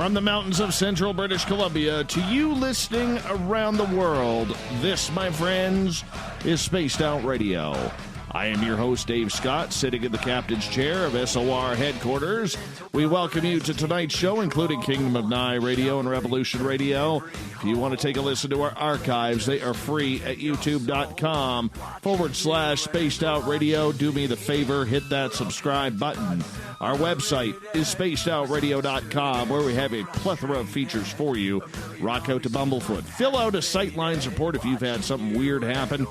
From the mountains of central British Columbia to you listening around the world, this, my friends, is Spaced Out Radio. I am your host, Dave Scott, sitting in the captain's chair of SOR headquarters. We welcome you to tonight's show, including Kingdom of Nye Radio and Revolution Radio. If you want to take a listen to our archives, they are free at youtube.com/Spaced Out Radio. Do me the favor, hit that subscribe button. Our website is spacedoutradio.com, where we have a plethora of features for you. Rock out to Bumblefoot. Fill out a Sightlines report if you've had something weird happen.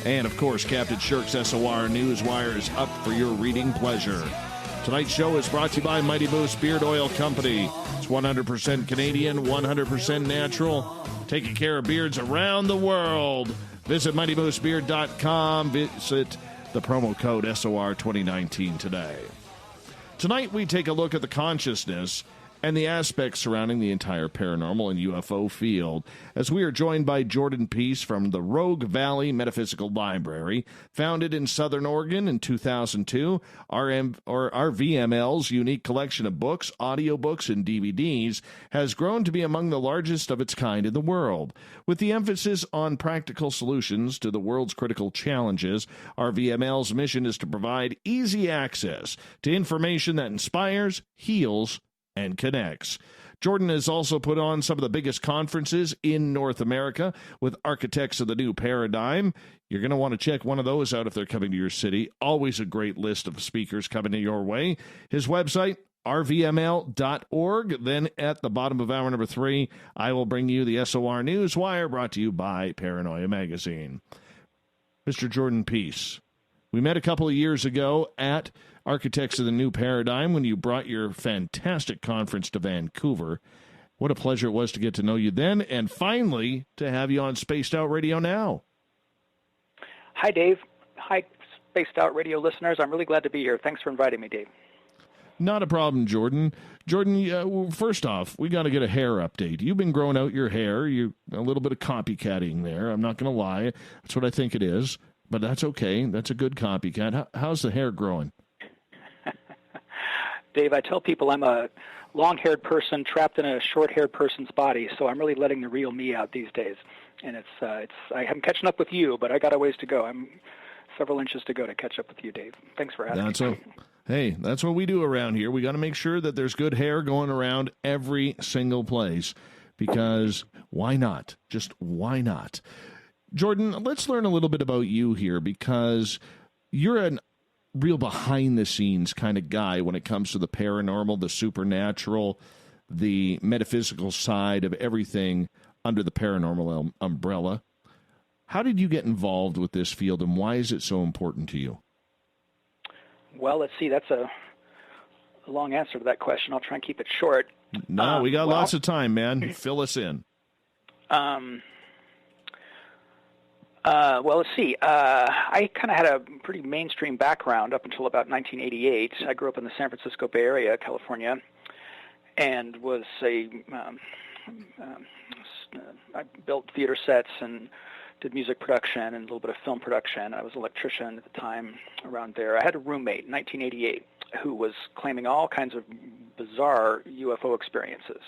And, of course, Captain Shirk's SOR Newswire is up for your reading pleasure. Tonight's show is brought to you by Mighty Moose Beard Oil Company. It's 100% Canadian, 100% natural, taking care of beards around the world. Visit MightyMooseBeard.com. Visit the promo code SOR2019 today. Tonight, we take a look at the consciousness and the aspects surrounding the entire paranormal and UFO field, as we are joined by Jordan Pease from the Rogue Valley Metaphysical Library, founded in Southern Oregon in 2002. RVML's unique collection of books, audiobooks, and DVDs has grown to be among the largest of its kind in the world. With the emphasis on practical solutions to the world's critical challenges, RVML's mission is to provide easy access to information that inspires, heals, and connects. Jordan has also put on some of the biggest conferences in North America with Architects of the New Paradigm. You're going to want to check one of those out if they're coming to your city. Always a great list of speakers coming to your way. His website, rvml.org. Then at the bottom of hour number 3, I will bring you the SOR Newswire, brought to you by Paranoia Magazine. Mr. Jordan Pease, we met a couple of years ago at Architects of the New Paradigm when you brought your fantastic conference to Vancouver. What a pleasure it was to get to know you then, and finally to have you on Spaced Out Radio now. Hi, Dave. Hi, Spaced Out Radio listeners. I'm really glad to be here. Thanks for inviting me, Dave. Not a problem, Jordan. Jordan, first off, we got to get a hair update. You've been growing out your hair. You a little bit of copycatting there. I'm not going to lie. That's what I think it is, but that's okay. That's a good copycat. How's the hair growing? Dave, I tell people I'm a long-haired person trapped in a short-haired person's body, so I'm really letting the real me out these days. And I'm catching up with you, but I got a ways to go. I'm several inches to go to catch up with you, Dave. Thanks for asking. Hey, that's what we do around here. We got to make sure that there's good hair going around every single place, because why not? Just why not? Jordan, let's learn a little bit about you here, because you're an real behind-the-scenes kind of guy when it comes to the paranormal, the supernatural, the metaphysical side of everything under the paranormal umbrella. How did you get involved with this field, and why is it so important to you? Well, let's see. That's a long answer to that question. I'll try and keep it short. No, we got lots of time, man. Fill us in. Well, let's see. I kind of had a pretty mainstream background up until about 1988. I grew up in the San Francisco Bay Area, California, and was I built theater sets and did music production and a little bit of film production. I was an electrician at the time around there. I had a roommate in 1988 who was claiming all kinds of bizarre UFO experiences.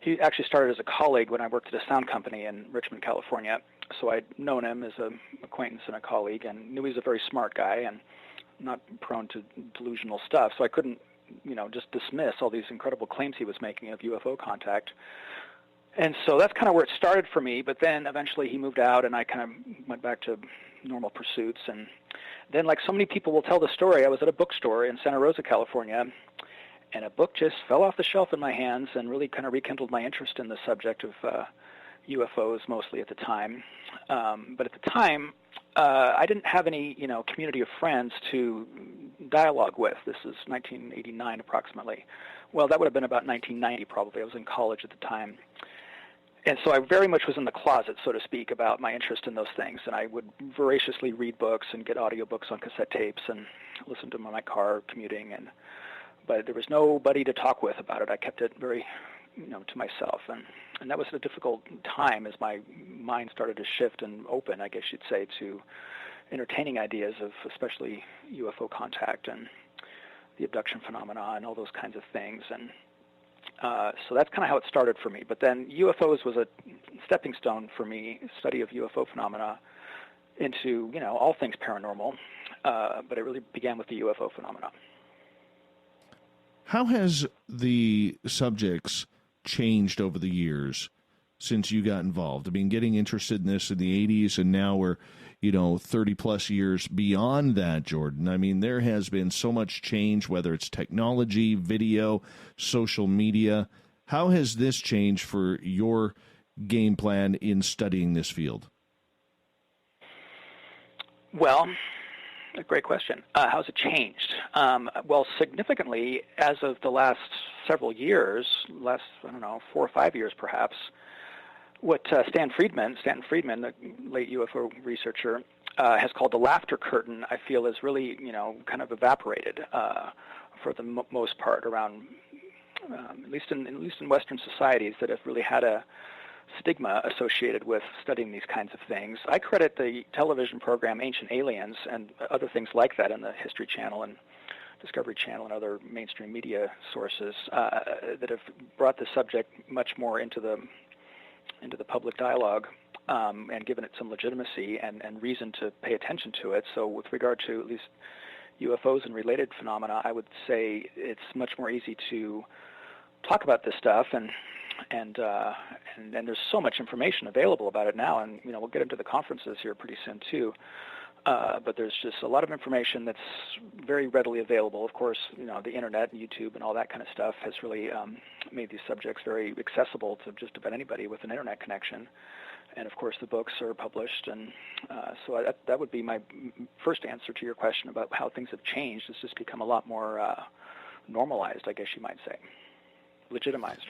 He actually started as a colleague when I worked at a sound company in Richmond, California. So I'd known him as an acquaintance and a colleague, and knew he was a very smart guy and not prone to delusional stuff. So I couldn't, just dismiss all these incredible claims he was making of UFO contact. And so that's kind of where it started for me. But then eventually he moved out, and I kind of went back to normal pursuits. And then, like so many people will tell the story, I was at a bookstore in Santa Rosa, California, and a book just fell off the shelf in my hands and really kind of rekindled my interest in the subject of UFOs, mostly at the time. But at the time, I didn't have any, community of friends to dialogue with. This is 1989 approximately. Well, that would have been about 1990 probably. I was in college at the time. And so I very much was in the closet, so to speak, about my interest in those things. And I would voraciously read books and get audiobooks on cassette tapes and listen to them in my car commuting. But there was nobody to talk with about it. I kept it very, to myself. And that was a difficult time as my mind started to shift and open, I guess you'd say, to entertaining ideas of especially UFO contact and the abduction phenomena and all those kinds of things. And So that's kind of how it started for me. But then UFOs was a stepping stone for me, study of UFO phenomena into, all things paranormal. But it really began with the UFO phenomena. How has the subjects changed over the years since you got involved? I mean, getting interested in this in the 80s, and now we're, 30 plus years beyond that, Jordan. I mean, there has been so much change, whether it's technology, video, social media. How has this changed for your game plan in studying this field? Well, a great question. How's it changed? Well, significantly, as of the last several years, 4 or 5 years perhaps, what Stanton Friedman, the late UFO researcher, has called the laughter curtain, I feel is really, kind of evaporated for the most part around, at least in Western societies that have really had a stigma associated with studying these kinds of things. I credit the television program Ancient Aliens and other things like that in the History Channel and Discovery Channel and other mainstream media sources that have brought the subject much more into the public dialogue and given it some legitimacy and reason to pay attention to it. So with regard to at least UFOs and related phenomena, I would say it's much more easy to talk about this stuff and there's so much information available about it now, and we'll get into the conferences here pretty soon too. But there's just a lot of information that's very readily available. Of course, the internet and YouTube and all that kind of stuff has really made these subjects very accessible to just about anybody with an internet connection. And of course, the books are published, and so that would be my first answer to your question about how things have changed. It's just become a lot more normalized, I guess you might say, legitimized.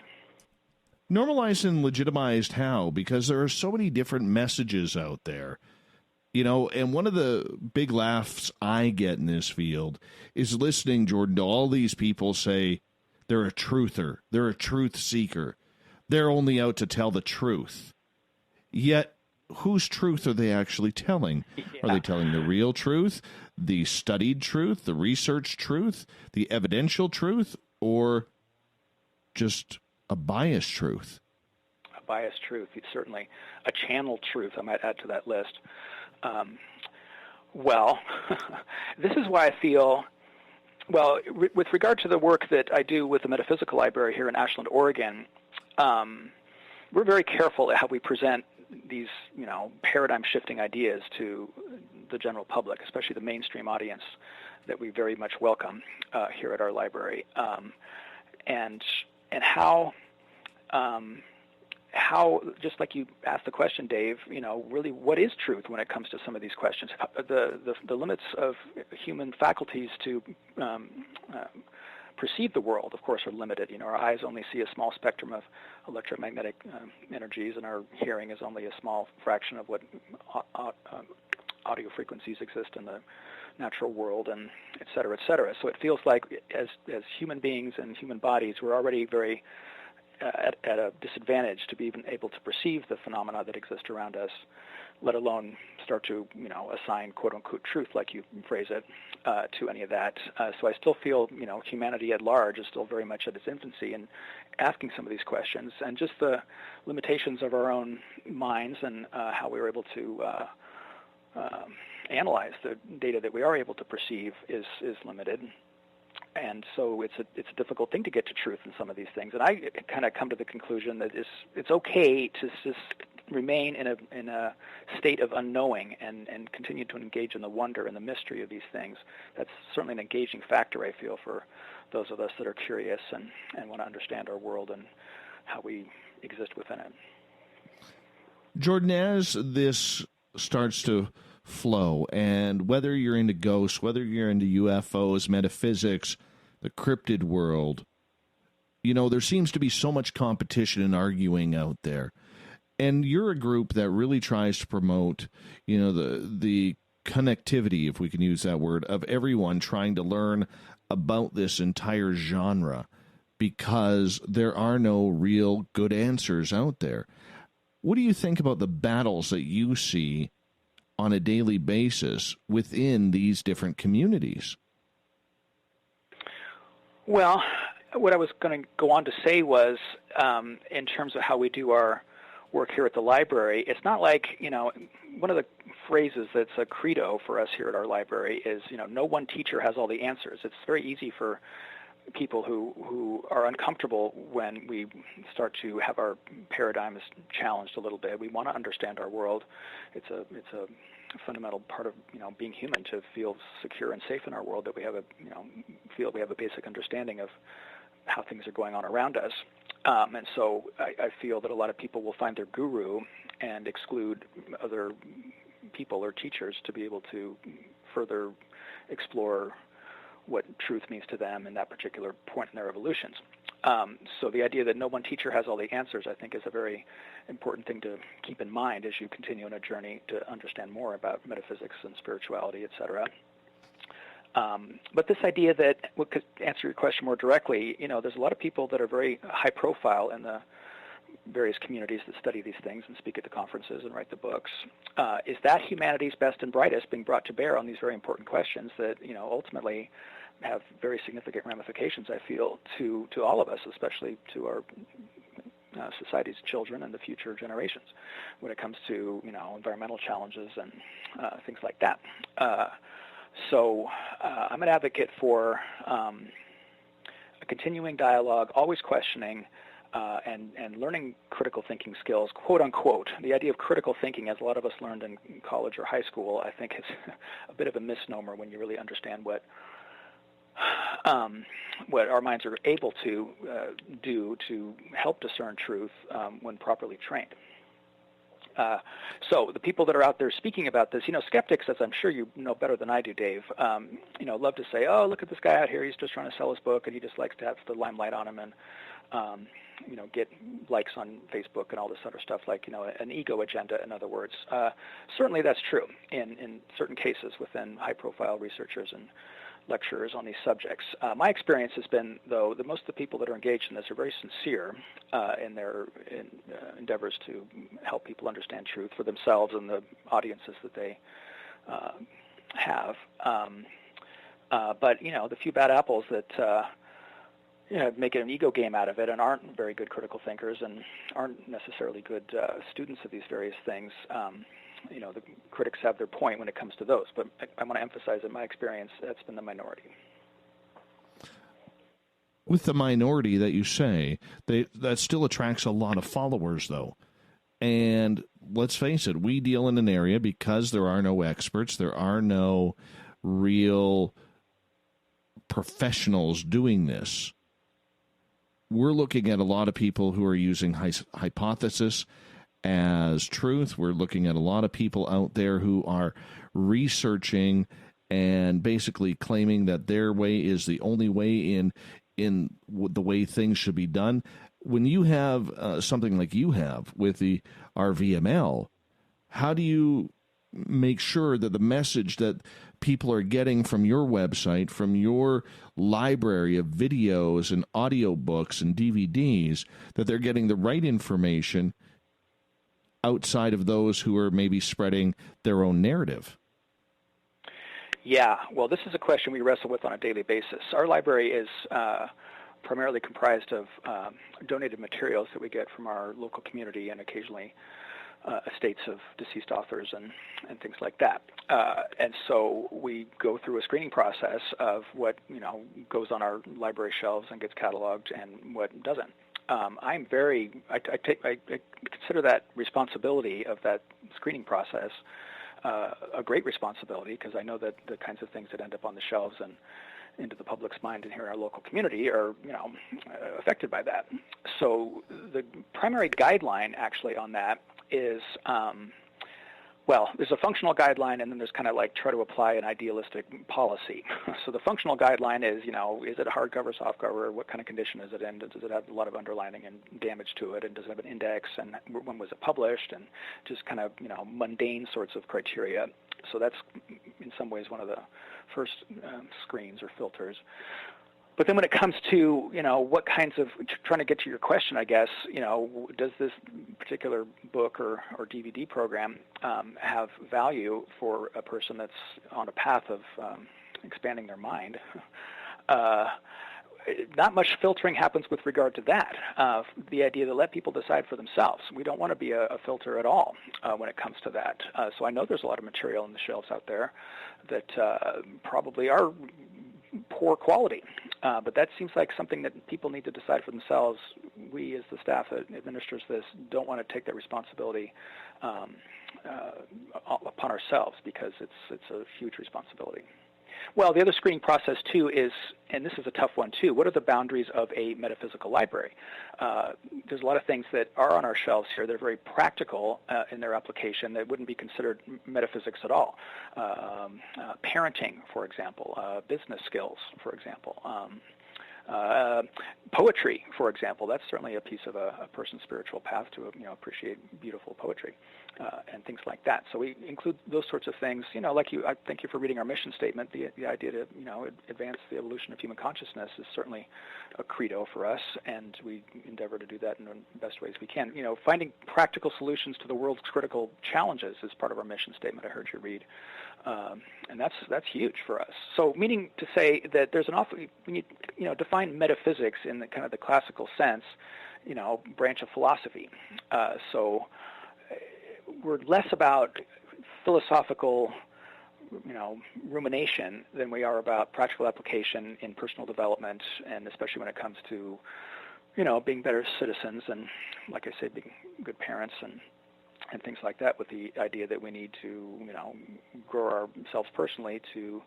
Normalized and legitimized how? Because there are so many different messages out there. And one of the big laughs I get in this field is listening, Jordan, to all these people say they're a truther, they're a truth seeker, they're only out to tell the truth. Yet, whose truth are they actually telling? Yeah. Are they telling the real truth, the studied truth, the research truth, the evidential truth, or just a biased truth? A biased truth, certainly. A channeled truth, I might add to that list. Well, this is why I feel, with regard to the work that I do with the Metaphysical Library here in Ashland, Oregon, we're very careful at how we present these, paradigm-shifting ideas to the general public, especially the mainstream audience that we very much welcome here at our library, and how, just like you asked the question, Dave, really what is truth when it comes to some of these questions? The limits of human faculties to perceive the world, of course, are limited. Our eyes only see a small spectrum of electromagnetic energies, and our hearing is only a small fraction of what audio frequencies exist in the natural world, and et cetera, et cetera. So it feels like as human beings and human bodies, we're already very at a disadvantage to be even able to perceive the phenomena that exist around us, let alone start to, assign quote-unquote truth, like you phrase it, to any of that. So I still feel, humanity at large is still very much at its infancy in asking some of these questions, and just the limitations of our own minds and how we were able to analyze the data that we are able to perceive is limited. And so it's a difficult thing to get to truth in some of these things. And I kind of come to the conclusion that it's okay to just remain in a state of unknowing and continue to engage in the wonder and the mystery of these things. That's certainly an engaging factor, I feel, for those of us that are curious and want to understand our world and how we exist within it. Jordan, as this starts to flow, and whether you're into ghosts, whether you're into UFOs, metaphysics, the cryptid world, there seems to be so much competition and arguing out there. And you're a group that really tries to promote, the connectivity, if we can use that word, of everyone trying to learn about this entire genre, because there are no real good answers out there. What do you think about the battles that you see on a daily basis within these different communities? Well, what I was going to go on to say was, in terms of how we do our work here at the library, it's not like, one of the phrases that's a credo for us here at our library is, no one teacher has all the answers. It's very easy for people who are uncomfortable when we start to have our paradigms challenged a little bit. We want to understand our world. It's a fundamental part of being human to feel secure and safe in our world, that we have feel we have a basic understanding of how things are going on around us. And so I feel that a lot of people will find their guru and exclude other people or teachers to be able to further explore what truth means to them in that particular point in their evolutions. So the idea that no one teacher has all the answers, I think, is a very important thing to keep in mind as you continue on a journey to understand more about metaphysics and spirituality, etc. But this idea that, to answer your question more directly, there's a lot of people that are very high profile in the various communities that study these things and speak at the conferences and write the books. Is that humanity's best and brightest being brought to bear on these very important questions that, ultimately have very significant ramifications, I feel, to all of us, especially to our society's children and the future generations when it comes to, environmental challenges and things like that. So I'm an advocate for a continuing dialogue, always questioning, and learning critical thinking skills, quote unquote. The idea of critical thinking, as a lot of us learned in college or high school, I think is a bit of a misnomer when you really understand what our minds are able to do to help discern truth when properly trained. So the people that are out there speaking about this, skeptics, as I'm sure you know better than I do, Dave, love to say, oh, look at this guy out here. He's just trying to sell his book, and he just likes to have the limelight on him and, get likes on Facebook and all this other stuff, like, an ego agenda, in other words. Certainly that's true in certain cases within high-profile researchers and lecturers on these subjects. My experience has been, though, that most of the people that are engaged in this are very sincere in their endeavors to help people understand truth for themselves and the audiences that they have. But, the few bad apples that make it an ego game out of it and aren't very good critical thinkers and aren't necessarily good students of these various things, the critics have their point when it comes to those. But I want to emphasize that my experience, that's been the minority. With the minority that you say, that still attracts a lot of followers, though. And let's face it, we deal in an area, because there are no experts, there are no real professionals doing this. We're looking at a lot of people who are using hypothesis as truth. We're looking at a lot of people out there who are researching and basically claiming that their way is the only way in the way things should be done. When you have something like you have with the RVML, how do you make sure that the message that people are getting from your website, from your library of videos and audiobooks and DVDs, that they're getting the right information outside of those who are maybe spreading their own narrative? Yeah, well, this is a question we wrestle with on a daily basis. Our library is primarily comprised of donated materials that we get from our local community and occasionally estates of deceased authors and things like that. And so we go through a screening process of what goes on our library shelves and gets cataloged and what doesn't. I consider that responsibility of that screening process a great responsibility, because I know that the kinds of things that end up on the shelves and into the public's mind and here in our local community are, affected by that. So the primary guideline actually on that is, there's a functional guideline, and then there's kind of like try to apply an idealistic policy. So the functional guideline is, is it a hardcover, softcover? What kind of condition is it in? Does it have a lot of underlining and damage to it? And does it have an index? And when was it published? And just kind of, mundane sorts of criteria. So that's in some ways one of the first screens or filters. But then when it comes to, what kinds of, trying to get to your question, I guess, does this particular book or DVD program have value for a person that's on a path of expanding their mind? not much filtering happens with regard to that. The idea to let people decide for themselves. We don't want to be a filter at all when it comes to that. So I know there's a lot of material in the shelves out there that probably are poor quality, but that seems like something that people need to decide for themselves. We, as the staff that administers this, don't want to take that responsibility upon ourselves, because it's a huge responsibility. Well, the other screening process, too, is, and this is a tough one, too, what are the boundaries of a metaphysical library? There's a lot of things that are on our shelves here that are very practical in their application that wouldn't be considered metaphysics at all. Parenting, for example, business skills, for example. Poetry, for example, that's certainly a piece of a person's spiritual path to appreciate beautiful poetry and things like that. So we include those sorts of things. Like I thank you for reading our mission statement. The idea to advance the evolution of human consciousness is certainly a credo for us, and we endeavor to do that in the best ways we can. Finding practical solutions to the world's critical challenges is part of our mission statement. I heard you read. And that's huge for us. So, meaning to say that there's an when you define metaphysics in the kind of the classical sense, branch of philosophy. So we're less about philosophical, rumination than we are about practical application in personal development, and especially when it comes to, being better citizens and, like I say, being good parents and things like that, with the idea that we need to, grow ourselves personally to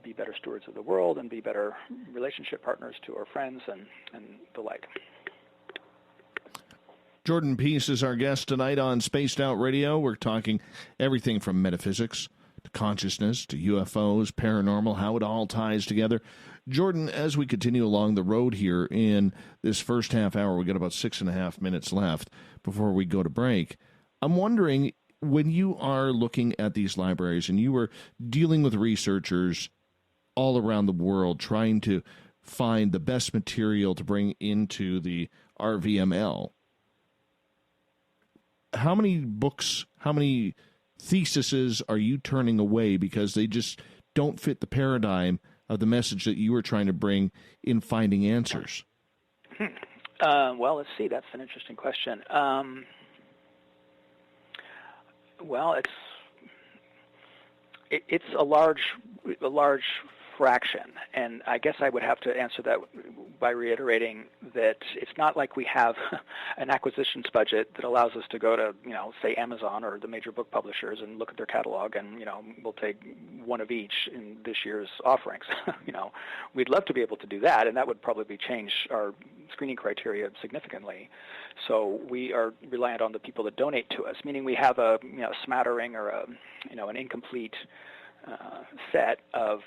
be better stewards of the world and be better relationship partners to our friends and the like. Jordan Pease is our guest tonight on Spaced Out Radio. We're talking everything from metaphysics to consciousness to UFOs, paranormal, how it all ties together. Jordan, as we continue along the road here in this first half hour, we've got about 6.5 minutes left before we go to break. I'm wondering, when you are looking at these libraries and you are dealing with researchers all around the world trying to find the best material to bring into the RVML, how many books, how many theses are you turning away because they just don't fit the paradigm of the message that you were trying to bring in finding answers? Well, let's see. That's an interesting question. Well, it's a large fraction, and I guess I would have to answer that by reiterating that it's not like we have an acquisitions budget that allows us to go to, say Amazon or the major book publishers and look at their catalog and, we'll take one of each in this year's offerings. We'd love to be able to do that, and that would probably change our screening criteria significantly. So we are reliant on the people that donate to us, meaning we have a smattering or an incomplete set of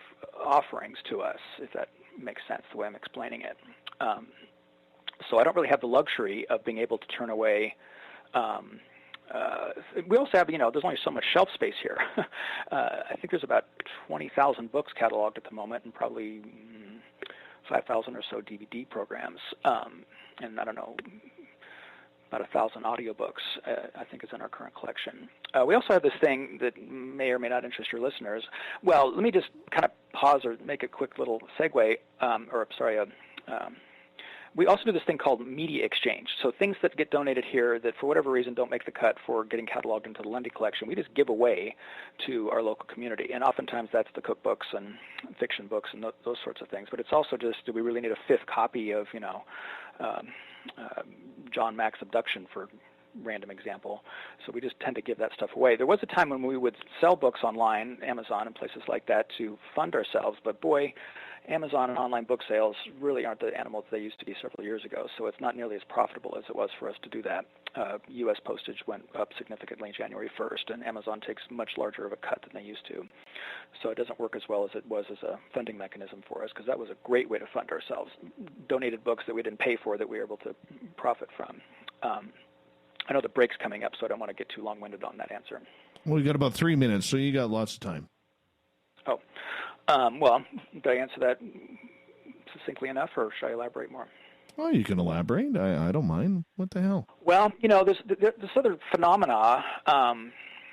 offerings to us, if that makes sense, the way I'm explaining it. So I don't really have the luxury of being able to turn away. We also have, there's only so much shelf space here. I think there's about 20,000 books cataloged at the moment, and probably 5,000 or so DVD programs, and I don't know, about 1,000 audiobooks, I think, is in our current collection. We also have this thing that may or may not interest your listeners. Well, let me just kind of pause or make a quick little segue, we also do this thing called media exchange. So things that get donated here that for whatever reason don't make the cut for getting cataloged into the Lundy collection, we just give away to our local community. And oftentimes that's the cookbooks and fiction books and those sorts of things. But it's also just, do we really need a fifth copy of, John Mack's Abduction, for random example? So we just tend to give that stuff away. There was a time when we would sell books online, Amazon and places like that, to fund ourselves, but boy, Amazon and online book sales really aren't the animals they used to be several years ago, so it's not nearly as profitable as it was for us to do that. U.S. postage went up significantly January 1st, and Amazon takes much larger of a cut than they used to. So it doesn't work as well as it was as a funding mechanism for us, because that was a great way to fund ourselves. Donated books that we didn't pay for that we were able to profit from. I know the break's coming up, so I don't want to get too long-winded on that answer. Well, you got about 3 minutes, so you got lots of time. Oh. Well, did I answer that succinctly enough, or should I elaborate more? Well, you can elaborate. I don't mind. What the hell? Well, there's this other phenomena.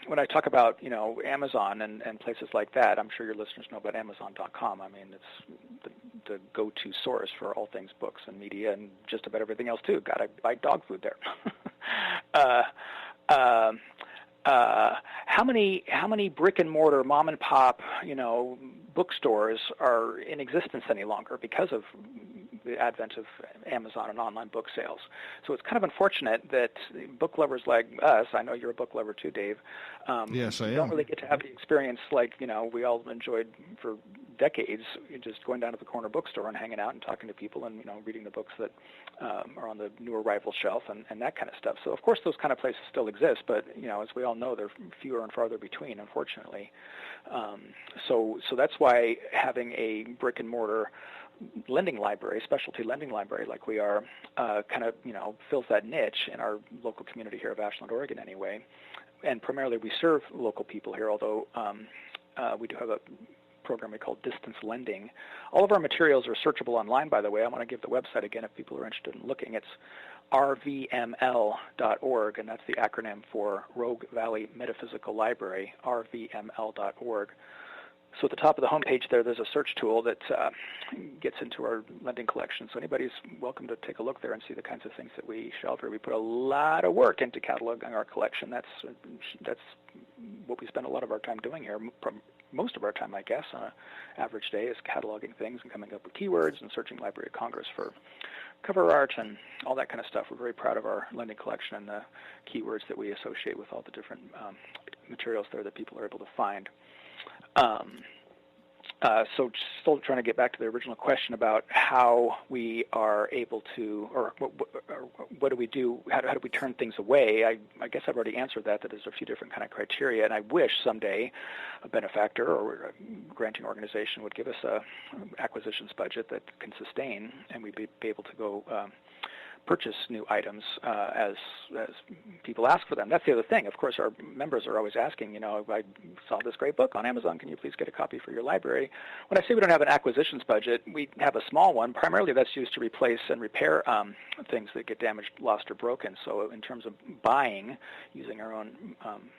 When I talk about, Amazon and places like that, I'm sure your listeners know about Amazon.com. I mean, it's the go-to source for all things books and media and just about everything else too. God, I buy dog food there. How many brick and mortar mom and pop, bookstores are in existence any longer because of the advent of Amazon and online book sales? So it's kind of unfortunate that book lovers like us, I know you're a book lover too, Dave, yes, I am. Don't really get to have the experience like, we all enjoyed for decades, just going down to the corner bookstore and hanging out and talking to people and, reading the books that are on the new arrival shelf and that kind of stuff. So, of course, those kind of places still exist, but, as we all know, they're fewer and farther between, unfortunately. So that's why having a brick-and-mortar lending library, specialty lending library like we are, kind of, fills that niche in our local community here of Ashland, Oregon anyway. And primarily we serve local people here, although we do have a program we call distance lending. All of our materials are searchable online, by the way. I want to give the website again if people are interested in looking. It's RVML.org, and that's the acronym for Rogue Valley Metaphysical Library, RVML.org. So at the top of the homepage there's a search tool that gets into our lending collection. So anybody's welcome to take a look there and see the kinds of things that we shelter. We put a lot of work into cataloging our collection. That's what we spend a lot of our time doing here. Most of our time, I guess, on an average day is cataloging things and coming up with keywords and searching Library of Congress for cover art and all that kind of stuff. We're very proud of our lending collection and the keywords that we associate with all the different materials there that people are able to find. So still trying to get back to the original question about how we are able to, or what do we do, how do we turn things away? I guess I've already answered that there's a few different kind of criteria, and I wish someday a benefactor or a granting organization would give us a acquisitions budget that can sustain, and we'd be able to go purchase new items as people ask for them. That's the other thing. Of course, our members are always asking, I saw this great book on Amazon. Can you please get a copy for your library? When I say we don't have an acquisitions budget, we have a small one. Primarily, that's used to replace and repair things that get damaged, lost, or broken. So in terms of buying, using our own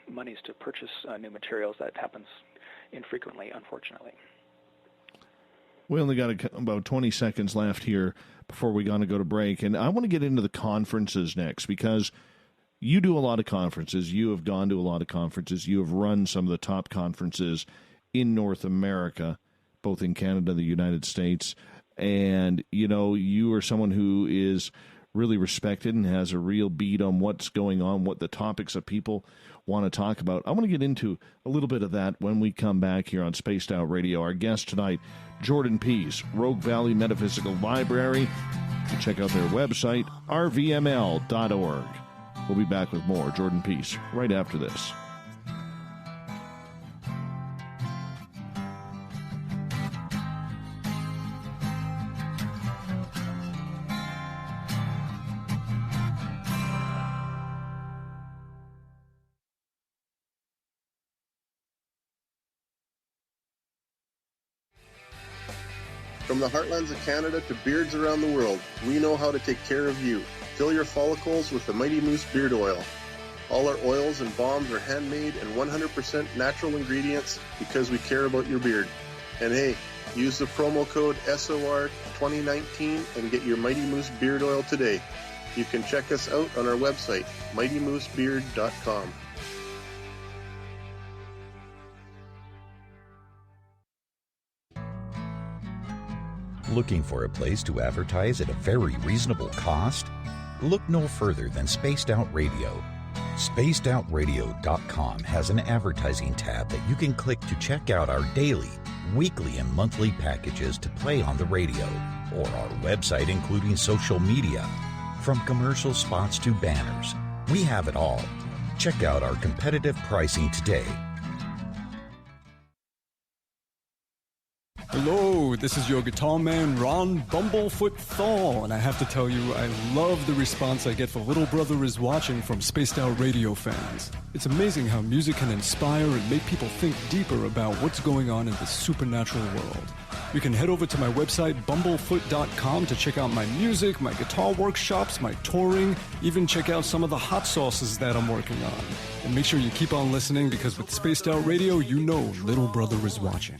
monies to purchase new materials, that happens infrequently, unfortunately. We only got about 20 seconds left here before we're going to go to break. And I want to get into the conferences next because you do a lot of conferences. You have gone to a lot of conferences. You have run some of the top conferences in North America, both in Canada and the United States. And, you are someone who is really respected and has a real beat on what's going on, what the topics that people want to talk about. I want to get into a little bit of that when we come back here on Spaced Out Radio. Our guest tonight, Jordan Pease, Rogue Valley Metaphysical Library. You can check out their website, rvml.org. We'll be back with more Jordan Pease right after this. From the heartlands of Canada to beards around the world, we know how to take care of you. Fill your follicles with the Mighty Moose Beard Oil. All our oils and balms are handmade and 100% natural ingredients because we care about your beard. And hey, use the promo code SOR2019 and get your Mighty Moose Beard Oil today. You can check us out on our website, mightymoosebeard.com. Looking for a place to advertise at a very reasonable cost? Look no further than Spaced Out Radio. SpacedOutRadio.com has an advertising tab that you can click to check out our daily, weekly, and monthly packages to play on the radio, or our website including social media. From commercial spots to banners, we have it all. Check out our competitive pricing today. Hello, this is your guitar man, Ron Bumblefoot Thal, and I have to tell you, I love the response I get for Little Brother is Watching from Spaced Out Radio fans. It's amazing how music can inspire and make people think deeper about what's going on in the supernatural world. You can head over to my website, bumblefoot.com, to check out my music, my guitar workshops, my touring, even check out some of the hot sauces that I'm working on. And make sure you keep on listening, because with Spaced Out Radio, you know Little Brother is watching.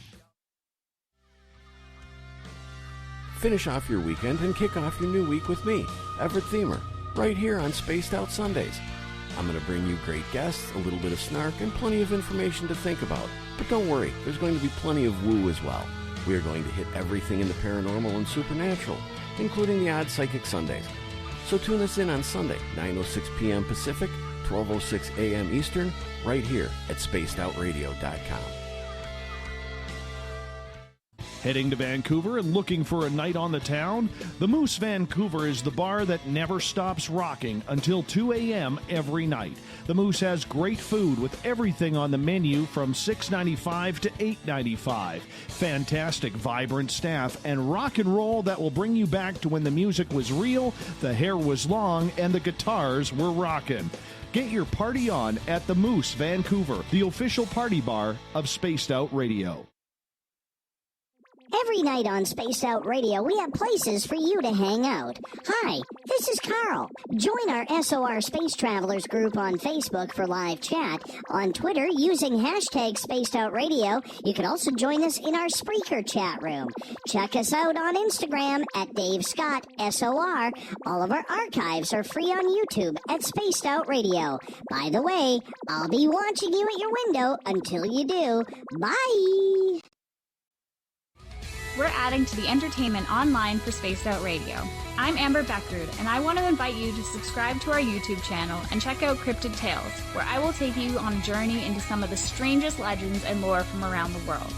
Finish off your weekend and kick off your new week with me, Everett Thiemer, right here on Spaced Out Sundays. I'm going to bring you great guests, a little bit of snark, and plenty of information to think about. But don't worry, there's going to be plenty of woo as well. We are going to hit everything in the paranormal and supernatural, including the odd psychic Sundays. So tune us in on Sunday, 9:06 p.m. Pacific, 12:06 a.m. Eastern, right here at spacedoutradio.com. Heading to Vancouver and looking for a night on the town? The Moose Vancouver is the bar that never stops rocking until 2 a.m. every night. The Moose has great food with everything on the menu from $6.95 to $8.95. Fantastic, vibrant staff and rock and roll that will bring you back to when the music was real, the hair was long, and the guitars were rocking. Get your party on at the Moose Vancouver, the official party bar of Spaced Out Radio. Every night on Spaced Out Radio, we have places for you to hang out. Hi, this is Carl. Join our SOR Space Travelers group on Facebook for live chat. On Twitter, using hashtag Spaced Out Radio, you can also join us in our Spreaker chat room. Check us out on Instagram at Dave Scott SOR. All of our archives are free on YouTube at Spaced Out Radio. By the way, I'll be watching you at your window until you do. Bye! We're adding to the entertainment online for Spaced Out Radio. I'm Amber Beckrud, and I want to invite you to subscribe to our YouTube channel and check out Cryptid Tales, where I will take you on a journey into some of the strangest legends and lore from around the world,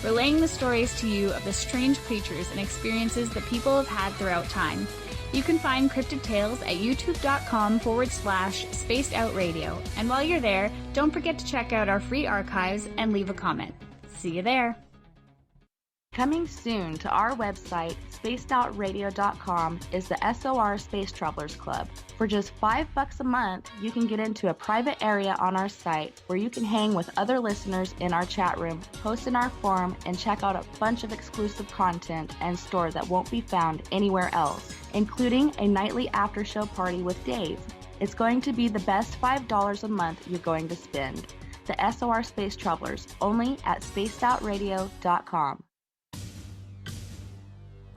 relaying the stories to you of the strange creatures and experiences that people have had throughout time. You can find Cryptid Tales at youtube.com/Spaced Out Radio, and while you're there, don't forget to check out our free archives and leave a comment. See you there. Coming soon to our website, spacedoutradio.com, is the SOR Space Travelers Club. For just $5 a month, you can get into a private area on our site where you can hang with other listeners in our chat room, post in our forum, and check out a bunch of exclusive content and store that won't be found anywhere else, including a nightly after-show party with Dave. It's going to be the best $5 a month you're going to spend. The SOR Space Travelers, only at spacedoutradio.com.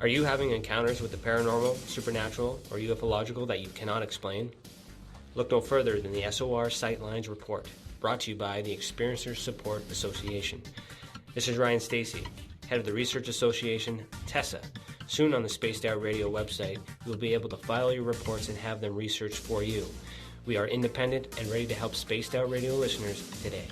Are you having encounters with the paranormal, supernatural, or ufological that you cannot explain? Look no further than the SOR Sightlines Report, brought to you by the Experiencers Support Association. This is Ryan Stacy, head of the Research Association, TESSA. Soon on the Spaced Out Radio website, you will be able to file your reports and have them researched for you. We are independent and ready to help Spaced Out Radio listeners today.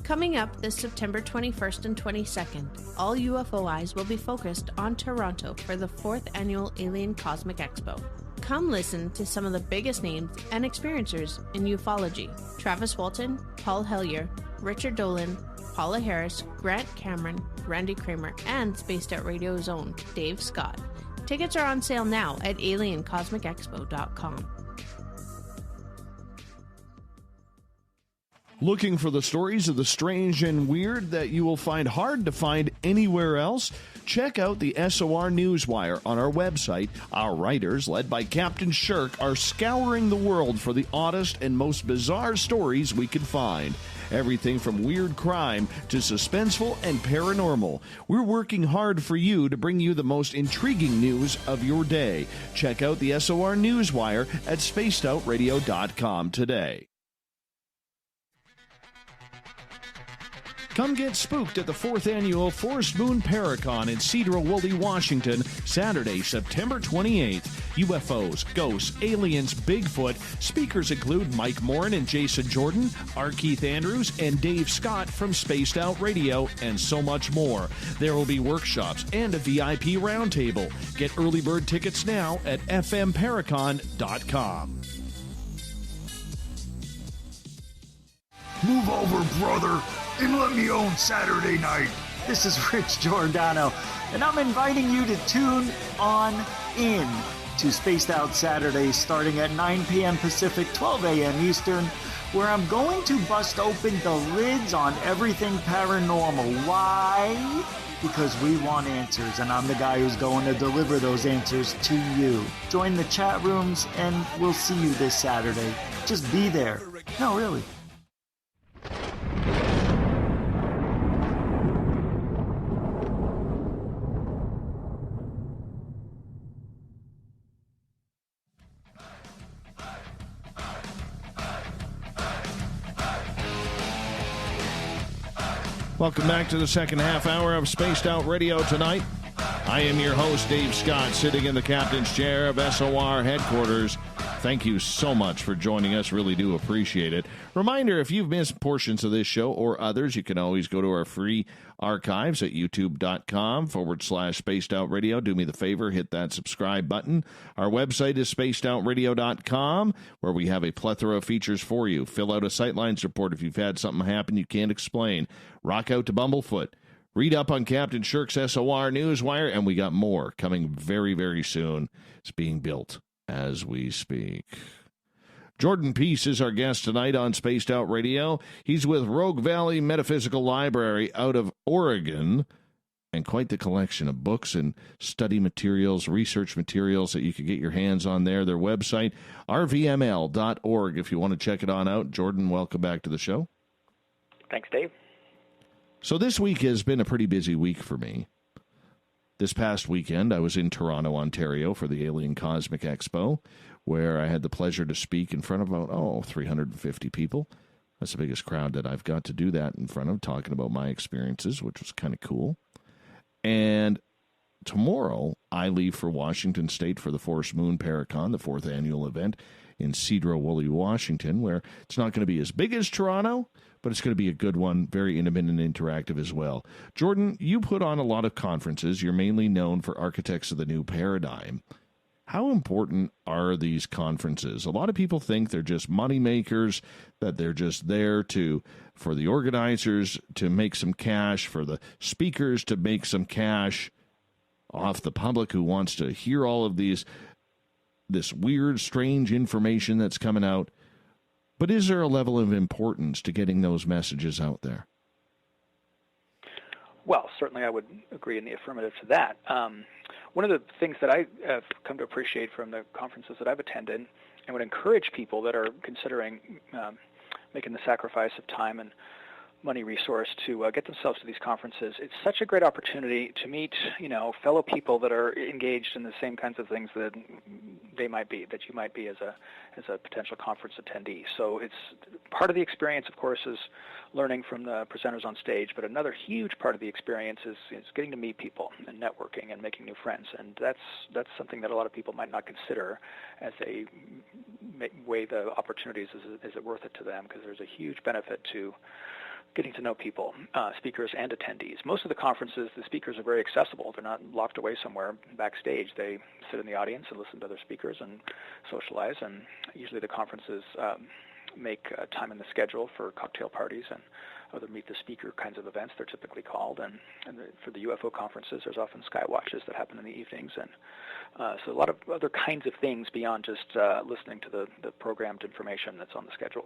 Coming up this September 21st and 22nd, all UFO eyes will be focused on Toronto for the 4th Annual Alien Cosmic Expo. Come listen to some of the biggest names and experiencers in ufology: Travis Walton, Paul Hellyer, Richard Dolan, Paula Harris, Grant Cameron, Randy Kramer, and Spaced Out Radio's own Dave Scott. Tickets are on sale now at aliencosmicexpo.com. Looking for the stories of the strange and weird that you will find hard to find anywhere else? Check out the SOR Newswire on our website. Our writers, led by Captain Shirk, are scouring the world for the oddest and most bizarre stories we can find. Everything from weird crime to suspenseful and paranormal. We're working hard for you to bring you the most intriguing news of your day. Check out the SOR Newswire at spacedoutradio.com today. Come get spooked at the 4th Annual Forest Moon Paracon in Cedar-Woolley, Washington, Saturday, September 28th. UFOs, ghosts, aliens, Bigfoot. Speakers include Mike Morin and Jason Jordan, R. Keith Andrews, and Dave Scott from Spaced Out Radio, and so much more. There will be workshops and a VIP roundtable. Get early bird tickets now at fmparacon.com. Move over, brother, and let me own Saturday night. This is Rich Giordano, and I'm inviting you to tune on in to Spaced Out Saturdays starting at 9 p.m. Pacific, 12 a.m. Eastern, where I'm going to bust open the lids on everything paranormal. Why? Because we want answers, and I'm the guy who's going to deliver those answers to you. Join the chat rooms, and we'll see you this Saturday. Just be there. No, really. Welcome back to the second half hour of Spaced Out Radio tonight. I am your host, Dave Scott, sitting in the captain's chair of SOR headquarters. Thank you so much for joining us. Really do appreciate it. Reminder, if you've missed portions of this show or others, you can always go to our free archives at youtube.com/Spaced Out Radio. Do me the favor, hit that subscribe button. Our website is spacedoutradio.com, where we have a plethora of features for you. Fill out a Sightlines report if you've had something happen you can't explain. Rock out to Bumblefoot. Read up on Captain Shirk's SOR Newswire, and we got more coming very, very soon. It's being built as we speak. Jordan Pease is our guest tonight on Spaced Out Radio. He's with Rogue Valley Metaphysical Library out of Oregon, and quite the collection of books and study materials, research materials that you can get your hands on there. Their website, rvml.org, if you want to check it on out. Jordan, welcome back to the show. Thanks, Dave. So this week has been a pretty busy week for me. This past weekend, I was in Toronto, Ontario for the Alien Cosmic Expo, where I had the pleasure to speak in front of about, 350 people. That's the biggest crowd that I've got to do that in front of, talking about my experiences, which was kind of cool. And tomorrow, I leave for Washington State for the Forest Moon Paracon, the 4th annual event in Cedar-Woolley, Washington, where it's not going to be as big as Toronto, but it's going to be a good one, very intimate and interactive as well. Jordan, you put on a lot of conferences. You're mainly known for Architects of the New Paradigm. How important are these conferences? A lot of people think they're just money makers, that they're just there for the organizers to make some cash, for the speakers to make some cash off the public who wants to hear all of this weird, strange information that's coming out. But is there a level of importance to getting those messages out there? Well, certainly I would agree in the affirmative to that. One of the things that I have come to appreciate from the conferences that I've attended, and would encourage people that are considering making the sacrifice of time and money resource to get themselves to these conferences, it's such a great opportunity to meet, fellow people that are engaged in the same kinds of things that you might be as a potential conference attendee. So it's part of the experience, of course, is learning from the presenters on stage, but another huge part of the experience is getting to meet people and networking and making new friends. And that's something that a lot of people might not consider as they weigh the opportunities. Is it worth it to them? Because there's a huge benefit to getting to know people, speakers and attendees. Most of the conferences, the speakers are very accessible. They're not locked away somewhere backstage. They sit in the audience and listen to other speakers and socialize. And usually the conferences make time in the schedule for cocktail parties and other meet the speaker kinds of events, they're typically called. And for the UFO conferences, there's often sky watches that happen in the evenings. And so a lot of other kinds of things beyond just listening to the programmed information that's on the schedule.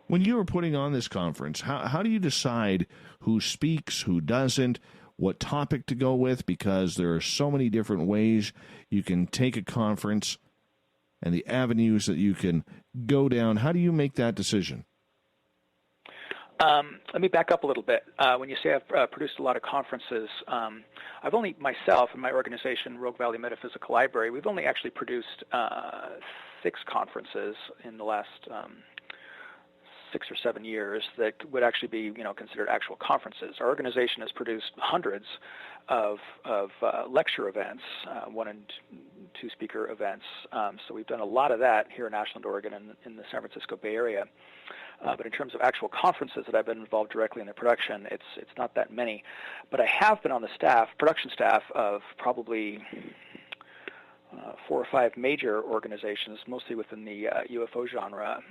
When you were putting on this conference, how do you decide who speaks, who doesn't, what topic to go with? Because there are so many different ways you can take a conference and the avenues that you can go down. How do you make that decision? Let me back up a little bit. When you say I've produced a lot of conferences, I've only, myself and my organization, Rogue Valley Metaphysical Library, we've only actually produced 6 conferences in the last 6 or 7 years that would actually be, considered actual conferences. Our organization has produced hundreds of lecture events, 1 and 2 speaker events. So we've done a lot of that here in Ashland, Oregon, and in the San Francisco Bay Area. But in terms of actual conferences that I've been involved directly in the production, it's not that many. But I have been on the production staff of probably 4 or 5 major organizations, mostly within the UFO genre,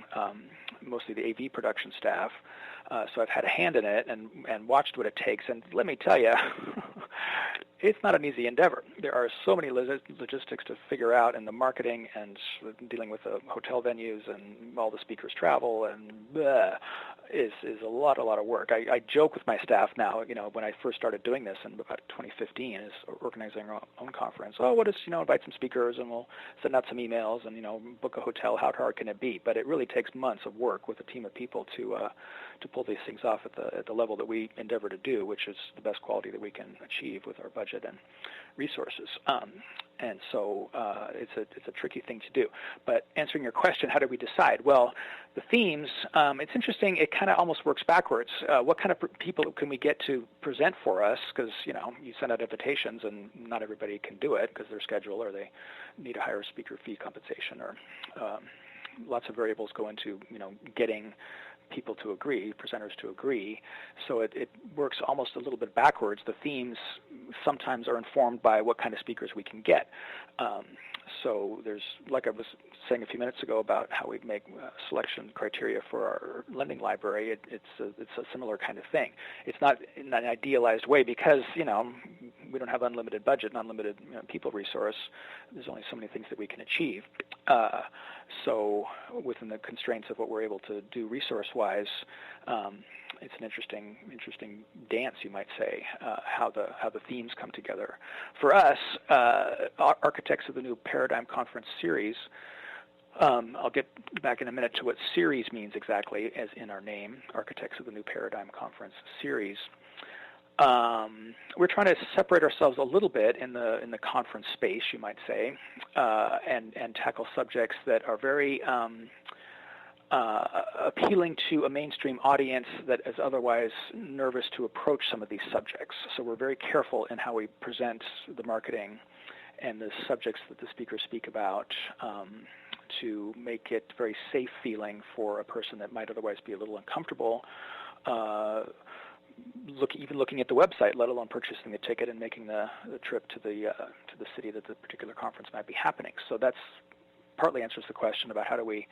mostly the AV production staff. So I've had a hand in it and watched what it takes. And let me tell you, it's not an easy endeavor. There are so many logistics to figure out, and the marketing and dealing with the hotel venues and all the speakers' travel and is a lot of work. I joke with my staff now, when I first started doing this in about 2015, is organizing our own conference. Oh, what is, invite some speakers and we'll send out some emails and, book a hotel. How hard can it be? But it really takes months of work with a team of people to pull these things off at the level that we endeavor to do, which is the best quality that we can achieve with our budget and resources. And so it's a tricky thing to do. But answering your question, how do we decide? Well, the themes, it's interesting. It kind of almost works backwards. What kind of people can we get to present for us? Because, you send out invitations and not everybody can do it because their schedule or they need a higher speaker fee compensation or lots of variables go into, getting people to agree, presenters to agree. So it works almost a little bit backwards. The themes sometimes are informed by what kind of speakers we can get. So there's, like I was saying a few minutes ago about how we make selection criteria for our lending library, it's a similar kind of thing. It's not in an idealized way because, we don't have unlimited budget and unlimited people resource. There's only so many things that we can achieve. So within the constraints of what we're able to do resource-wise, it's an interesting dance, you might say, how the themes come together. For us, Architects of the New Paradigm Conference Series, I'll get back in a minute to what series means exactly, as in our name, Architects of the New Paradigm Conference Series. We're trying to separate ourselves a little bit in the conference space, you might say, and tackle subjects that are very appealing to a mainstream audience that is otherwise nervous to approach some of these subjects. So we're very careful in how we present the marketing and the subjects that the speakers speak about to make it very safe feeling for a person that might otherwise be a little uncomfortable even looking at the website, let alone purchasing the ticket and making the trip to the city that the particular conference might be happening. So that's partly answers the question about how do we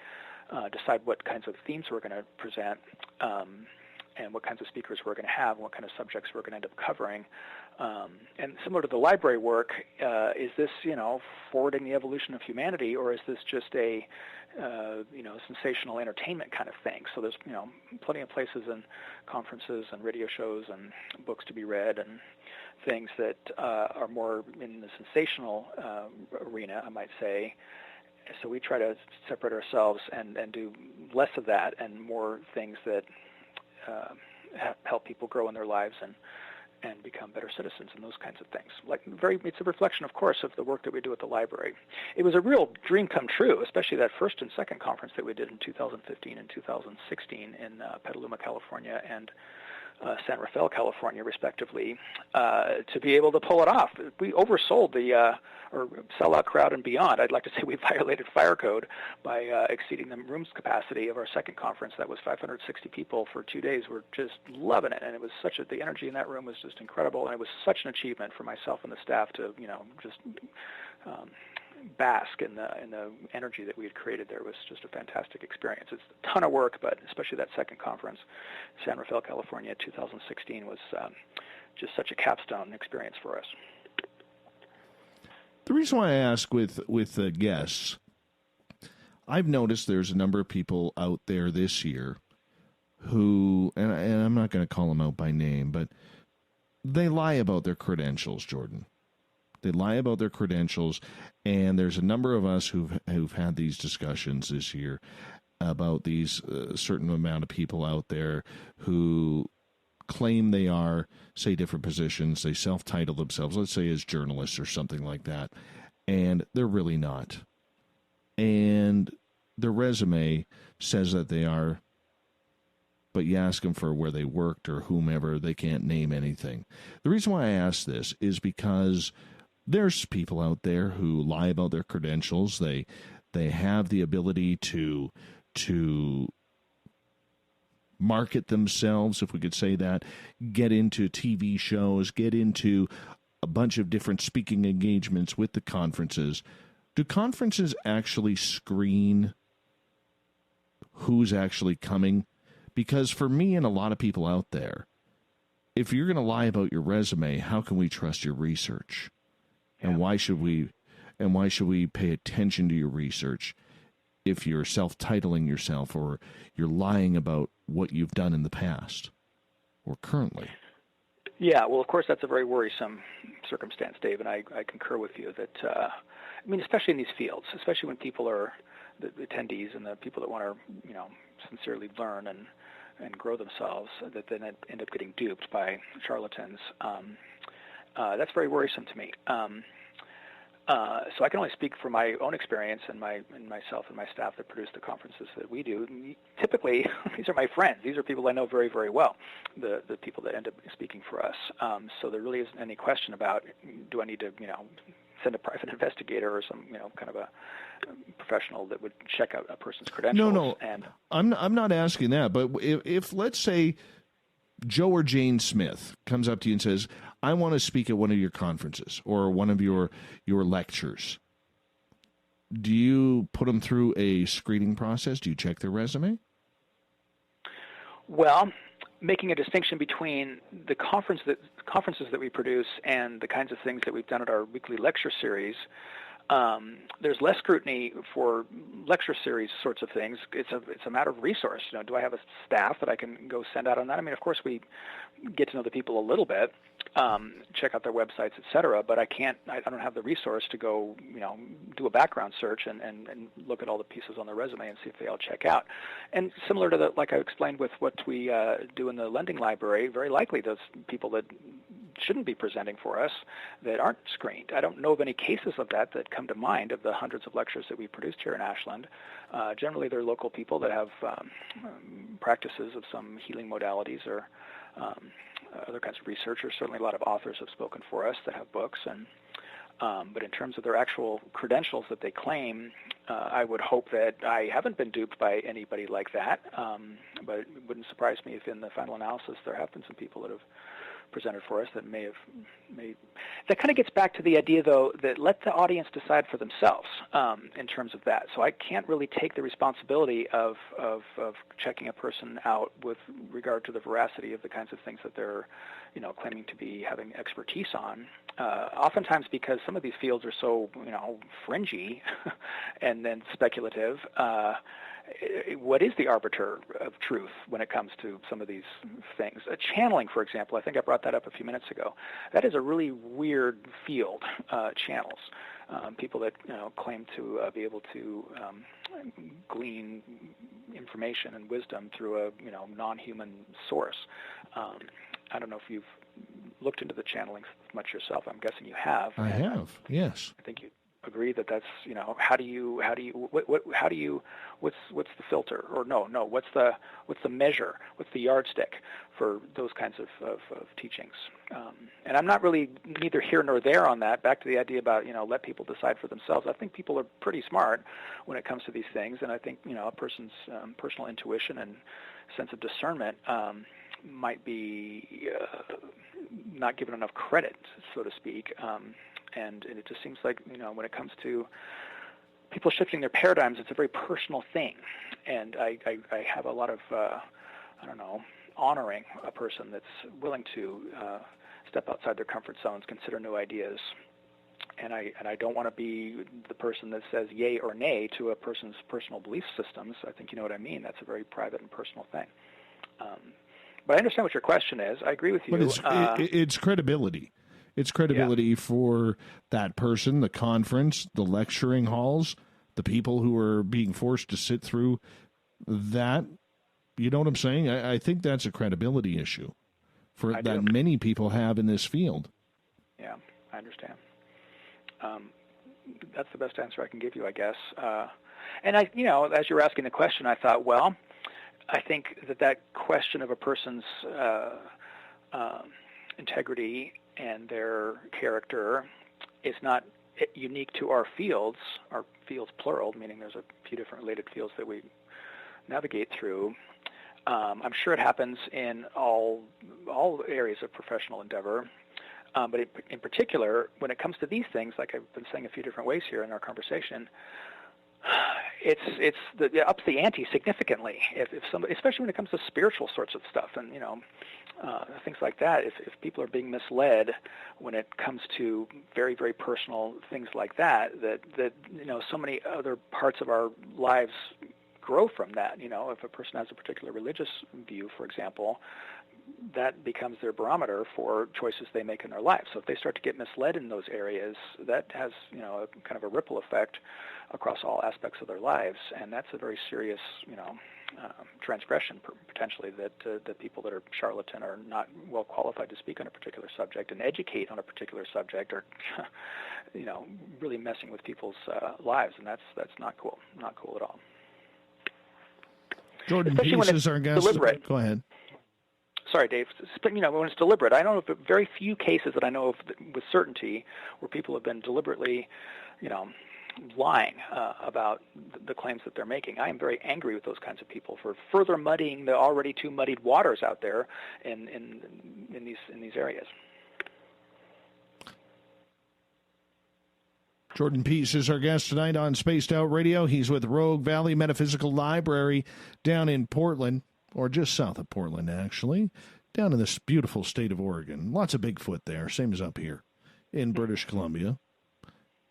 decide what kinds of themes we're going to present and what kinds of speakers we're going to have, and what kind of subjects we're going to end up covering. And similar to the library work, is this, forwarding the evolution of humanity, or is this just a, sensational entertainment kind of thing? So there's, plenty of places and conferences and radio shows and books to be read and things that are more in the sensational arena, I might say. So we try to separate ourselves and do less of that and more things that help people grow in their lives and become better citizens and those kinds of things. It's a reflection, of course, of the work that we do at the library. It was a real dream come true, especially that first and second conference that we did in 2015 and 2016 in Petaluma, California, and San Rafael, California, respectively, to be able to pull it off. We oversold the or sellout crowd and beyond. I'd like to say we violated fire code by exceeding the room's capacity of our second conference. That was 560 people for 2 days. We're just loving it, and it was the energy in that room was just incredible, and it was such an achievement for myself and the staff to, just bask in the energy that we had created there. It was just a fantastic experience. It's a ton of work, but especially that second conference, San Rafael, California, 2016, was just such a capstone experience for us. The reason why I ask with guests, I've noticed there's a number of people out there this year who, and I'm not going to call them out by name, but they lie about their credentials, Jordan. They lie about their credentials, and there's a number of us who've had these discussions this year about these certain amount of people out there who claim they are, say, different positions. They self-title themselves, let's say, as journalists or something like that, and they're really not. And their resume says that they are, but you ask them for where they worked or whomever, they can't name anything. The reason why I ask this is because there's people out there who lie about their credentials. They have the ability to market themselves, if we could say that, get into TV shows, get into a bunch of different speaking engagements with the conferences. Do conferences actually screen who's actually coming? Because for me and a lot of people out there, if you're going to lie about your resume, how can we trust your research? And why should we pay attention to your research if you're self-titling yourself or you're lying about what you've done in the past or currently? Yeah, well, of course, that's a very worrisome circumstance, Dave, and I concur with you that, especially in these fields, especially when people are the attendees and the people that want to, sincerely learn and grow themselves, that then end up getting duped by charlatans. That's very worrisome to me. So I can only speak for my own experience and myself and my staff that produce the conferences that we do. Typically, these are my friends. These are people I know very, very well, the people that end up speaking for us. So there really isn't any question about, do I need to, send a private investigator or some, kind of a professional that would check out a person's credentials. No. And I'm not asking that, but if let's say Joe or Jane Smith comes up to you and says, I want to speak at one of your conferences or one of your lectures, do you put them through a screening process? Do you check their resume? Well, making a distinction between the conferences that we produce and the kinds of things that we've done at our weekly lecture series, there's less scrutiny for lecture series sorts of things. It's a matter of resource. Do I have a staff that I can go send out on that? I mean, of course, we get to know the people a little bit, check out their websites, et cetera, but I don't have the resource to go, do a background search and look at all the pieces on the resume and see if they all check out. And similar to like I explained with what we do in the lending library, very likely those people that shouldn't be presenting for us that aren't screened. I don't know of any cases of that come to mind of the hundreds of lectures that we produced here in Ashland. Generally, they're local people that have practices of some healing modalities or other kinds of researchers. Certainly a lot of authors have spoken for us that have books. But in terms of their actual credentials that they claim, I would hope that I haven't been duped by anybody like that. But it wouldn't surprise me if in the final analysis there have been some people that have presented for us that that kind of gets back to the idea, though, that let the audience decide for themselves in terms of that. So I can't really take the responsibility of checking a person out with regard to the veracity of the kinds of things that they're claiming to be having expertise on. Oftentimes because some of these fields are so fringy and then speculative. What is the arbiter of truth when it comes to some of these things? Channeling, for example, I think I brought that up a few minutes ago. That is a really weird field, channels. People that claim to be able to glean information and wisdom through a non-human source. I don't know if you've looked into the channeling much yourself. I'm guessing you have. I have, yes. I think you agree that that's what's the filter, or what's the measure, what's the yardstick for those kinds of teachings. And I'm not really neither here nor there on that. Back to the idea about let people decide for themselves. I think people are pretty smart when it comes to these things, and I think a person's personal intuition and sense of discernment might be not given enough credit, so to speak. And it just seems like, when it comes to people shifting their paradigms, it's a very personal thing. And I have a lot of, honoring a person that's willing to step outside their comfort zones, consider new ideas. And I don't want to be the person that says yay or nay to a person's personal belief systems. I think you know what I mean. That's a very private and personal thing. But I understand what your question is. I agree with you. But it's credibility. It's credibility for that person, the conference, the lecturing halls, the people who are being forced to sit through that. You know what I'm saying? I think that's a credibility issue that many people have in this field. Yeah, I understand. That's the best answer I can give you, I guess. And as you were asking the question, I thought, well, I think that question of a person's integrity and their character is not unique to our fields plural, meaning there's a few different related fields that we navigate through. I'm sure it happens in all areas of professional endeavor, but in particular, when it comes to these things, like I've been saying a few different ways here in our conversation, it ups the ante significantly. If somebody, especially when it comes to spiritual sorts of stuff and things like that, if people are being misled when it comes to very, very personal things like that so many other parts of our lives grow from that. If a person has a particular religious view, for example, that becomes their barometer for choices they make in their lives. So if they start to get misled in those areas, that has, a kind of a ripple effect across all aspects of their lives, and that's a very serious, transgression potentially that people that are charlatan are not well qualified to speak on a particular subject and educate on a particular subject are, really messing with people's lives, and that's not cool at all. Jordan Especially Pease when is our guest. Deliberate. Go ahead. Sorry, Dave. When it's deliberate, I don't know of very few cases that I know of with certainty where people have been deliberately, lying about the claims that they're making. I am very angry with those kinds of people for further muddying the already too muddied waters out there in these areas. Jordan Pease is our guest tonight on Spaced Out Radio. He's with Rogue Valley Metaphysical Library down in Portland, or just south of Portland, actually, down in this beautiful state of Oregon. Lots of Bigfoot there, same as up here in British Columbia.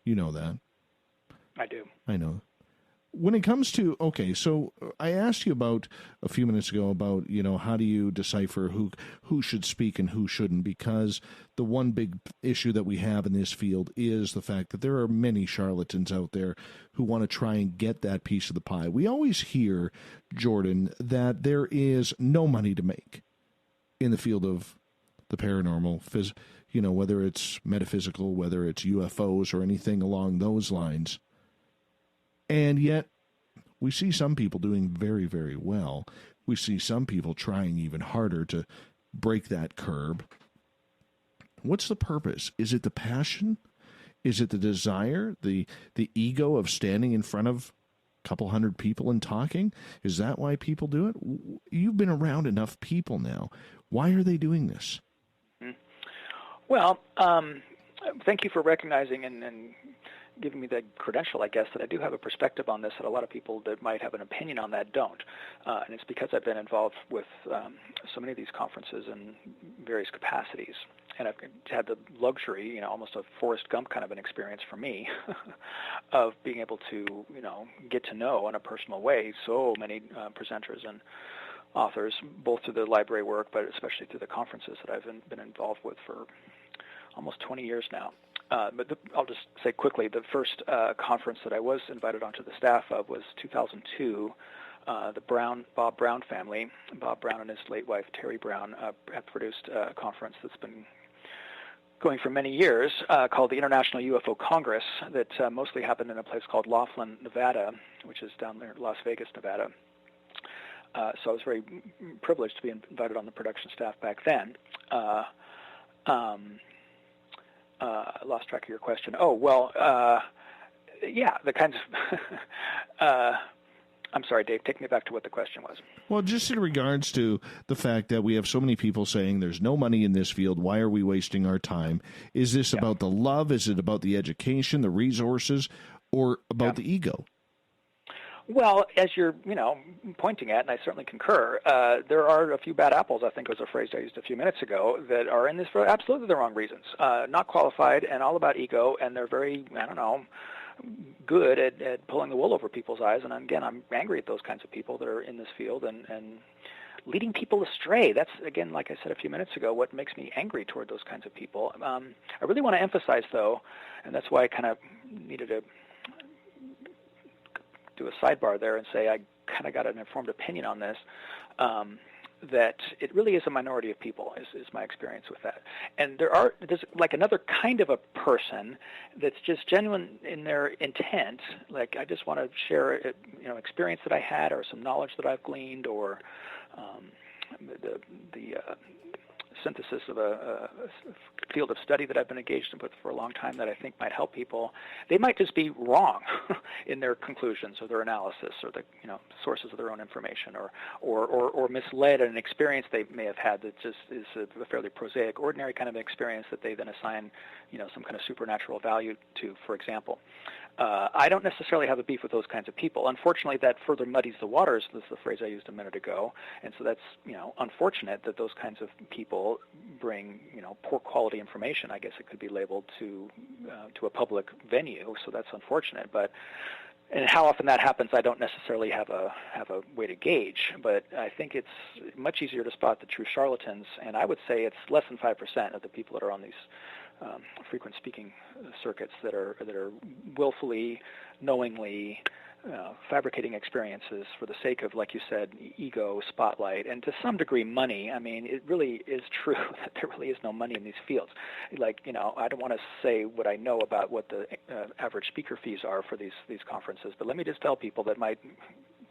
You know that. I do. I know. When it comes to, so I asked you about a few minutes ago about, how do you decipher who should speak and who shouldn't, because the one big issue that we have in this field is the fact that there are many charlatans out there who want to try and get that piece of the pie. We always hear, Jordan, that there is no money to make in the field of the paranormal, whether it's metaphysical, whether it's UFOs or anything along those lines. And yet, we see some people doing very, very well. We see some people trying even harder to break that curb. What's the purpose? Is it the passion? Is it the desire, the ego of standing in front of a couple hundred people and talking? Is that why people do it? You've been around enough people now. Why are they doing this? Well, thank you for recognizing and giving me the credential, I guess, that I do have a perspective on this that a lot of people that might have an opinion on that don't. And it's because I've been involved with so many of these conferences in various capacities. And I've had the luxury, almost a Forrest Gump kind of an experience for me of being able to, get to know in a personal way so many presenters and authors, both through the library work, but especially through the conferences that I've been involved with for almost 20 years now. But I'll just say quickly, the first conference that I was invited onto the staff of was 2002. The Bob Brown family, Bob Brown and his late wife, Terry Brown, have produced a conference that's been going for many years called the International UFO Congress that mostly happened in a place called Laughlin, Nevada, which is down there in Las Vegas, Nevada. So I was very privileged to be invited on the production staff back then. I lost track of your question. The kinds of... I'm sorry, Dave, take me back to what the question was. Well, just in regards to the fact that we have so many people saying there's no money in this field, why are we wasting our time? Is this about the love? Is it about the education, the resources, or about the ego? Well, as you're, pointing at, and I certainly concur, there are a few bad apples, I think was a phrase I used a few minutes ago, that are in this for absolutely the wrong reasons. Not qualified and all about ego, and they're very, good at pulling the wool over people's eyes. And again, I'm angry at those kinds of people that are in this field and leading people astray. That's, again, like I said a few minutes ago, what makes me angry toward those kinds of people. I really want to emphasize, though, and that's why I kind of needed to do a sidebar there and say I kind of got an informed opinion on this, that it really is a minority of people is my experience with that. And there's like another kind of a person that's just genuine in their intent, like I just want to share experience that I had or some knowledge that I've gleaned or the synthesis of a field of study that I've been engaged with for a long time that I think might help people. They might just be wrong in their conclusions or their analysis or the sources of their own information or misled in an experience they may have had that just is a fairly prosaic, ordinary kind of experience that they then assign some kind of supernatural value to, for example. I don't necessarily have a beef with those kinds of people. Unfortunately, that further muddies the waters. This is the phrase I used a minute ago. And so that's, unfortunate that those kinds of people bring, poor quality information, I guess it could be labeled, to a public venue. So that's unfortunate. But And how often that happens, I don't necessarily have a way to gauge, but I think it's much easier to spot the true charlatans, and I would say it's less than 5% of the people that are on these frequent speaking circuits that are willfully, knowingly fabricating experiences for the sake of, like you said, ego, spotlight, and to some degree money. I mean, it really is true that there really is no money in these fields. Like, I don't want to say what I know about what the average speaker fees are for these conferences, but let me just tell people that might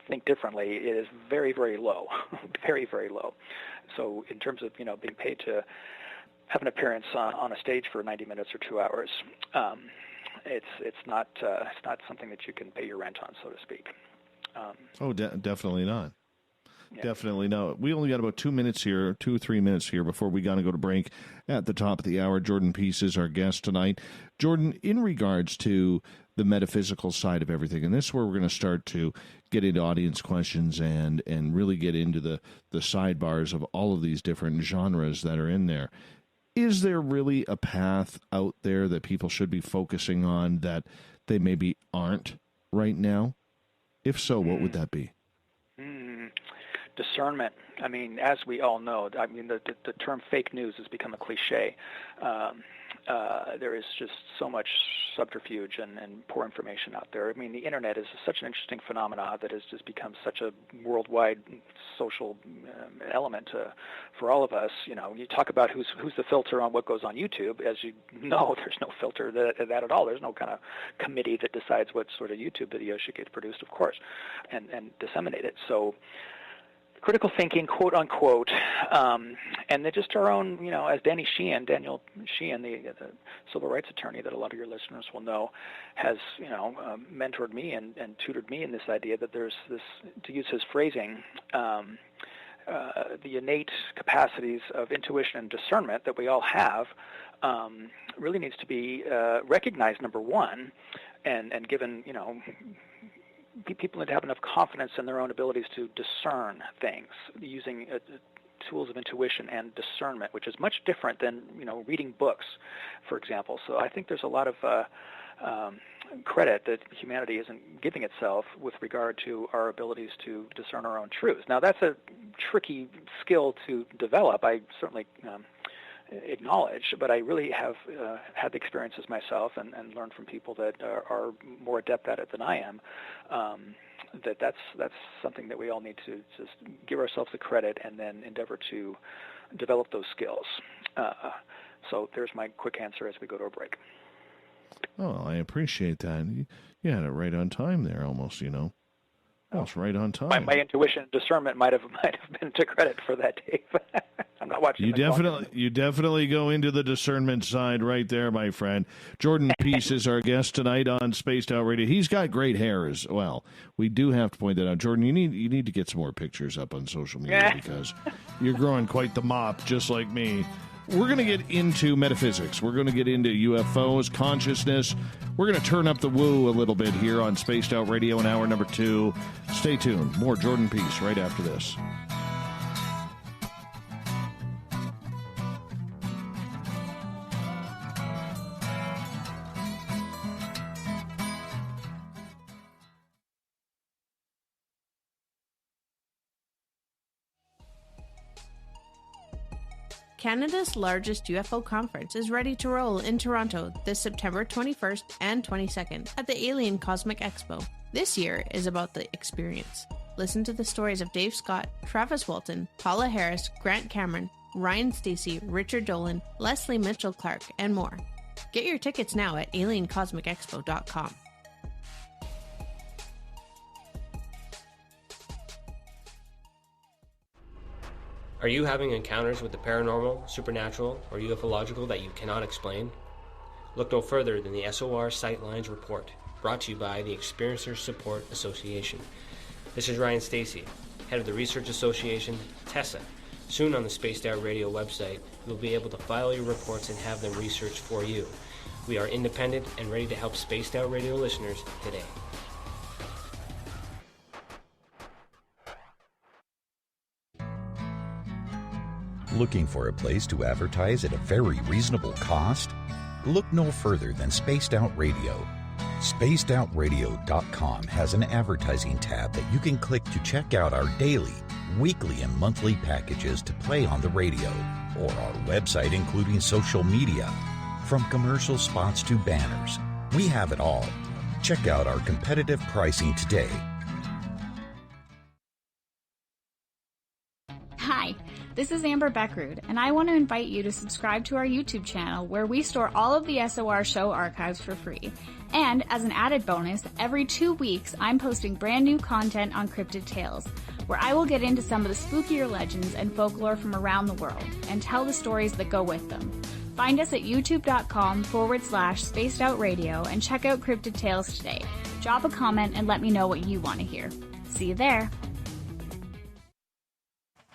think differently. It is very, very low, very, very low. So in terms of, being paid to have an appearance on a stage for 90 minutes or 2 hours, it's not something that you can pay your rent on, so to speak. Definitely not. Yeah. Definitely not. We only got about 2 minutes here, 2 or 3 minutes here before we got to go to break at the top of the hour. Jordan Pease is our guest tonight. Jordan, in regards to the metaphysical side of everything, and this is where we're going to start to get into audience questions and really get into the sidebars of all of these different genres that are in there. Is there really a path out there that people should be focusing on that they maybe aren't right now? If so, what would that be? Discernment. I mean, as we all know, the term fake news has become a cliche. There is just so much subterfuge and poor information out there. I mean, the internet is such an interesting phenomenon that has just become such a worldwide social element for all of us. You talk about who's the filter on what goes on YouTube. As you know, there's no filter that at all. There's no kind of committee that decides what sort of YouTube video should get produced, of course, and disseminated. So critical thinking, quote unquote, and then just our own, as Daniel Sheehan, the civil rights attorney that a lot of your listeners will know, has, mentored me and tutored me in this idea that there's this, to use his phrasing, the innate capacities of intuition and discernment that we all have really needs to be recognized, number one, and given, people need to have enough confidence in their own abilities to discern things using tools of intuition and discernment, which is much different than reading books, for example. So I think there's a lot of credit that humanity isn't giving itself with regard to our abilities to discern our own truths. Now that's a tricky skill to develop. I certainly acknowledge, but I really have had the experiences myself and learned from people that are more adept at it than I am. That's something that we all need to just give ourselves the credit and then endeavor to develop those skills. So there's my quick answer as we go to a break. Oh, I appreciate that. You had it right on time there, almost. That's right on time. My intuition and discernment might have been to credit for that, Dave. I'm not watching. You definitely go into the discernment side right there, my friend. Jordan Pease is our guest tonight on Spaced Out Radio. He's got great hair as well. We do have to point that out, Jordan. You need to get some more pictures up on social media because you're growing quite the mop, just like me. We're going to get into metaphysics. We're going to get into UFOs, consciousness. We're going to turn up the woo a little bit here on Spaced Out Radio in hour number 2. Stay tuned. More Jordan Pease right after this. Canada's largest UFO conference is ready to roll in Toronto this September 21st and 22nd at the Alien Cosmic Expo. This year is about the experience. Listen to the stories of Dave Scott, Travis Walton, Paula Harris, Grant Cameron, Ryan Stacy, Richard Dolan, Leslie Mitchell-Clark, and more. Get your tickets now at aliencosmicexpo.com. Are you having encounters with the paranormal, supernatural, or ufological that you cannot explain? Look no further than the SOR Sightlines Report, brought to you by the Experiencers Support Association. This is Ryan Stacy, head of the Research Association, TESSA. Soon on the Spaced Out Radio website, you'll be able to file your reports and have them researched for you. We are independent and ready to help Spaced Out Radio listeners today. Looking for a place to advertise at a very reasonable cost? Look no further than Spaced Out Radio. SpacedOutRadio.com has an advertising tab that you can click to check out our daily, weekly, and monthly packages to play on the radio, or our website including social media. From commercial spots to banners, we have it all. Check out our competitive pricing today. Hi, this is Amber Beckrud, and I want to invite you to subscribe to our YouTube channel where we store all of the SOR show archives for free. And as an added bonus, every 2 weeks I'm posting brand new content on Cryptid Tales, where I will get into some of the spookier legends and folklore from around the world and tell the stories that go with them. Find us at youtube.com/spacedoutradio and check out Cryptid Tales today. Drop a comment and let me know what you want to hear. See you there.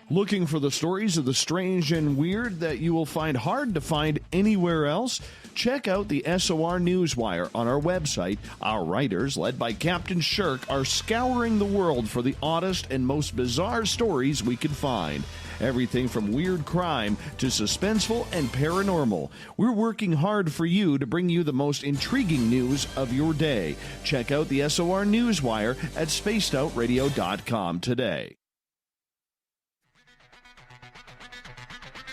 Looking for the stories of the strange and weird that you will find hard to find anywhere else? Check out the SOR Newswire on our website. Our writers, led by Captain Shirk, are scouring the world for the oddest and most bizarre stories we can find. Everything from weird crime to suspenseful and paranormal. We're working hard for you to bring you the most intriguing news of your day. Check out the SOR Newswire at spacedoutradio.com today.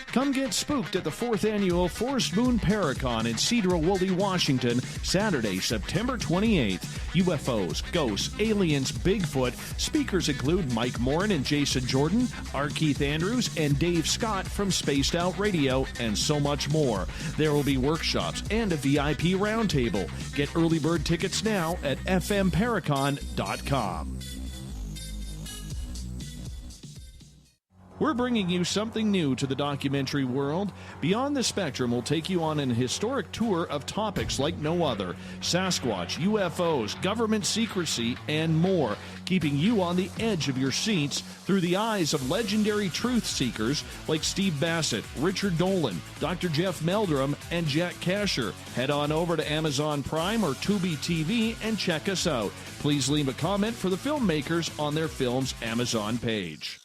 Come get spooked at the 4th Annual Forest Moon Paracon in Cedar Woolley, Washington, Saturday, September 28th. UFOs, ghosts, aliens, Bigfoot. Speakers include Mike Morin and Jason Jordan, R. Keith Andrews, and Dave Scott from Spaced Out Radio, and so much more. There will be workshops and a VIP roundtable. Get early bird tickets now at fmparacon.com. We're bringing you something new to the documentary world. Beyond the Spectrum will take you on an historic tour of topics like no other. Sasquatch, UFOs, government secrecy, and more, keeping you on the edge of your seats through the eyes of legendary truth seekers like Steve Bassett, Richard Dolan, Dr. Jeff Meldrum, and Jack Kasher. Head on over to Amazon Prime or Tubi TV and check us out. Please leave a comment for the filmmakers on their film's Amazon page.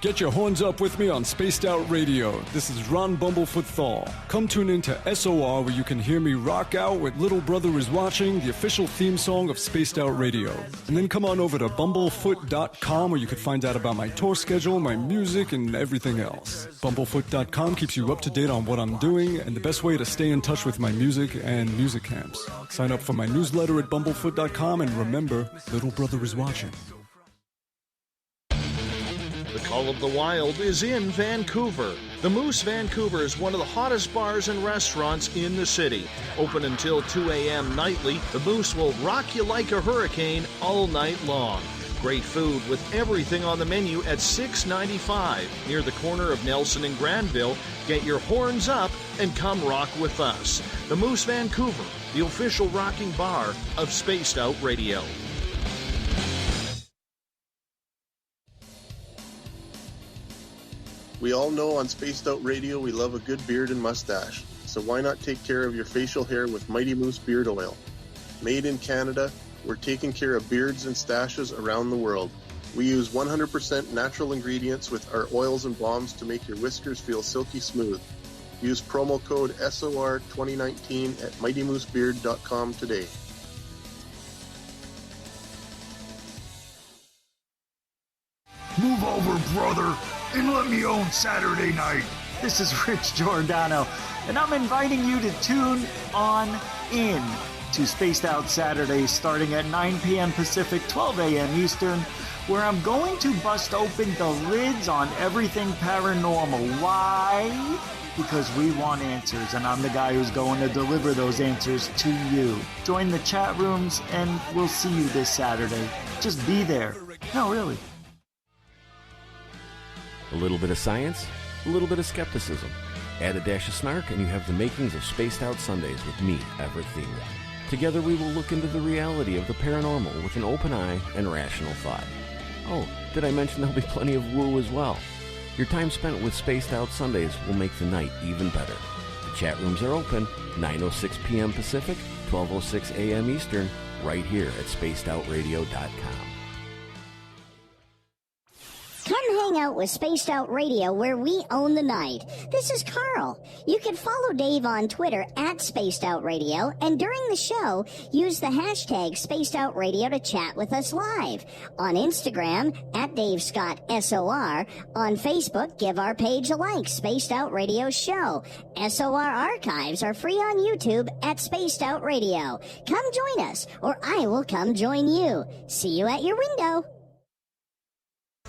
Get your horns up with me on Spaced Out Radio. This is Ron Bumblefoot Thal. Come tune in to SOR where you can hear me rock out with Little Brother Is Watching, the official theme song of Spaced Out Radio. And then come on over to bumblefoot.com where you can find out about my tour schedule, my music, and everything else. Bumblefoot.com keeps you up to date on what I'm doing and the best way to stay in touch with my music and music camps. Sign up for my newsletter at bumblefoot.com and remember, Little Brother Is Watching. The Call of the Wild is in Vancouver. The Moose Vancouver is one of the hottest bars and restaurants in the city. Open until 2 a.m. nightly, the Moose will rock you like a hurricane all night long. Great food with everything on the menu at $6.95 near the corner of Nelson and Granville. Get your horns up and come rock with us. The Moose Vancouver, the official rocking bar of Spaced Out Radio. We all know on Spaced Out Radio we love a good beard and mustache, so why not take care of your facial hair with Mighty Moose Beard Oil? Made in Canada, we're taking care of beards and stashes around the world. We use 100% natural ingredients with our oils and balms to make your whiskers feel silky smooth. Use promo code SOR2019 at MightyMooseBeard.com today. Move over, brother, and let me own Saturday night. This is Rich Giordano, and I'm inviting you to tune on in to Spaced Out Saturdays starting at 9 p.m. Pacific, 12 a.m. Eastern, where I'm going to bust open the lids on everything paranormal. Why? Because we want answers, and I'm the guy who's going to deliver those answers to you. Join the chat rooms, and we'll see you this Saturday. Just be there. No, really. A little bit of science, a little bit of skepticism. Add a dash of snark and you have the makings of Spaced Out Sundays with me, Everett Thiemer. Together we will look into the reality of the paranormal with an open eye and rational thought. Oh, did I mention there'll be plenty of woo as well? Your time spent with Spaced Out Sundays will make the night even better. The chat rooms are open, 9:06 p.m. Pacific, 12:06 a.m. Eastern, right here at spacedoutradio.com. Come Come hang out with Spaced Out Radio, where we own the night. This is Carl. You can follow Dave on Twitter at Spaced Out Radio, and during the show, use the hashtag Spaced Out Radio to chat with us live. On Instagram, at Dave Scott SOR. On Facebook, give our page a like, Spaced Out Radio Show. SOR archives are free on YouTube at Spaced Out Radio. Come join us, or I will come join you. See you at your window.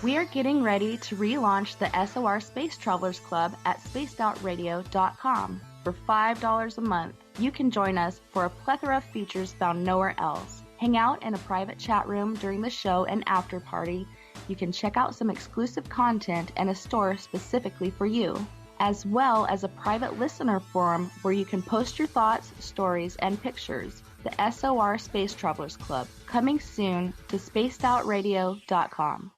We are getting ready to relaunch the SOR Space Travelers Club at spacedoutradio.com. For $5 a month, you can join us for a plethora of features found nowhere else. Hang out in a private chat room during the show and after party. You can check out some exclusive content and a store specifically for you, as well as a private listener forum where you can post your thoughts, stories, and pictures. The SOR Space Travelers Club, coming soon to spacedoutradio.com.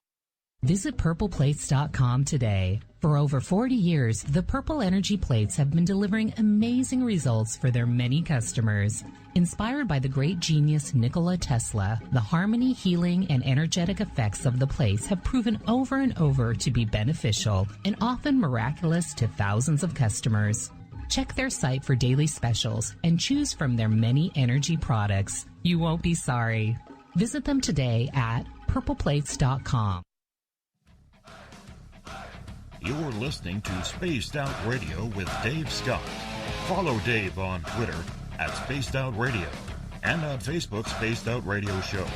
Visit purpleplates.com today. For over 40 years, the Purple Energy Plates have been delivering amazing results for their many customers. Inspired by the great genius Nikola Tesla, the harmony, healing, and energetic effects of the plates have proven over and over to be beneficial and often miraculous to thousands of customers. Check their site for daily specials and choose from their many energy products. You won't be sorry. Visit them today at purpleplates.com. You're listening to Spaced Out Radio with Dave Scott. Follow Dave on Twitter at Spaced Out Radio and on Facebook, Spaced Out Radio Show.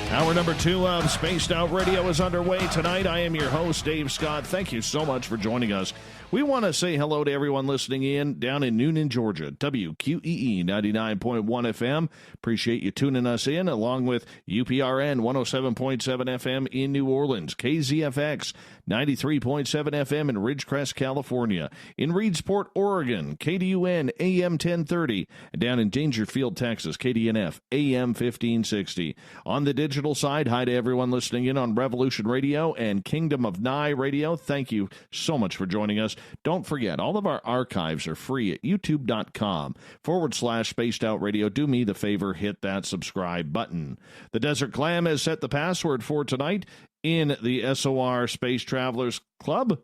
Hour number 2 of Spaced Out Radio is underway tonight. I am your host, Dave Scott. Thank you so much for joining us. We want to say hello to everyone listening in down in Noonan, Georgia, WQEE 99.1 FM. Appreciate you tuning us in, along with UPRN 107.7 FM in New Orleans, KZFX 93.7 FM in Ridgecrest, California, in Reedsport, Oregon, KDUN AM 1030, and down in Dangerfield, Texas, KDNF AM 1560. On the digital side, hi to everyone listening in on Revolution Radio and Kingdom of Nye Radio. Thank you so much for joining us. Don't forget, all of our archives are free at youtube.com/Spaced Out Radio. Do me the favor, hit that subscribe button. The Desert Clam has set the password for tonight in the SOR Space Travelers Club.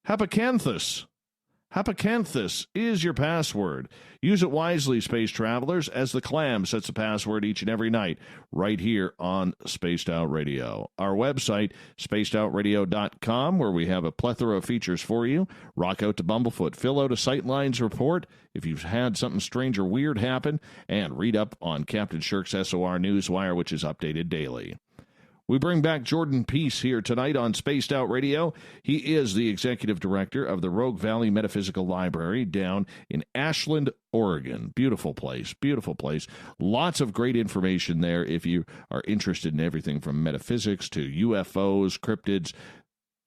Hapacanthus. Hapacanthus is your password. Use it wisely, Space Travelers, as the Clam sets a password each and every night right here on Spaced Out Radio. Our website, spacedoutradio.com, where we have a plethora of features for you. Rock out to Bumblefoot, fill out a Sightlines report if you've had something strange or weird happen, and read up on Captain Shirk's SOR Newswire, which is updated daily. We bring back Jordan Pease here tonight on Spaced Out Radio. He is the executive director of the Rogue Valley Metaphysical Library down in Ashland, Oregon. Beautiful place, beautiful place. Lots of great information there if you are interested in everything from metaphysics to UFOs, cryptids,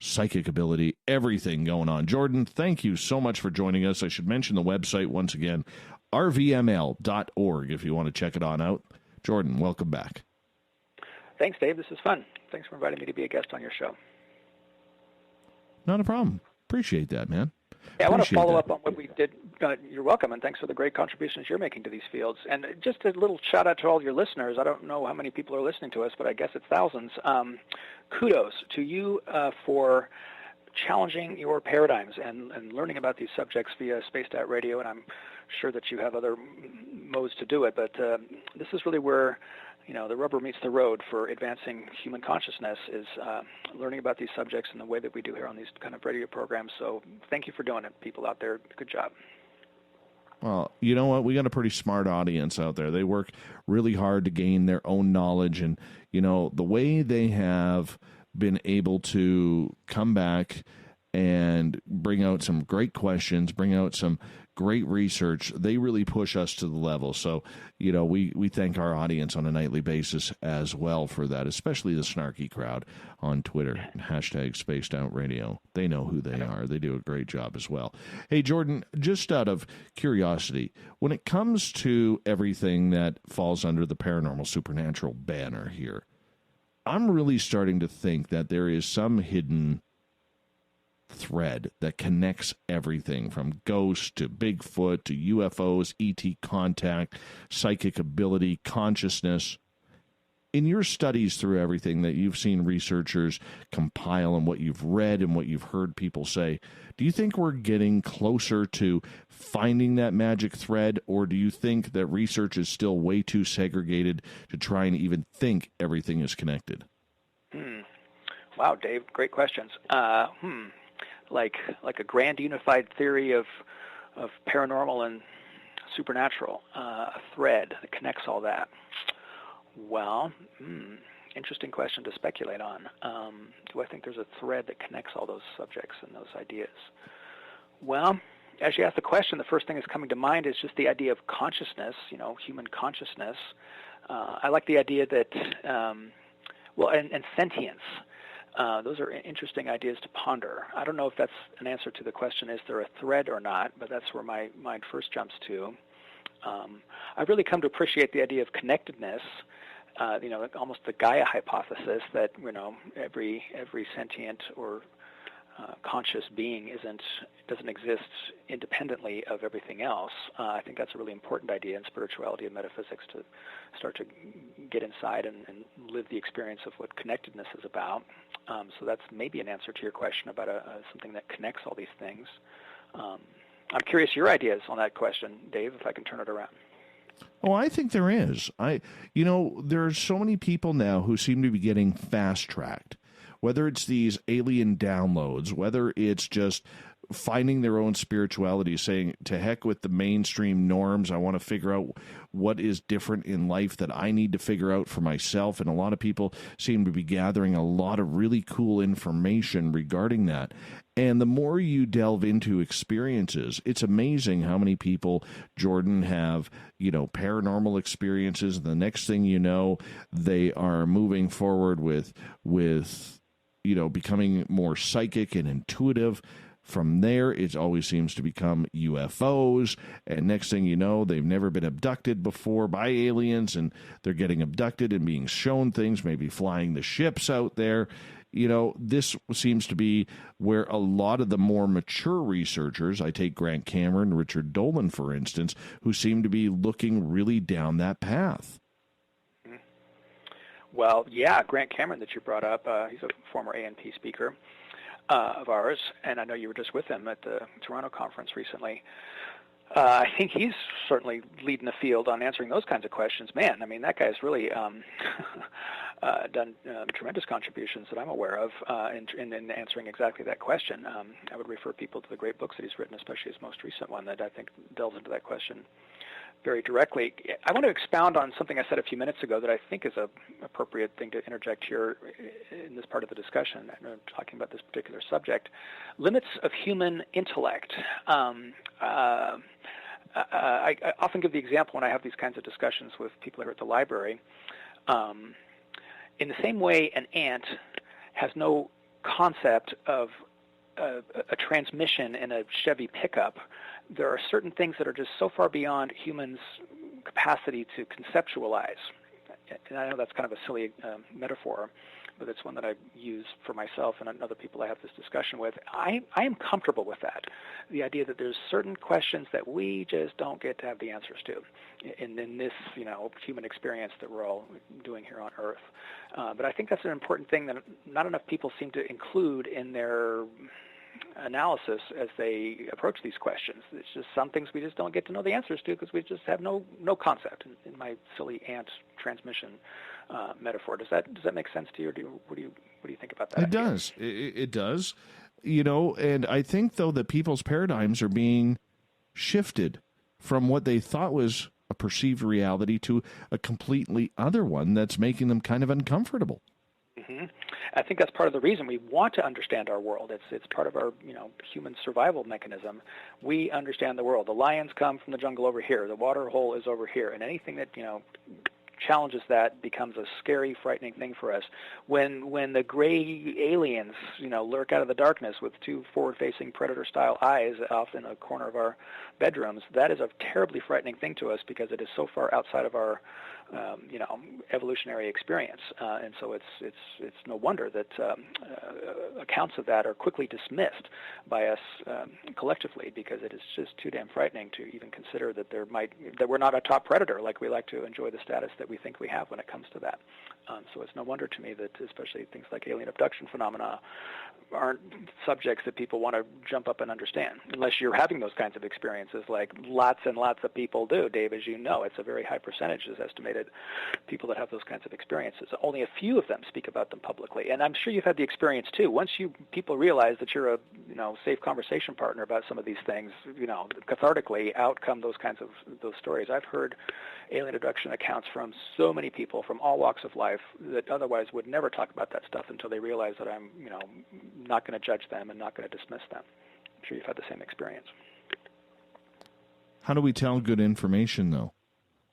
psychic ability, everything going on. Jordan, thank you so much for joining us. I should mention the website once again, rvml.org, if you want to check it on out. Jordan, welcome back. Thanks, Dave. This is fun. Thanks for inviting me to be a guest on your show. Not a problem. Appreciate that, man. Yeah, I want to follow up on what we did. You're welcome, and thanks for the great contributions you're making to these fields. And just a little shout-out to all your listeners. I don't know how many people are listening to us, but I guess it's thousands. Kudos to you for challenging your paradigms and learning about these subjects via Spaced Out Radio, and I'm sure that you have other modes to do it, but this is really where the rubber meets the road for advancing human consciousness is learning about these subjects in the way that we do here on these kind of radio programs. So thank you for doing it, people out there. Good job. Well, you know what? We got a pretty smart audience out there. They work really hard to gain their own knowledge. And, the way they have been able to come back and bring out some great questions, bring out some great research, they really push us to the level. So, we thank our audience on a nightly basis as well for that, especially the snarky crowd on Twitter, hashtag Spaced Out Radio. They know who they are. They do a great job as well. Hey, Jordan, just out of curiosity, when it comes to everything that falls under the paranormal supernatural banner here, I'm really starting to think that there is some hidden thread that connects everything from ghosts to Bigfoot to UFOs, ET contact, psychic ability, consciousness. in your studies through everything that you've seen researchers compile and what you've read and what you've heard people say, do you think we're getting closer to finding that magic thread, or do you think that research is still way too segregated to try and even think everything is connected? Wow, Dave, great questions. Like a grand unified theory of paranormal and supernatural, a thread that connects all that. Well, interesting question to speculate on. Do I think there's a thread that connects all those subjects and those ideas? Well, as you ask the question, the first thing that's coming to mind is just the idea of consciousness, human consciousness. I like the idea that, and sentience. Those are interesting ideas to ponder. I don't know if that's an answer to the question, is there a thread or not, but that's where my mind first jumps to. I've really come to appreciate the idea of connectedness, almost the Gaia hypothesis that, every sentient or conscious being doesn't exist independently of everything else. I think that's a really important idea in spirituality and metaphysics, to start to get inside and live the experience of what connectedness is about. So that's maybe an answer to your question about something that connects all these things. I'm curious your ideas on that question, Dave, if I can turn it around. Oh, I think there is. There are so many people now who seem to be getting fast-tracked, whether it's these alien downloads, whether it's just finding their own spirituality, saying, to heck with the mainstream norms, I want to figure out what is different in life that I need to figure out for myself. And a lot of people seem to be gathering a lot of really cool information regarding that. And the more you delve into experiences, it's amazing how many people, Jordan, have, paranormal experiences. And the next thing you know, they are moving forward with becoming more psychic and intuitive. From there, it always seems to become UFOs, and next thing you know, they've never been abducted before by aliens, and they're getting abducted and being shown things, maybe flying the ships out there. This seems to be where a lot of the more mature researchers, I take Grant Cameron, Richard Dolan, for instance, who seem to be looking really down that path. Well, yeah, Grant Cameron that you brought up, he's a former ANP speaker of ours, and I know you were just with him at the Toronto conference recently. I think he's certainly leading the field on answering those kinds of questions. Man, I mean, that guy's really done tremendous contributions that I'm aware of in answering exactly that question. I would refer people to the great books that he's written, especially his most recent one that I think delves into that question very directly. I want to expound on something I said a few minutes ago that I think is an appropriate thing to interject here in this part of the discussion, talking about this particular subject. Limits of human intellect. I often give the example when I have these kinds of discussions with people here at the library. In the same way an ant has no concept of a transmission in a Chevy pickup, there are certain things that are just so far beyond humans' capacity to conceptualize. And I know that's kind of a silly metaphor, but it's one that I use for myself and other people I have this discussion with. I am comfortable with that, the idea that there's certain questions that we just don't get to have the answers to in this human experience that we're all doing here on Earth. But I think that's an important thing that not enough people seem to include in their analysis as they approach these questions. It's just some things we just don't get to know the answers to because we just have no concept. In my silly ant transmission metaphor, does that make sense to you? Or what do you think about that? It does. It does. And I think though that people's paradigms are being shifted from what they thought was a perceived reality to a completely other one that's making them kind of uncomfortable. Mm-hmm. I think that's part of the reason we want to understand our world. It's part of our human survival mechanism. We understand the world. The lions come from the jungle over here. The water hole is over here, and anything that challenges that becomes a scary, frightening thing for us. When the gray aliens lurk out of the darkness with two forward-facing predator-style eyes off in a corner of our bedrooms, that is a terribly frightening thing to us because it is so far outside of our evolutionary experience, and so it's no wonder that accounts of that are quickly dismissed by us collectively, because it is just too damn frightening to even consider that we're not a top predator, like we like to enjoy the status that we think we have when it comes to that. So it's no wonder to me that especially things like alien abduction phenomena aren't subjects that people want to jump up and understand, unless you're having those kinds of experiences like lots and lots of people do. Dave, as you know, it's a very high percentage is estimated people that have those kinds of experiences. Only a few of them speak about them publicly, and I'm sure you've had the experience too. Once people realize that you're a safe conversation partner about some of these things, cathartically out come those kinds of those stories. I've heard alien abduction accounts from so many people from all walks of life that otherwise would never talk about that stuff until they realize that I'm not going to judge them and not going to dismiss them. I'm sure you've had the same experience. How do we tell good information, though?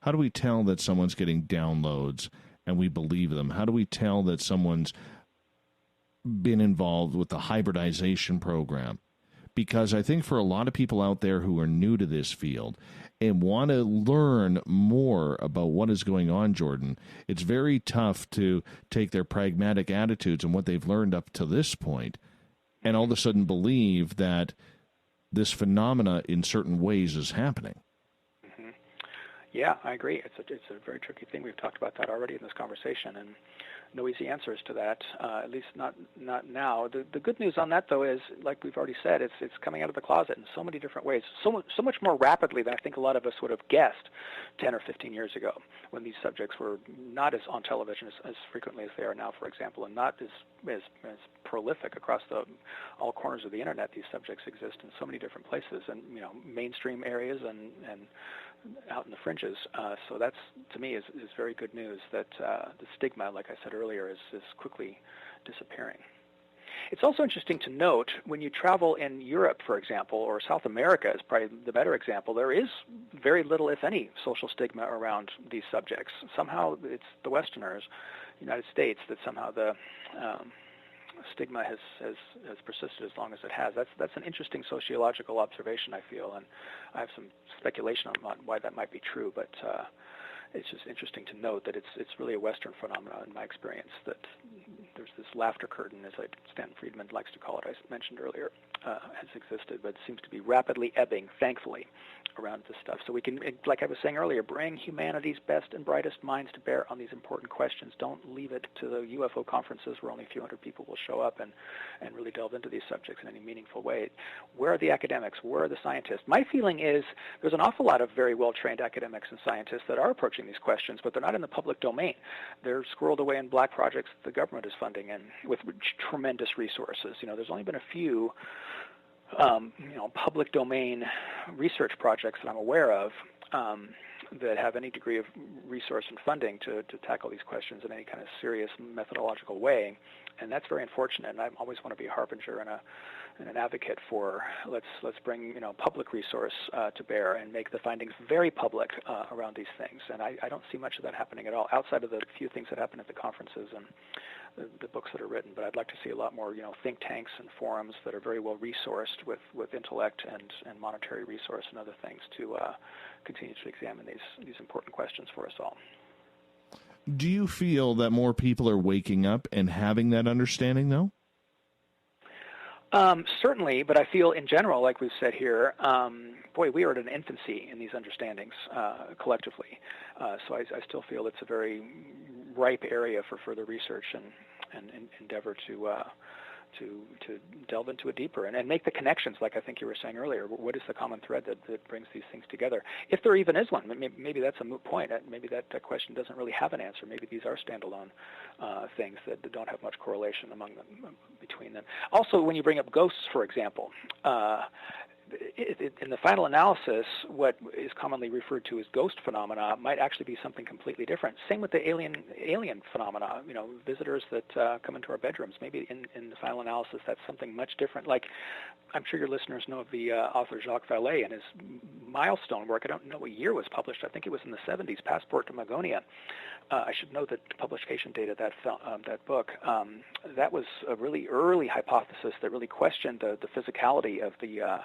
How do we tell that someone's getting downloads and we believe them? How do we tell that someone's been involved with the hybridization program? Because I think for a lot of people out there who are new to this field and want to learn more about what is going on, Jordan, it's very tough to take their pragmatic attitudes and what they've learned up to this point and all of a sudden believe that this phenomena in certain ways is happening. Mm-hmm. Yeah, I agree. It's a very tricky thing. We've talked about that already in this conversation, and no easy answers to that, at least not now. The good news on that, though, is, like we've already said, it's coming out of the closet in so many different ways, so much more rapidly than I think a lot of us would have guessed 10 or 15 years ago, when these subjects were not as on television as frequently as they are now, for example, and not as prolific across all corners of the internet. These subjects exist in so many different places, and mainstream areas and out in the fringes. So that's, to me, is very good news that the stigma, like I said earlier, is quickly disappearing. It's also interesting to note when you travel in Europe, for example, or South America is probably the better example, there is very little, if any, social stigma around these subjects. Somehow it's the Westerners, United States, that somehow the stigma has persisted as long as it has. That's an interesting sociological observation, I feel, and I have some speculation on why that might be true, but it's just interesting to note that it's really a Western phenomenon in my experience, that there's this laughter curtain, as Stan Friedman likes to call it, I mentioned earlier, has existed, but it seems to be rapidly ebbing, thankfully, around this stuff. So we can, like I was saying earlier, bring humanity's best and brightest minds to bear on these important questions. Don't leave it to the UFO conferences where only a few hundred people will show up and really delve into these subjects in any meaningful way. Where are the academics? Where are the scientists? My feeling is there's an awful lot of very well-trained academics and scientists that are approaching these questions, but they're not in the public domain. They're squirreled away in black projects that the government is funding and with tremendous resources. There's only been a few public domain research projects that I'm aware of that have any degree of resource and funding to tackle these questions in any kind of serious methodological way, and that's very unfortunate. And I always want to be a harbinger and an advocate for let's bring public resource to bear and make the findings very public around these things. And I don't see much of that happening at all, outside of the few things that happen at the conferences and the books that are written. But I'd like to see a lot more think tanks and forums that are very well resourced with intellect and monetary resource and other things to continue to examine these important questions for us all. Do you feel that more people are waking up and having that understanding, though? Certainly, but I feel in general, like we've said here, we are at an infancy in these understandings collectively. So I still feel it's a very ripe area for further research and endeavor to delve into it deeper and make the connections, like I think you were saying earlier. What is the common thread that brings these things together? If there even is one, maybe that's a moot point. Maybe that question doesn't really have an answer. Maybe these are standalone things that don't have much correlation among them, between them. Also, when you bring up ghosts, for example, in the final analysis, what is commonly referred to as ghost phenomena might actually be something completely different. Same with the alien phenomena, visitors that come into our bedrooms. Maybe in the final analysis, that's something much different. Like, I'm sure your listeners know of the author Jacques Vallée and his milestone work. I don't know what year it was published. I think it was in the 70s, Passport to Magonia. I should know the publication date of that book. That was a really early hypothesis that really questioned the physicality of the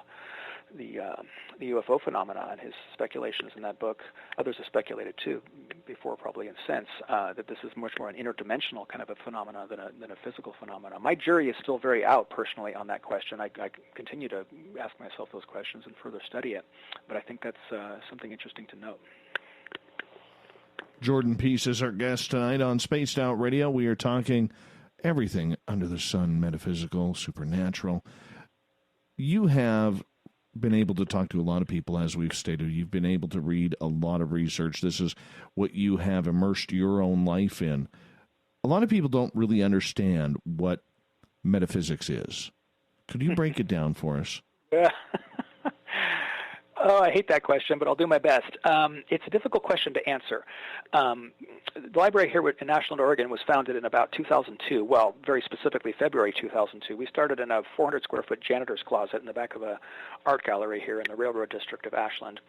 UFO phenomena and his speculations in that book. Others have speculated too, before probably and since, that this is much more an interdimensional kind of a phenomena than a physical phenomena. My jury is still very out personally on that question. I continue to ask myself those questions and further study it, but I think that's something interesting to note. Jordan Pease is our guest tonight on Spaced Out Radio. We are talking everything under the sun, metaphysical, supernatural. You have been able to talk to a lot of people, as we've stated. You've been able to read a lot of research. This is what you have immersed your own life in. A lot of people don't really understand what metaphysics is. Could you break it down for us? Oh, I hate that question, but I'll do my best. It's a difficult question to answer. The library here in Ashland, Oregon was founded in about 2002. Well, very specifically February 2002. We started in a 400-square-foot janitor's closet in the back of an art gallery here in the Railroad District of Ashland.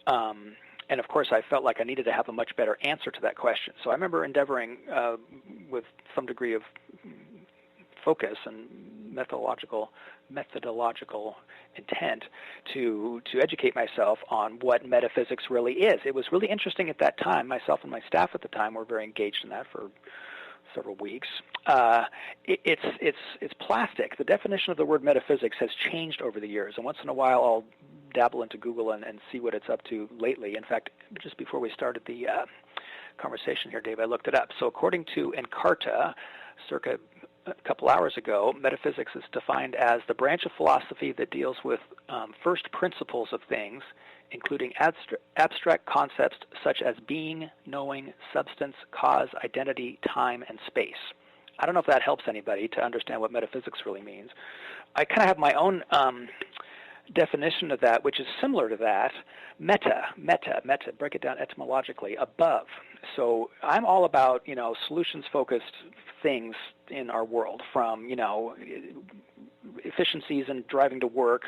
And, of course, I felt like I needed to have a much better answer to that question. So I remember endeavoring with some degree of focus and methodological intent to educate myself on what metaphysics really is. It was really interesting at that time. Myself and my staff at the time were very engaged in that for several weeks. It's plastic. The definition of the word metaphysics has changed over the years, and once in a while I'll dabble into Google and see what it's up to lately. In fact, just before we started the conversation here, Dave, I looked it up. So according to Encarta, circa a couple hours ago, metaphysics is defined as the branch of philosophy that deals with first principles of things, including abstract concepts such as being, knowing, substance, cause, identity, time, and space. I don't know if that helps anybody to understand what metaphysics really means. I kind of have my own definition of that, which is similar to that. Meta, break it down etymologically, above. So I'm all about, solutions-focused things in our world, from, efficiencies in driving to work,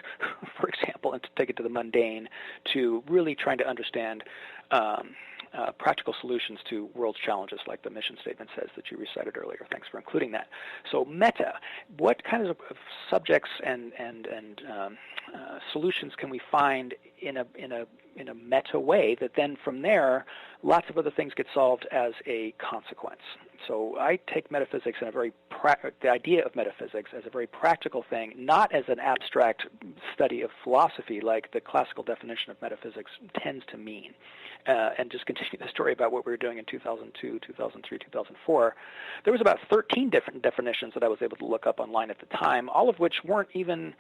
for example, and to take it to the mundane, to really trying to understand practical solutions to world's challenges, like the mission statement says that you recited earlier. Thanks for including that. So meta, what kinds of subjects and solutions can we find in a meta way that then from there lots of other things get solved as a consequence? So I take metaphysics in the idea of metaphysics as a very practical thing, not as an abstract study of philosophy like the classical definition of metaphysics tends to mean. And just continue the story about what we were doing in 2002, 2003, 2004, there was about 13 different definitions that I was able to look up online at the time, all of which weren't even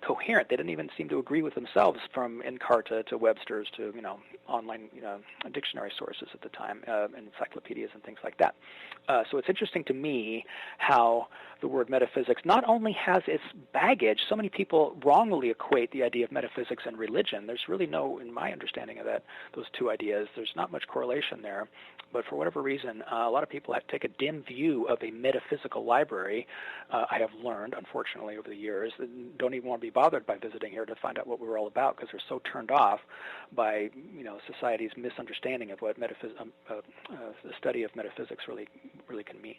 coherent. They didn't even seem to agree with themselves, from Encarta to Webster's to, online, dictionary sources at the time, encyclopedias and things like that. So it's interesting to me how the word metaphysics not only has its baggage. So many people wrongly equate the idea of metaphysics and religion. There's really no, in my understanding of those two ideas, there's not much correlation there. But for whatever reason, a lot of people take a dim view of a metaphysical library. I have learned, unfortunately, over the years, that don't even want to be bothered by visiting here to find out what we're all about, because they're so turned off by society's misunderstanding of what the study of metaphysics really can mean.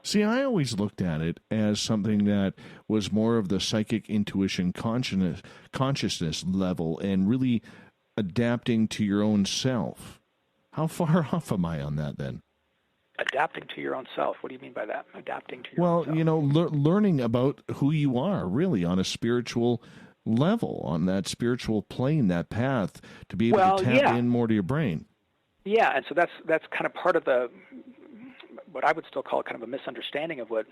See, I always looked at it as something that was more of the psychic intuition consciousness level and really adapting to your own self. How far off am I on that then? Adapting to your own self. What do you mean by that? Adapting to your own self? Well, learning about who you are really on a spiritual level, on that spiritual plane, that path, to be able to tap in more to your brain. Yeah, and so that's kind of part of what I would still call kind of a misunderstanding of what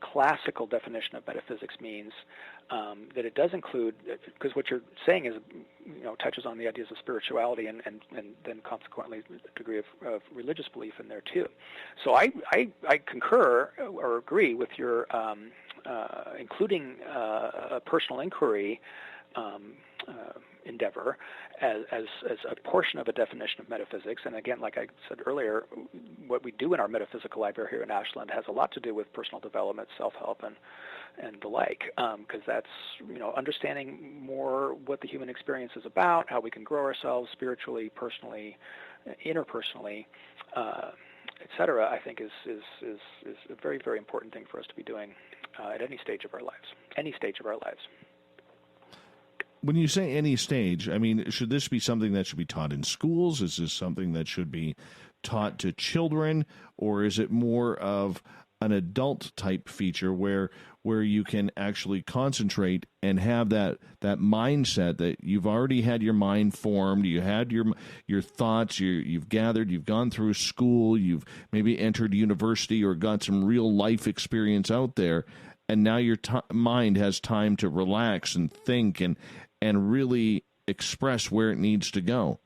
classical definition of metaphysics means, that it does include, because what you're saying is, touches on the ideas of spirituality and then consequently a degree of religious belief in there too. So I concur or agree with your including a personal inquiry endeavor as a portion of a definition of metaphysics. And again, like I said earlier, what we do in our metaphysical library here in Ashland has a lot to do with personal development, self-help, and the like, because that's understanding more what the human experience is about, how we can grow ourselves spiritually, personally, interpersonally, etc. I think is a very, very important thing for us to be doing at any stage of our lives. any stage of our lives. When you say any stage, I mean, should this be something that should be taught in schools? Is this something that should be taught to children, or is it more of an adult type feature where you can actually concentrate and have that mindset that you've already had your mind formed, you had your thoughts, you've gathered, you've gone through school, you've maybe entered university or got some real life experience out there, and now your mind has time to relax and think and really express where it needs to go?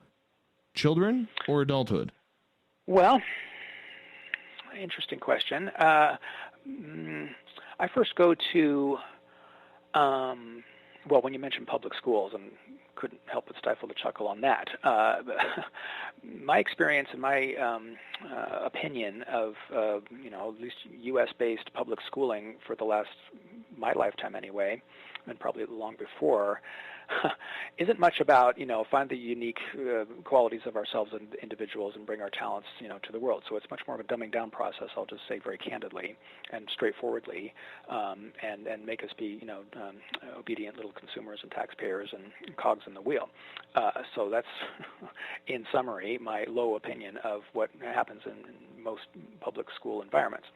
Children or adulthood? Well, interesting question. I first go to, when you mentioned public schools, and couldn't help but stifle the chuckle on that. My experience and my opinion of, at least U.S.-based public schooling for my lifetime anyway, and probably long before, isn't much about, find the unique qualities of ourselves and individuals and bring our talents, to the world. So it's much more of a dumbing down process, I'll just say very candidly and straightforwardly, and make us be, obedient little consumers and taxpayers and cogs in the wheel. So that's, in summary, my low opinion of what happens in most public school environments.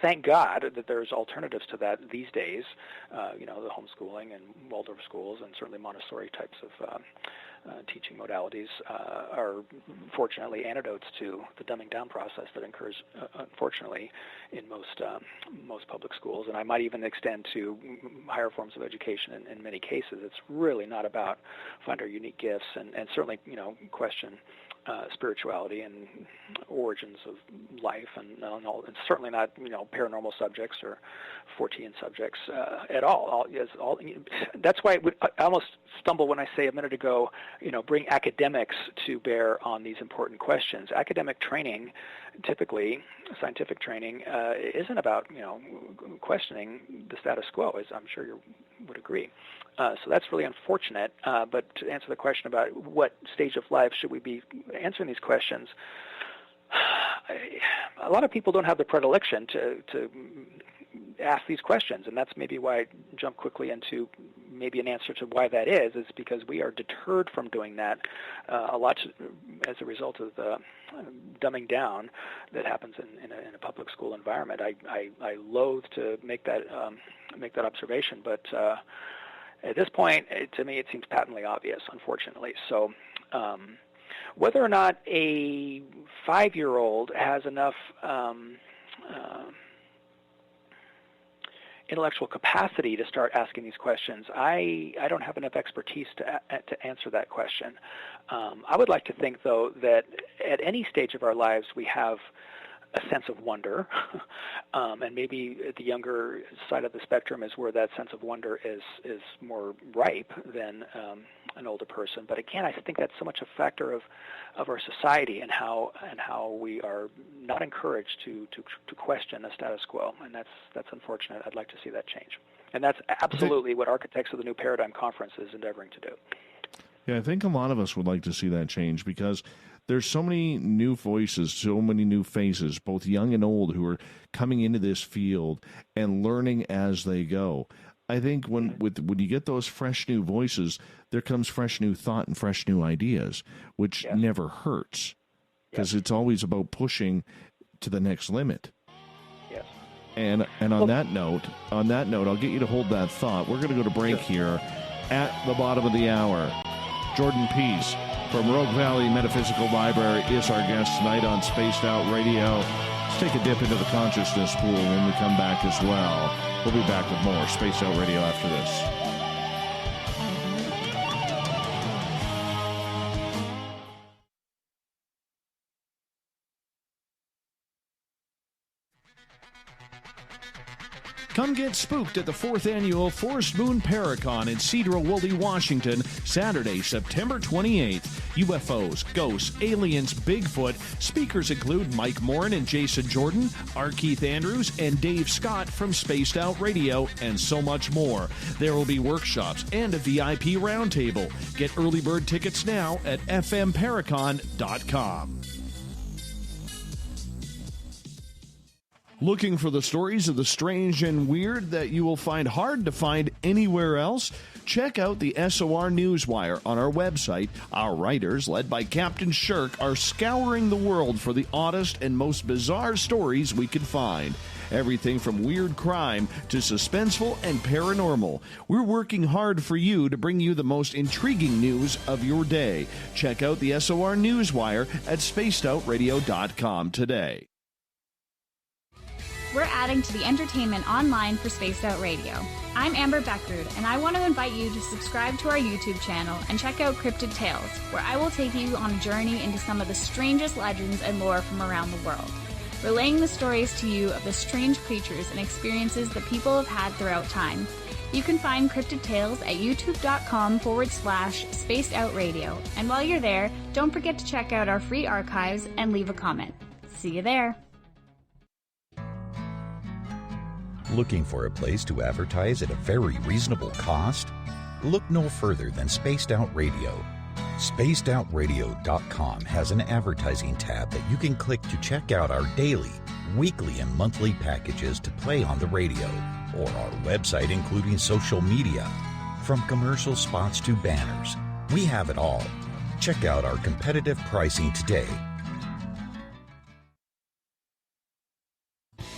Thank God that there's alternatives to that these days, the homeschooling and Waldorf schools and certainly Montessori types of teaching modalities are fortunately antidotes to the dumbing down process that occurs, unfortunately, in most public schools. And I might even extend to higher forms of education in many cases. It's really not about find our unique gifts and certainly, question spirituality and origins of life and certainly not paranormal subjects or Fortean subjects at all. That's why I almost stumble when I say a minute ago, bring academics to bear on these important questions. Academic training, typically scientific training, isn't about questioning the status quo, as I'm sure you would agree. So that's really unfortunate. But to answer the question about what stage of life should we be answering these questions, a lot of people don't have the predilection to ask these questions, and that's maybe why I jump quickly into maybe an answer to why that is because we are deterred from doing that a lot as a result of the dumbing down that happens in a public school environment. I loathe to make that observation, but at this point, to me, it seems patently obvious, unfortunately. So whether or not a 5-year-old has enough intellectual capacity to start asking these questions, I don't have enough expertise to answer that question. I would like to think, though, that at any stage of our lives we have a sense of wonder, and maybe at the younger side of the spectrum is where that sense of wonder is more ripe than an older person. But again, I think that's so much a factor of our society and how we are not encouraged to question the status quo, and that's unfortunate. I'd like to see that change, and that's absolutely what Architects of the New Paradigm Conference is endeavoring to do. Yeah, I think a lot of us would like to see that change because there's so many new voices, so many new faces, both young and old, who are coming into this field and learning as they go. I think when you get those fresh new voices, there comes fresh new thought and fresh new ideas, which never hurts because it's always about pushing to the next limit. Yes. And on that note, I'll get you to hold that thought. We're going to go to break here at the bottom of the hour. Jordan Pease from Rogue Valley Metaphysical Library is our guest tonight on Spaced Out Radio. Let's take a dip into the consciousness pool when we come back as well. We'll be back with more Spaced Out Radio after this. Come get spooked at the 4th Annual Forest Moon Paracon in Cedar-Woolley, Washington, Saturday, September 28th. UFOs, ghosts, aliens, Bigfoot. Speakers include Mike Morin and Jason Jordan, R. Keith Andrews, and Dave Scott from Spaced Out Radio, and so much more. There will be workshops and a VIP roundtable. Get early bird tickets now at fmparacon.com. Looking for the stories of the strange and weird that you will find hard to find anywhere else? Check out the SOR Newswire on our website. Our writers, led by Captain Shirk, are scouring the world for the oddest and most bizarre stories we can find. Everything from weird crime to suspenseful and paranormal. We're working hard for you to bring you the most intriguing news of your day. Check out the SOR Newswire at spacedoutradio.com today. We're adding to the entertainment online for Spaced Out Radio. I'm Amber Beckrud, and I want to invite you to subscribe to our YouTube channel and check out Cryptid Tales, where I will take you on a journey into some of the strangest legends and lore from around the world, relaying the stories to you of the strange creatures and experiences that people have had throughout time. You can find Cryptid Tales at youtube.com/Spaced Out Radio, and while you're there, don't forget to check out our free archives and leave a comment. See you there. Looking for a place to advertise at a very reasonable cost? Look no further than Spaced Out Radio. SpacedOutRadio.com has an advertising tab that you can click to check out our daily, weekly, and monthly packages to play on the radio, or our website including social media. From commercial spots to banners, we have it all. Check out our competitive pricing today.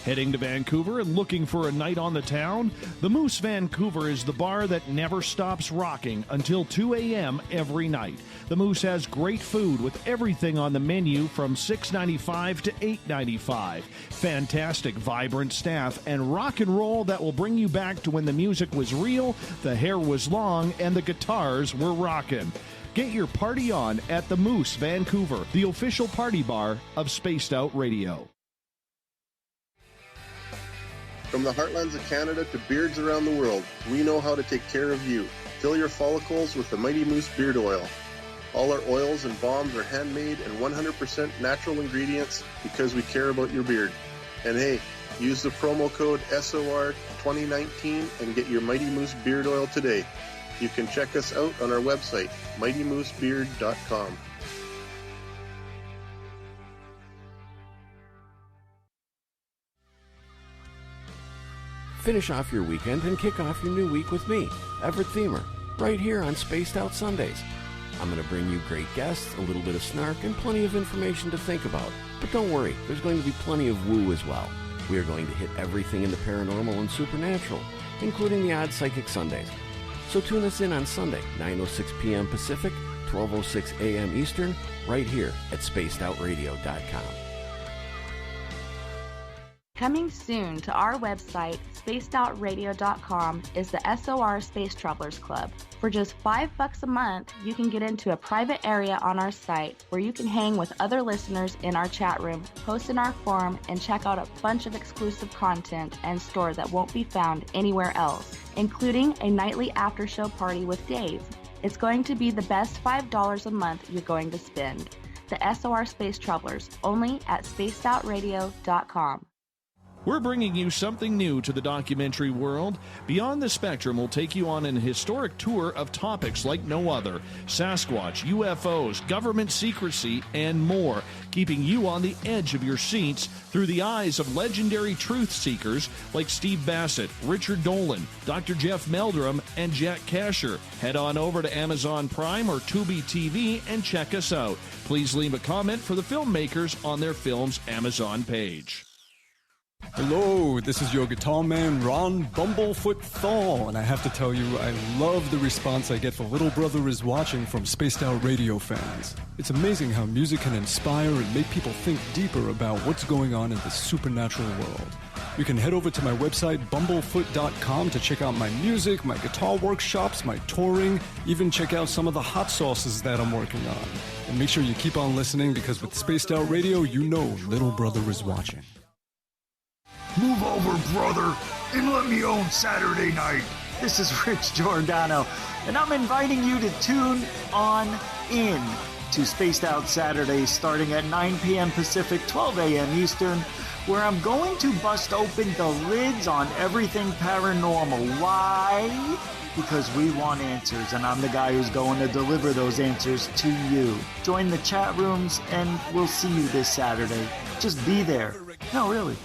Heading to Vancouver and looking for a night on the town? The Moose Vancouver is the bar that never stops rocking until 2 a.m. every night. The Moose has great food with everything on the menu from $6.95 to $8.95. Fantastic, vibrant staff and rock and roll that will bring you back to when the music was real, the hair was long, and the guitars were rocking. Get your party on at the Moose Vancouver, the official party bar of Spaced Out Radio. From the heartlands of Canada to beards around the world, we know how to take care of you. Fill your follicles with the Mighty Moose Beard Oil. All our oils and balms are handmade and 100% natural ingredients because we care about your beard. And hey, use the promo code SOR2019 and get your Mighty Moose Beard Oil today. You can check us out on our website, mightymoosebeard.com. Finish off your weekend and kick off your new week with me, Everett Themer, right here on Spaced Out Sundays. I'm going to bring you great guests, a little bit of snark, and plenty of information to think about. But don't worry, there's going to be plenty of woo as well. We are going to hit everything in the paranormal and supernatural, including the odd psychic Sundays. So tune us in on Sunday, 9:06 p.m. Pacific, 12:06 a.m. Eastern, right here at spacedoutradio.com. Coming soon to our website, spacedoutradio.com, is the SOR Space Travelers Club. For just $5 a month, you can get into a private area on our site where you can hang with other listeners in our chat room, post in our forum, and check out a bunch of exclusive content and store that won't be found anywhere else, including a nightly after-show party with Dave. It's going to be the best $5 a month you're going to spend. The SOR Space Travelers, only at spacedoutradio.com. We're bringing you something new to the documentary world. Beyond the Spectrum will take you on an historic tour of topics like no other. Sasquatch, UFOs, government secrecy, and more, keeping you on the edge of your seats through the eyes of legendary truth seekers like Steve Bassett, Richard Dolan, Dr. Jeff Meldrum, and Jack Casher. Head on over to Amazon Prime or Tubi TV and check us out. Please leave a comment for the filmmakers on their film's Amazon page. Hello, this is your guitar man, Ron Bumblefoot Thor, and I have to tell you, I love the response I get for Little Brother is Watching from Spaced Out Radio fans. It's amazing how music can inspire and make people think deeper about what's going on in the supernatural world. You can head over to my website, bumblefoot.com, to check out my music, my guitar workshops, my touring, even check out some of the hot sauces that I'm working on. And make sure you keep on listening, because with Spaced Out Radio, you know Little Brother is watching. Move over, brother, and let me own Saturday night. This is Rich Giordano, and I'm inviting you to tune on in to Spaced Out Saturdays starting at 9 p.m. Pacific, 12 a.m. Eastern, where I'm going to bust open the lids on everything paranormal. Why? Because we want answers, and I'm the guy who's going to deliver those answers to you. Join the chat rooms, and we'll see you this Saturday. Just be there. No, really.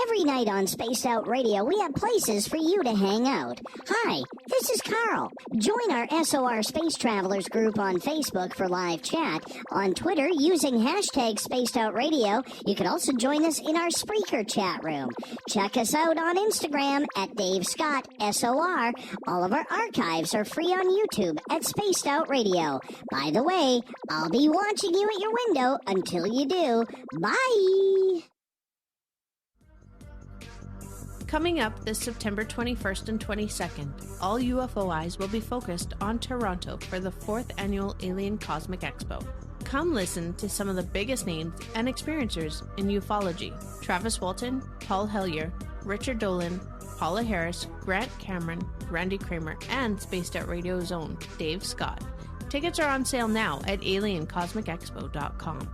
Every night on Spaced Out Radio, we have places for you to hang out. Hi, this is Carl. Join our SOR Space Travelers group on Facebook for live chat. On Twitter, using hashtag Spaced Out Radio. You can also join us in our Spreaker chat room. Check us out on Instagram at Dave Scott SOR. All of our archives are free on YouTube at Spaced Out Radio. By the way, I'll be watching you at your window until you do. Bye! Coming up this September 21st and 22nd, all UFO eyes will be focused on Toronto for the 4th Annual Alien Cosmic Expo. Come listen to some of the biggest names and experiencers in ufology. Travis Walton, Paul Hellyer, Richard Dolan, Paula Harris, Grant Cameron, Randy Kramer, and Spaced Out Radio's own Dave Scott. Tickets are on sale now at aliencosmicexpo.com.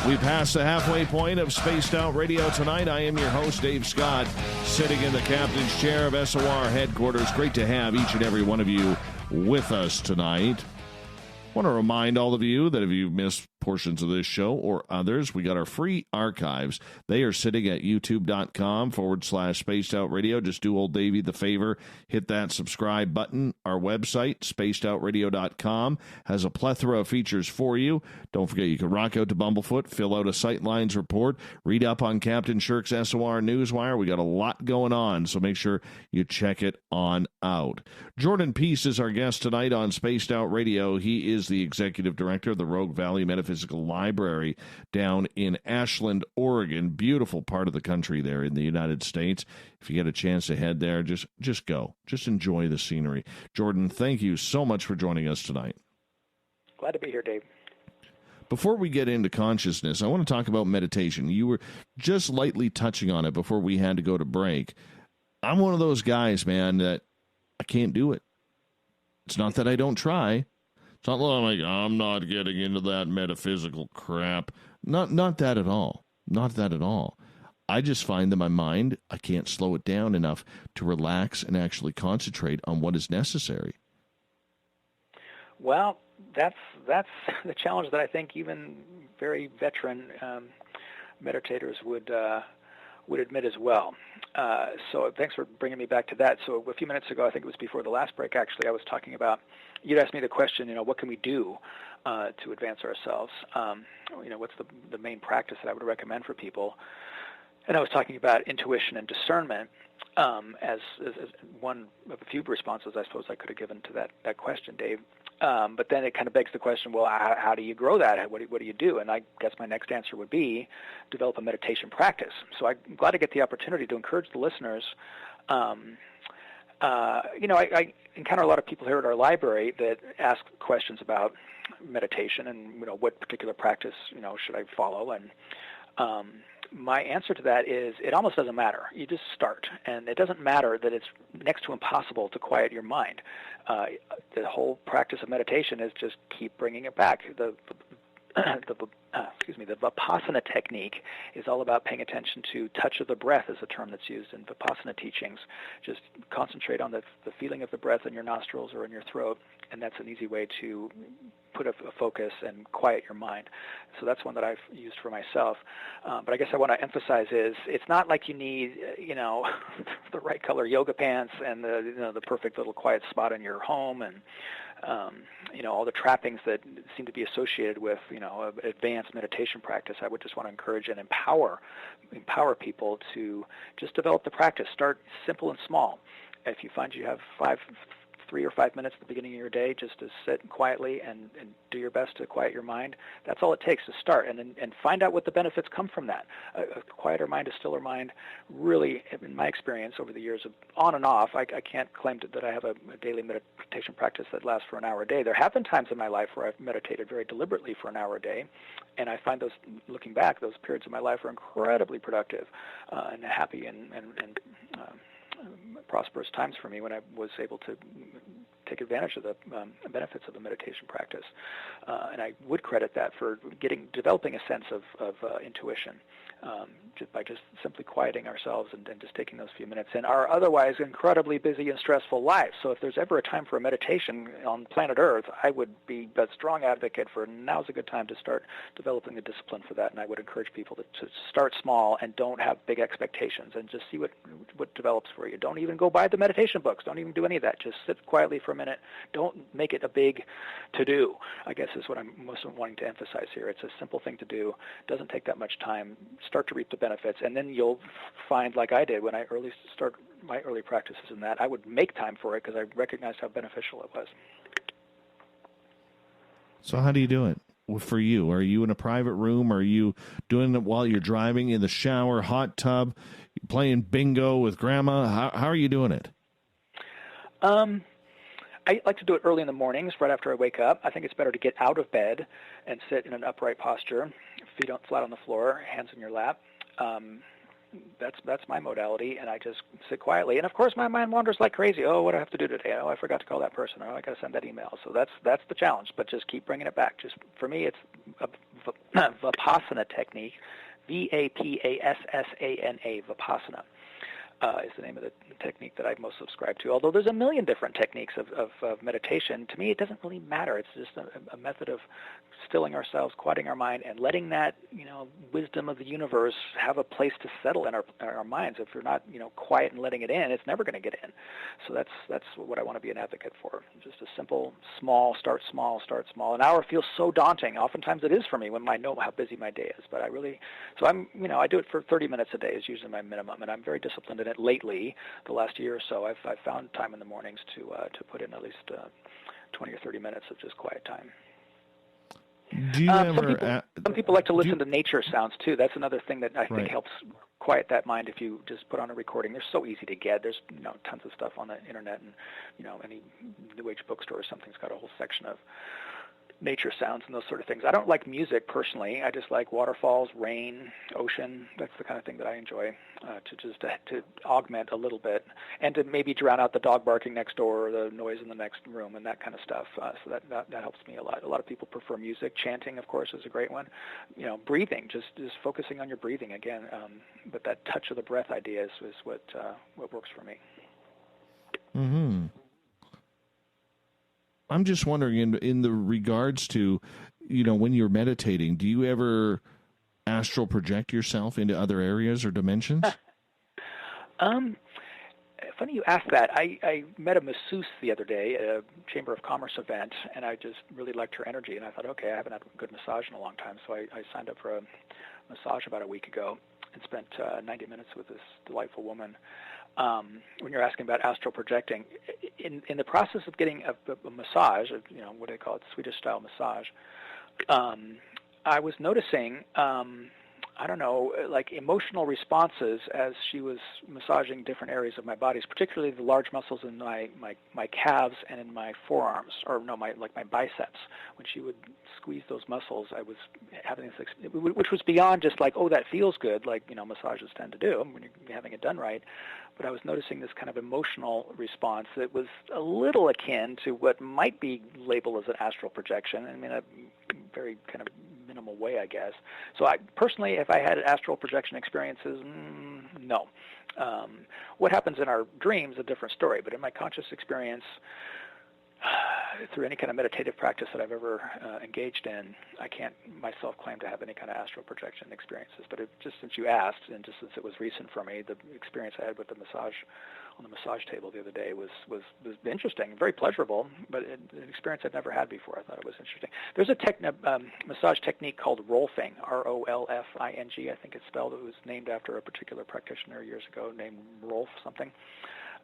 We passed the halfway point of Spaced Out Radio tonight. I am your host, Dave Scott, sitting in the captain's chair of SOR headquarters. Great to have each and every one of you with us tonight. I want to remind all of you that if you've missed portions of this show or others, we got our free archives. They are sitting at youtube.com/Spaced Out Radio. Just do old Davey the favor. Hit that subscribe button. Our website, spacedoutradio.com, has a plethora of features for you. Don't forget you can rock out to Bumblefoot, fill out a Sightlines report, read up on Captain Shirk's SOR Newswire. We got a lot going on, so make sure you check it on out. Jordan Pease is our guest tonight on Spaced Out Radio. He is the executive director of the Rogue Valley Metaphysical Library down in Ashland, Oregon. Beautiful part of the country there in the United States. If you get a chance to head there, just go. Just enjoy the scenery. Jordan, thank you so much for joining us tonight. Glad to be here, Dave. Before we get into consciousness, I want to talk about meditation. You were just lightly touching on it before we had to go to break. I'm one of those guys, man, that I can't do it. It's not that I don't try. It's not like I'm not getting into that metaphysical crap. Not that at all. Not that at all. I just find that my mind, I can't slow it down enough to relax and actually concentrate on what is necessary. Well, that's the challenge that I think even very veteran meditators would admit as well. So thanks for bringing me back to that. So a few minutes ago, I think it was before the last break, actually, I was talking about, you'd asked me the question, what can we do to advance ourselves? What's the main practice that I would recommend for people? And I was talking about intuition and discernment as one of a few responses I suppose I could have given to that question, Dave. But then it kind of begs the question, well, how do you grow that? What do you do? And I guess my next answer would be develop a meditation practice. So I'm glad to get the opportunity to encourage the listeners. I encounter a lot of people here at our library that ask questions about meditation and, what particular practice, should I follow? And my answer to that is it almost doesn't matter. You just start. And it doesn't matter that it's next to impossible to quiet your mind. The whole practice of meditation is just keep bringing it back. The Vipassana technique is all about paying attention to touch of the breath is a term that's used in Vipassana teachings. Just concentrate on the feeling of the breath in your nostrils or in your throat, and that's an easy way to put a focus and quiet your mind. So that's one that I've used for myself. But I guess I want to emphasize is it's not like you need, the right color yoga pants and the perfect little quiet spot in your home and all the trappings that seem to be associated with, advanced meditation practice. I would just want to encourage and empower people to just develop the practice. Start simple and small. If you find you have 3 or 5 minutes at the beginning of your day just to sit quietly and do your best to quiet your mind, that's all it takes to start, and find out what the benefits come from that. A quieter mind, a stiller mind, really, in my experience over the years of on and off, I can't claim that I have a daily meditation practice that lasts for an hour a day. There have been times in my life where I've meditated very deliberately for an hour a day, and I find those, looking back, those periods of my life are incredibly productive and happy and prosperous times for me when I was able to take advantage of the benefits of the meditation practice. And I would credit that for developing a sense of intuition. By just simply quieting ourselves and just taking those few minutes in our otherwise incredibly busy and stressful lives. So if there's ever a time for a meditation on planet Earth, I would be a strong advocate for now's a good time to start developing the discipline for that. And I would encourage people to start small and don't have big expectations and just see what develops for you. Don't even go buy the meditation books. Don't even do any of that. Just sit quietly for a minute. Don't make it a big to-do, I guess is what I'm most wanting to emphasize here. It's a simple thing to do. Doesn't take that much time. Start to reap the benefits, and then you'll find, like I did when I start my early practices in that, I would make time for it because I recognized how beneficial it was. So how do you do it for you? Are you in a private room? Are you doing it while you're driving, in the shower, hot tub, playing bingo with grandma? How are you doing it? I like to do it early in the mornings, right after I wake up. I think it's better to get out of bed and sit in an upright posture, feet flat on the floor, hands in your lap. That's my modality, and I just sit quietly. And of course, my mind wanders like crazy. Oh, what do I have to do today? Oh, I forgot to call that person. Oh, I got to send that email. So that's the challenge. But just keep bringing it back. Just for me, it's a Vipassana technique, Vapassana, Vipassana. Is the name of the technique that I most subscribe to. Although there's a million different techniques of meditation, to me it doesn't really matter. It's just a method of stilling ourselves, quieting our mind, and letting that wisdom of the universe have a place to settle in our minds. If you're not quiet and letting it in, it's never going to get in. So that's what I want to be an advocate for. Just a simple, start small. An hour feels so daunting. Oftentimes it is for me when I know how busy my day is. But I do it for 30 minutes a day is usually my minimum, and I'm very disciplined in it lately. The last year or so, I've found time in the mornings to put in at least 20 or 30 minutes of just quiet time. Do you ever? Some people like to listen to nature sounds too. That's another thing that I think helps quiet that mind. If you just put on a recording, they're so easy to get. There's tons of stuff on the internet, and any New Age bookstore or something's got a whole section of nature sounds and those sort of things. I don't like music personally. I just like waterfalls, rain, ocean. That's the kind of thing that I enjoy to augment a little bit, and to maybe drown out the dog barking next door or the noise in the next room and that kind of stuff. So that helps me a lot. A lot of people prefer music. Chanting, of course, is a great one. Breathing, just focusing on your breathing again. But that touch of the breath idea is what works for me. Mm-hmm. I'm just wondering, in the regards to, when you're meditating, do you ever astral project yourself into other areas or dimensions? Funny you asked that. I met a masseuse the other day at a Chamber of Commerce event, and I just really liked her energy. And I thought, okay, I haven't had a good massage in a long time, so I signed up for a massage about a week ago and spent 90 minutes with this delightful woman. When you're asking about astral projecting, in the process of getting a massage, what do they call it, Swedish-style massage, I was noticing, like emotional responses as she was massaging different areas of my bodies, particularly the large muscles in my calves and in my forearms, my biceps. When she would squeeze those muscles, I was having this, which was beyond just like, oh, that feels good, like massages tend to do when you're having it done right. But I was noticing this kind of emotional response that was a little akin to what might be labeled as an astral projection. I mean, a very kind of minimal way, I guess. So I personally, if I had astral projection experiences, no. What happens in our dreams is a different story, but in my conscious experience, through any kind of meditative practice that I've ever engaged in, I can't myself claim to have any kind of astral projection experiences. But just since you asked, and just since it was recent for me, the experience I had with the massage on the massage table the other day was interesting, very pleasurable, but an experience I'd never had before. I thought it was interesting. There's a massage technique called rolfing, R-O-L-F-I-N-G, I think it's spelled. It was named after a particular practitioner years ago named Rolf something.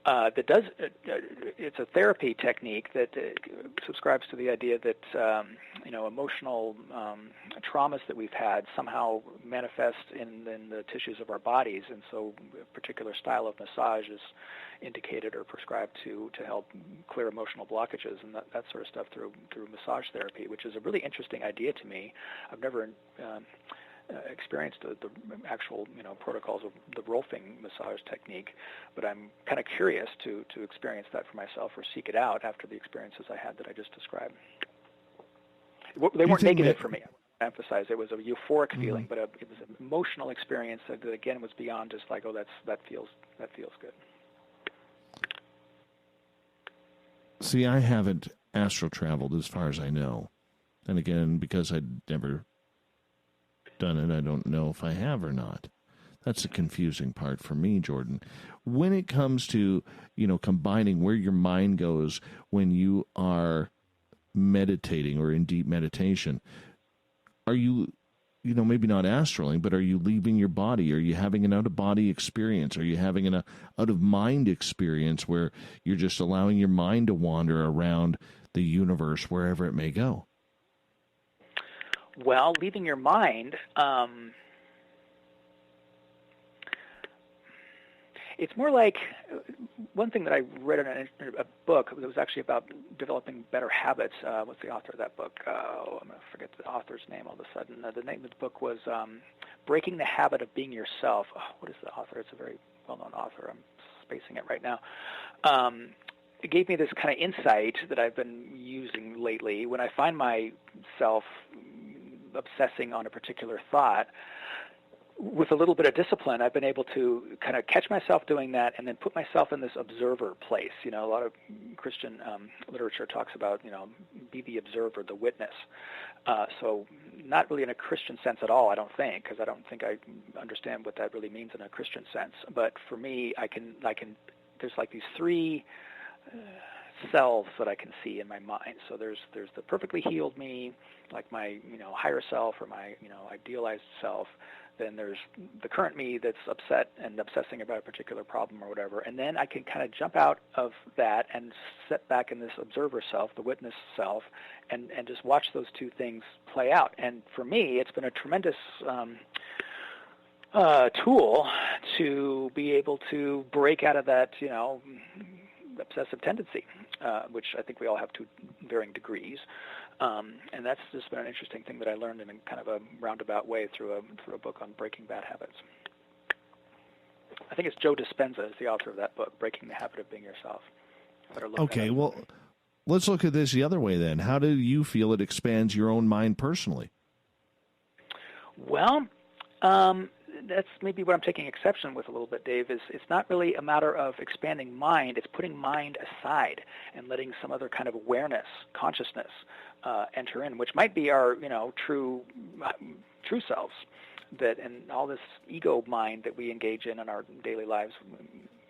It's a therapy technique that subscribes to the idea that emotional traumas that we've had somehow manifest in the tissues of our bodies, and so a particular style of massage is indicated or prescribed to help clear emotional blockages and that sort of stuff through massage therapy, which is a really interesting idea to me. I've never experienced the actual protocols of the Rolfing massage technique, but I'm kind of curious to experience that for myself or seek it out after the experiences I had that I just described. They weren't negative for me. I emphasize it was a euphoric feeling, but it was an emotional experience that again was beyond just like, oh, that feels good. See, I haven't astral traveled as far as I know. And again, because I'd never done it, I don't know if I have or not. That's the confusing part for me, Jordan. When it comes to, combining where your mind goes when you are meditating or in deep meditation, are you, maybe not astraling, but are you leaving your body? Are you having an out-of-body experience? Are you having an out-of-mind experience where you're just allowing your mind to wander around the universe wherever it may go? Well, leaving your mind, it's more like one thing that I read in a book that was actually about developing better habits. What's the author of that book? I'm going to forget the author's name all of a sudden. The name of the book was Breaking the Habit of Being Yourself. Oh, what is the author? It's a very well-known author. I'm spacing it right now. It gave me this kind of insight that I've been using lately. When I find myself obsessing on a particular thought, with a little bit of discipline, I've been able to kind of catch myself doing that and then put myself in this observer place. A lot of Christian literature talks about, be the observer, the witness. So not really in a Christian sense at all, I don't think, because I don't think I understand what that really means in a Christian sense. But for me, I can. There's like these three selves that I can see in my mind. So there's the perfectly healed me, like my higher self or my idealized self. Then there's the current me that's upset and obsessing about a particular problem or whatever. And then I can kind of jump out of that and sit back in this observer self, the witness self, and just watch those two things play out. And for me, it's been a tremendous tool to be able to break out of that, obsessive tendency, which I think we all have to varying degrees. And that's just been an interesting thing that I learned in a kind of a roundabout way through a book on breaking bad habits. I think it's Joe Dispenza is the author of that book, Breaking the Habit of Being Yourself. Okay, well, let's look at this the other way then. How do you feel it expands your own mind personally? Well, that's maybe what I'm taking exception with a little bit, Dave, is it's not really a matter of expanding mind. It's putting mind aside and letting some other kind of awareness, consciousness enter in, which might be our, true selves, that and all this ego mind that we engage in our daily lives,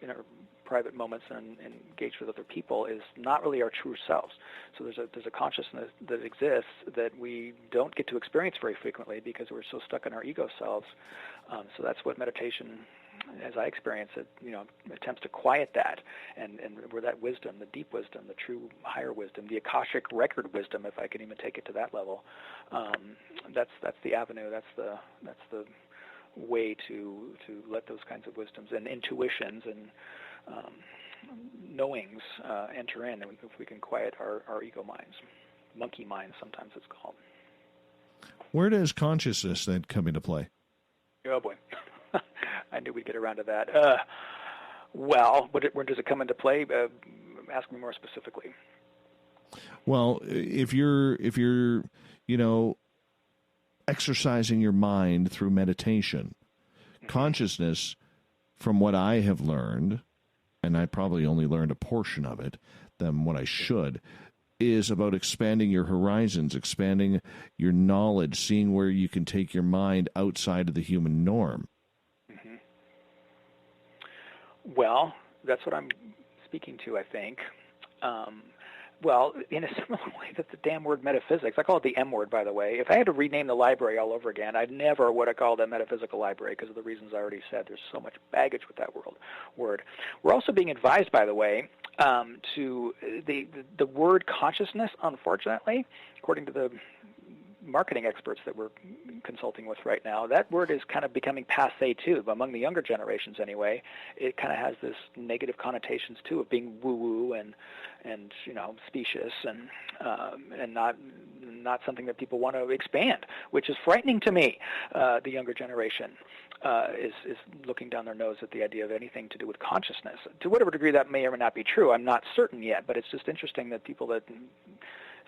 in our private moments and engage with other people is not really our true selves. So there's a consciousness that exists that we don't get to experience very frequently because we're so stuck in our ego selves. So that's what meditation, as I experience it, attempts to quiet that and where that wisdom, the deep wisdom, the true higher wisdom, the Akashic record wisdom, if I can even take it to that level, that's the avenue, that's the way to let those kinds of wisdoms and intuitions and knowings enter in, and if we can quiet our ego minds, monkey minds sometimes it's called. Where does consciousness then come into play? Oh boy, I knew we'd get around to that. Well, where does it come into play? Ask me more specifically. Well, if you're exercising your mind through meditation, consciousness, from what I have learned, and I probably only learned a portion of it than what I should, is about expanding your horizons, expanding your knowledge, seeing where you can take your mind outside of the human norm. Mm-hmm. Well, that's what I'm speaking to, I think. Well, in a similar way that the damn word metaphysics, I call it the M word, by the way. If I had to rename the library all over again, I never would have called it metaphysical library because of the reasons I already said. There's so much baggage with that word. We're also being advised, by the way, to the word consciousness, unfortunately, according to the marketing experts that we're consulting with right now, that word is kind of becoming passé too. But among the younger generations anyway, it kind of has this negative connotations too of being woo-woo and specious and not not something that people want to expand, which is frightening to me. The younger generation is looking down their nose at the idea of anything to do with consciousness. To whatever degree that may or may not be true, I'm not certain yet, but it's just interesting that people that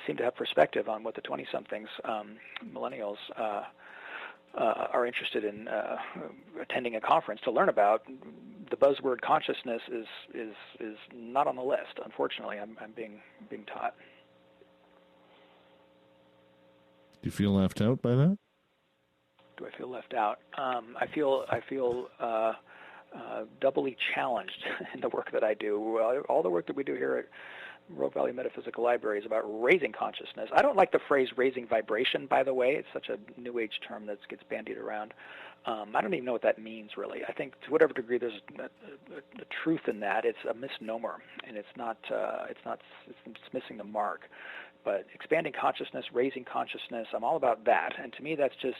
seem to have perspective on what the 20-somethings, millennials, are interested in attending a conference to learn about. The buzzword consciousness is not on the list. Unfortunately, I'm being taught. Do you feel left out by that? Do I feel left out? I feel doubly challenged in the work that I do. All the work that we do here at Rogue Valley Metaphysical Library is about raising consciousness. I don't like the phrase raising vibration, by the way. It's such a New Age term that gets bandied around. I don't even know what that means, really. I think to whatever degree there's a truth in that, it's a misnomer, and it's missing the mark. But expanding consciousness, raising consciousness, I'm all about that. And to me, that's just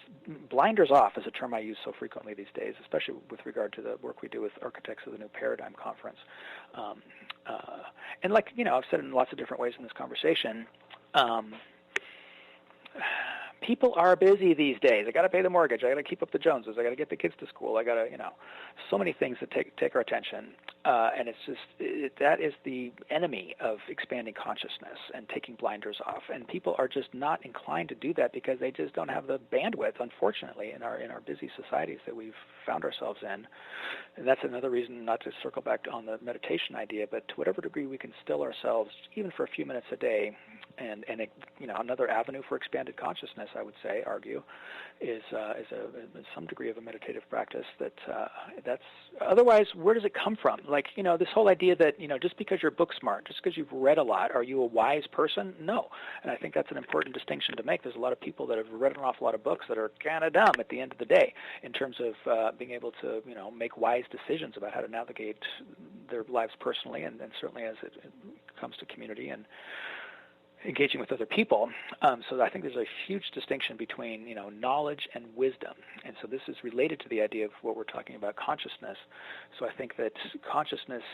blinders off is a term I use so frequently these days, especially with regard to the work we do with Architects of the New Paradigm Conference. And like, I've said in lots of different ways in this conversation, people are busy these days. I got to pay the mortgage. I got to keep up the Joneses. I got to get the kids to school. I got to, so many things that take our attention. And it's just that is the enemy of expanding consciousness and taking blinders off. And people are just not inclined to do that because they just don't have the bandwidth, unfortunately, in our busy societies that we've found ourselves in. And that's another reason not to circle back on the meditation idea, but to whatever degree we can still ourselves, even for a few minutes a day, and another avenue for expanded consciousness, I would say, argue, is some degree of a meditative practice. That's otherwise, where does it come from? Like, this whole idea that just because you're book smart, just because you've read a lot, are you a wise person? No, and I think that's an important distinction to make. There's a lot of people that have read an awful lot of books that are kind of dumb at the end of the day in terms of being able to make wise decisions about how to navigate their lives personally, and certainly as it comes to community and engaging with other people. So I think there's a huge distinction between, knowledge and wisdom. And so this is related to the idea of what we're talking about, consciousness. So I think that consciousness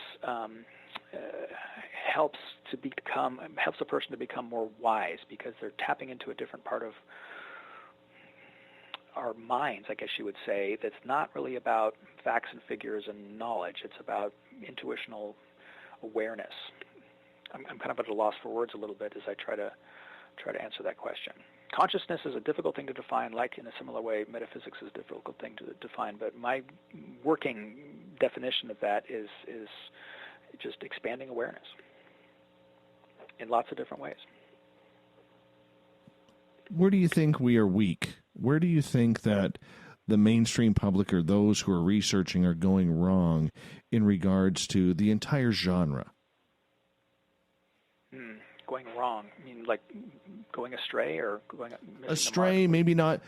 helps a person to become more wise because they're tapping into a different part of our minds, I guess you would say, that's not really about facts and figures and knowledge. It's about intuitional awareness. I'm kind of at a loss for words a little bit as I try to answer that question. Consciousness is a difficult thing to define, like in a similar way metaphysics is a difficult thing to define, but my working definition of that is just expanding awareness in lots of different ways. Where do you think we are weak? Where do you think that the mainstream public or those who are researching are going wrong in regards to the entire genre? Going wrong? I mean, like going astray or going astray? Maybe not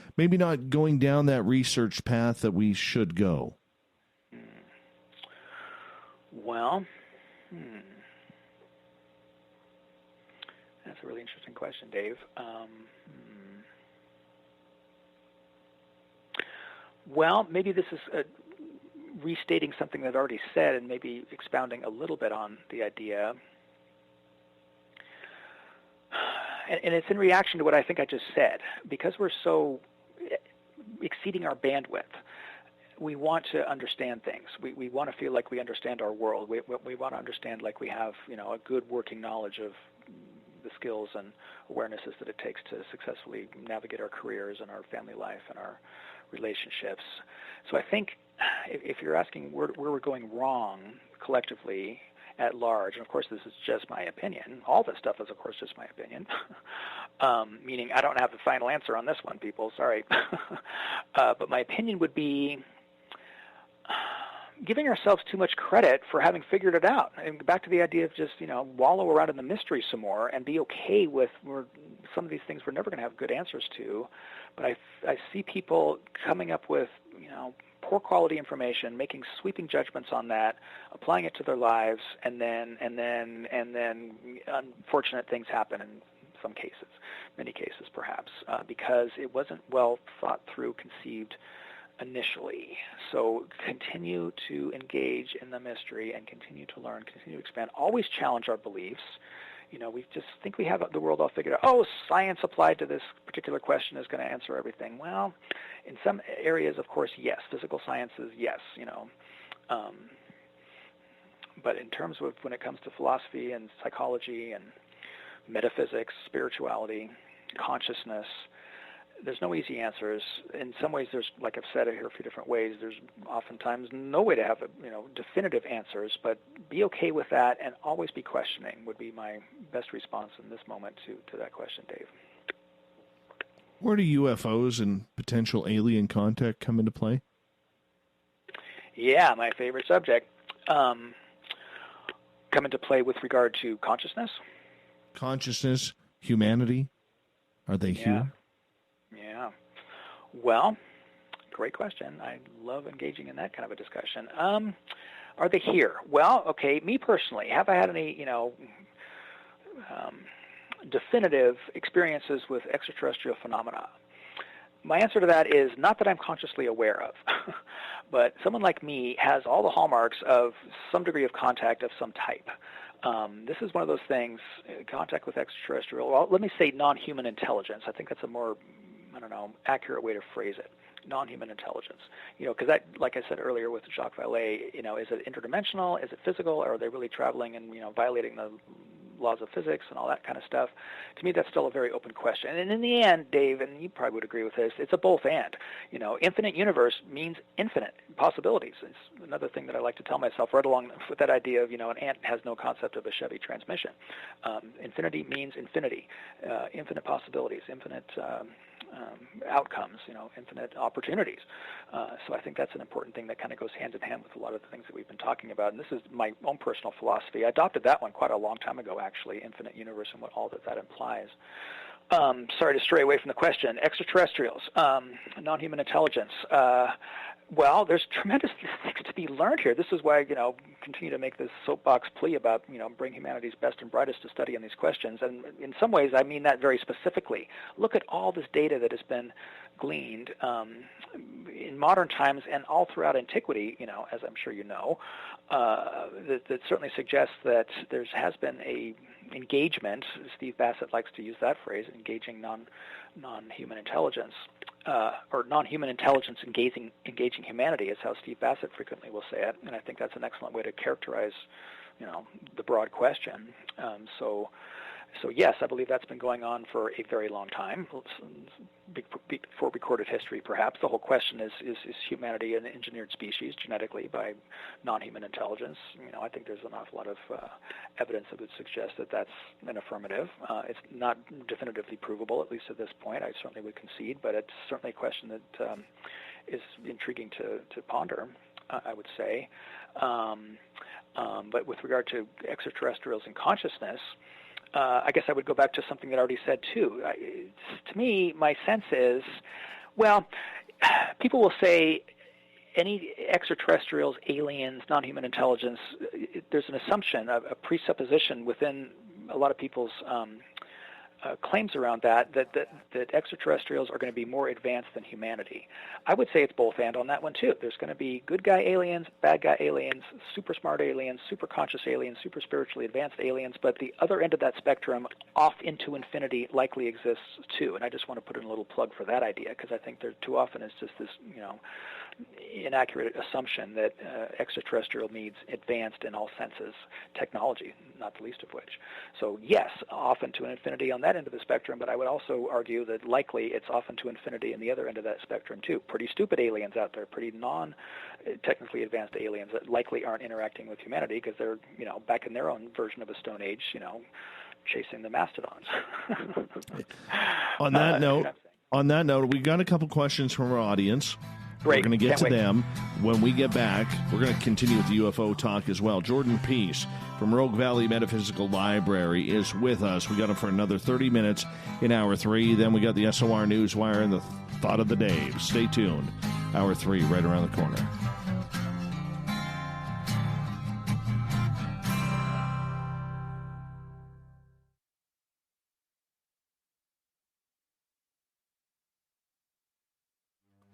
going down that research path that we should go. Well, that's a really interesting question, Dave. Well, maybe this is restating something that I've already said and maybe expounding a little bit on the idea. And it's in reaction to what I think I just said. Because we're so exceeding our bandwidth, we want to understand things. We want to feel like we understand our world. We want to understand like we have, a good working knowledge of the skills and awarenesses that it takes to successfully navigate our careers and our family life and our relationships. So I think if you're asking where we're going wrong collectively at large, and of course this is just my opinion, all this stuff is of course just my opinion, meaning I don't have the final answer on this one, people, sorry. But my opinion would be giving ourselves too much credit for having figured it out. And back to the idea of just, wallow around in the mystery some more and be okay with some of these things we're never going to have good answers to. But I see people coming up with, poor quality information, making sweeping judgments on that, applying it to their lives, and then unfortunate things happen in some cases, many cases perhaps, because it wasn't well thought through, conceived initially. So continue to engage in the mystery and continue to learn, continue to expand. Always challenge our beliefs. We just think we have the world all figured out. Oh, science applied to this particular question is going to answer everything. Well, in some areas, of course, yes. Physical sciences, yes. But in terms of when it comes to philosophy and psychology and metaphysics, spirituality, consciousness, there's no easy answers. In some ways, there's, like I've said here a few different ways, there's oftentimes no way to have definitive answers, but be okay with that and always be questioning would be my best response in this moment to that question, Dave. Where do UFOs and potential alien contact come into play? Yeah, my favorite subject. Come into play with regard to consciousness? Consciousness, humanity, are they here? Yeah. Well, great question. I love engaging in that kind of a discussion. Are they here? Well, okay, me personally, have I had any, definitive experiences with extraterrestrial phenomena? My answer to that is not that I'm consciously aware of, but someone like me has all the hallmarks of some degree of contact of some type. This is one of those things, contact with extraterrestrial, well, let me say non-human intelligence. I think that's a more, accurate way to phrase it. Non-human intelligence. Because that, like I said earlier with Jacques Vallée, is it interdimensional? Is it physical? Or are they really traveling and, violating the laws of physics and all that kind of stuff? To me, that's still a very open question. And in the end, Dave, and you probably would agree with this, it's a both and. Infinite universe means infinite possibilities. It's another thing that I like to tell myself right along with that idea of, an ant has no concept of a Chevy transmission. Infinity means infinity, infinite possibilities, infinite outcomes, infinite opportunities. So I think that's an important thing that kind of goes hand in hand with a lot of the things that we've been talking about. And this is my own personal philosophy. I adopted that one quite a long time ago, actually, infinite universe and what all that implies. Sorry to stray away from the question. Extraterrestrials, non-human intelligence. Well, there's tremendous things to be learned here. This is why, continue to make this soapbox plea about, bring humanity's best and brightest to study on these questions. And in some ways, I mean that very specifically. Look at all this data that has been gleaned in modern times and all throughout antiquity, as I'm sure you know, that certainly suggests that there has been a engagement. Steve Bassett likes to use that phrase, engaging non-human intelligence, or non-human intelligence engaging humanity is how Steve Bassett frequently will say it, and I think that's an excellent way to characterize, the broad question. So yes, I believe that's been going on for a very long time, before recorded history perhaps. The whole question is humanity an engineered species genetically by non-human intelligence? I think there's an awful lot of evidence that would suggest that that's an affirmative. It's not definitively provable, at least at this point. I certainly would concede, but it's certainly a question that is intriguing to ponder, I would say. But with regard to extraterrestrials and consciousness, I guess I would go back to something that I already said, too. To me, my sense is, well, people will say any extraterrestrials, aliens, non-human intelligence, there's an assumption, a presupposition within a lot of people's claims around that extraterrestrials are going to be more advanced than humanity. I would say it's both and on that one too. There's going to be good guy aliens, bad guy aliens, super smart aliens, super conscious aliens, super spiritually advanced aliens, but the other end of that spectrum, off into infinity, likely exists too. And I just want to put in a little plug for that idea, because I think there too often is just this, inaccurate assumption that extraterrestrial means advanced in all senses technology, not the least of which. So yes, often to an infinity on that end of the spectrum, but I would also argue that likely it's often to infinity in the other end of that spectrum too. Pretty stupid aliens out there, pretty non-technically advanced aliens that likely aren't interacting with humanity because they're, back in their own version of a Stone Age, chasing the mastodons. On that note, we got a couple questions from our audience. Great. We're going to get to them. When we get back, we're going to continue with the UFO talk as well. Jordan Pease from Rogue Valley Metaphysical Library is with us. We got him for another 30 minutes in Hour 3. Then we got the SOR Newswire and the Thought of the Day. Stay tuned. Hour 3 right around the corner.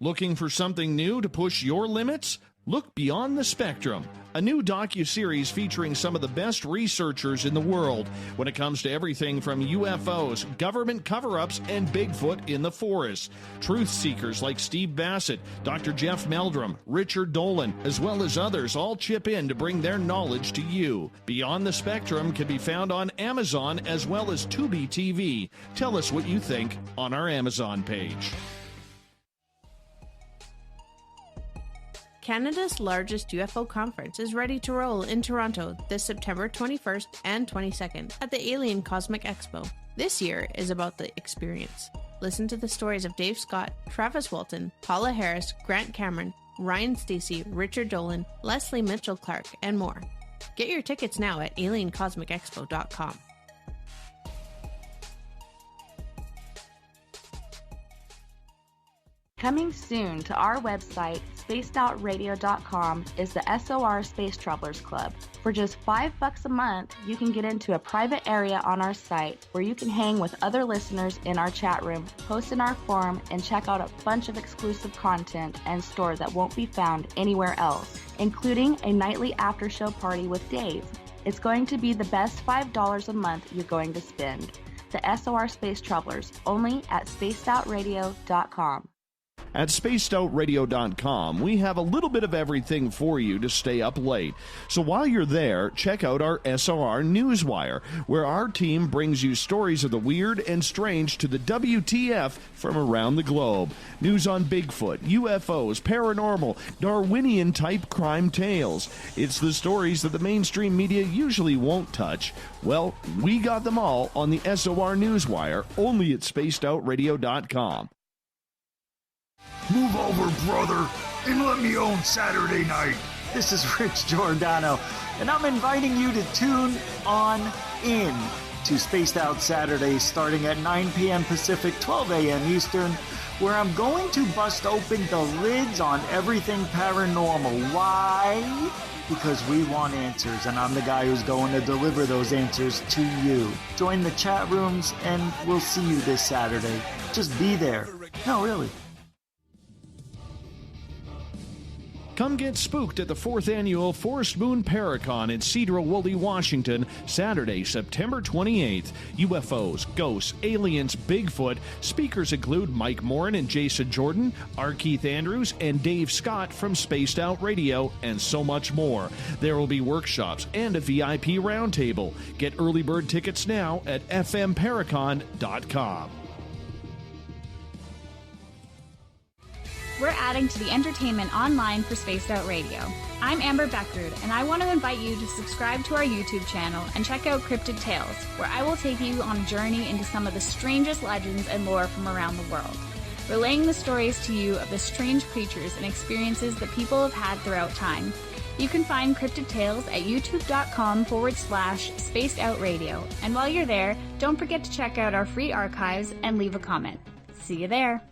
Looking for something new to push your limits? Look Beyond the Spectrum, a new docuseries featuring some of the best researchers in the world when it comes to everything from UFOs, government cover-ups, and Bigfoot in the forest. Truth seekers like Steve Bassett, Dr. Jeff Meldrum, Richard Dolan, as well as others all chip in to bring their knowledge to you. Beyond the Spectrum can be found on Amazon as well as Tubi TV. Tell us what you think on our Amazon page. Canada's largest UFO conference is ready to roll in Toronto this September 21st and 22nd at the Alien Cosmic Expo. This year is about the experience. Listen to the stories of Dave Scott, Travis Walton, Paula Harris, Grant Cameron, Ryan Stacey, Richard Dolan, Leslie Mitchell-Clark, and more. Get your tickets now at aliencosmicexpo.com. Coming soon to our website, spacedoutradio.com, is the SOR Space Travelers Club. For just $5 a month, you can get into a private area on our site where you can hang with other listeners in our chat room, post in our forum, and check out a bunch of exclusive content and store that won't be found anywhere else, including a nightly after-show party with Dave. It's going to be the best $5 a month you're going to spend. The SOR Space Travelers, only at spacedoutradio.com. At spacedoutradio.com, we have a little bit of everything for you to stay up late. So while you're there, check out our SOR Newswire, where our team brings you stories of the weird and strange to the WTF from around the globe. News on Bigfoot, UFOs, paranormal, Darwinian-type crime tales. It's the stories that the mainstream media usually won't touch. Well, we got them all on the SOR Newswire, only at spacedoutradio.com. Move over, brother, and let me own Saturday night. This is Rich Giordano, and I'm inviting you to tune on in to Spaced Out Saturdays starting at 9 p.m. Pacific, 12 a.m. Eastern, where I'm going to bust open the lids on everything paranormal. Why? Because we want answers, and I'm the guy who's going to deliver those answers to you. Join the chat rooms, and we'll see you this Saturday. Just be there. No, really. Come get spooked at the 4th Annual Forest Moon Paracon in Cedar-Woolley, Washington, Saturday, September 28th. UFOs, ghosts, aliens, Bigfoot. Speakers include Mike Morin and Jason Jordan, R. Keith Andrews, and Dave Scott from Spaced Out Radio, and so much more. There will be workshops and a VIP roundtable. Get early bird tickets now at fmparacon.com. We're adding to the entertainment online for Spaced Out Radio. I'm Amber Beckrud, and I want to invite you to subscribe to our YouTube channel and check out Cryptid Tales, where I will take you on a journey into some of the strangest legends and lore from around the world, relaying the stories to you of the strange creatures and experiences that people have had throughout time. You can find Cryptid Tales at youtube.com/Spaced Out Radio, and while you're there, don't forget to check out our free archives and leave a comment. See you there.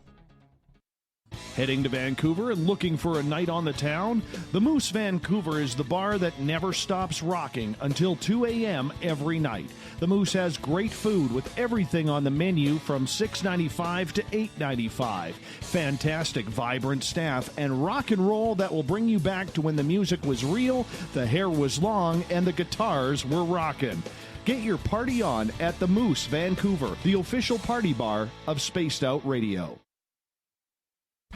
Heading to Vancouver and looking for a night on the town? The Moose Vancouver is the bar that never stops rocking until 2 a.m. every night. The Moose has great food with everything on the menu from $6.95 to $8.95. Fantastic, vibrant staff and rock and roll that will bring you back to when the music was real, the hair was long, and the guitars were rocking. Get your party on at the Moose Vancouver, the official party bar of Spaced Out Radio.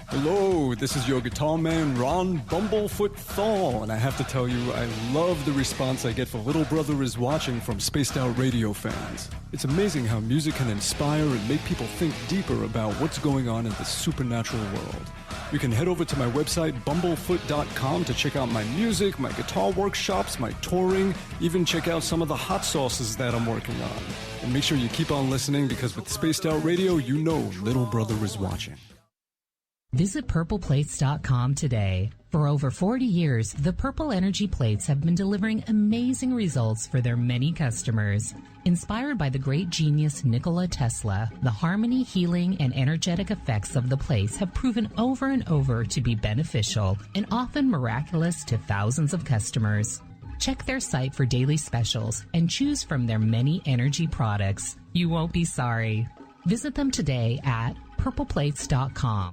Hello, this is your guitar man, Ron Bumblefoot Thorne, and I have to tell you, I love the response I get for Little Brother is Watching from Spaced Out Radio fans. It's amazing how music can inspire and make people think deeper about what's going on in the supernatural world. You can head over to my website, bumblefoot.com, to check out my music, my guitar workshops, my touring, even check out some of the hot sauces that I'm working on. And make sure you keep on listening, because with Spaced Out Radio, you know Little Brother is watching. Visit purpleplates.com today. For over 40 years, the Purple Energy Plates have been delivering amazing results for their many customers. Inspired by the great genius Nikola Tesla, the harmony, healing, and energetic effects of the plates have proven over and over to be beneficial and often miraculous to thousands of customers. Check their site for daily specials and choose from their many energy products. You won't be sorry. Visit them today at purpleplates.com.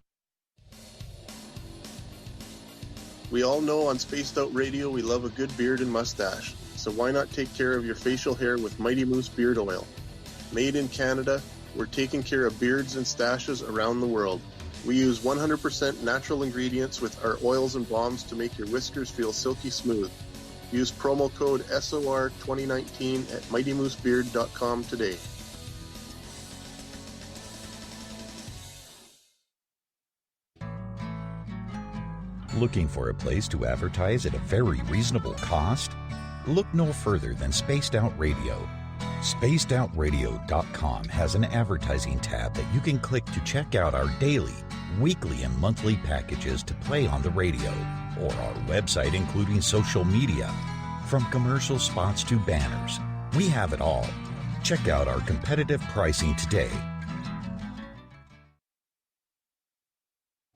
We all know on Spaced Out Radio we love a good beard and mustache, so why not take care of your facial hair with Mighty Moose Beard Oil? Made in Canada, we're taking care of beards and stashes around the world. We use 100% natural ingredients with our oils and balms to make your whiskers feel silky smooth. Use promo code SOR2019 at MightyMooseBeard.com today. Looking for a place to advertise at a very reasonable cost? Look no further than Spaced Out Radio. SpacedOutRadio.com has an advertising tab that you can click to check out our daily, weekly, and monthly packages to play on the radio, or our website including social media. From commercial spots to banners, we have it all. Check out our competitive pricing today.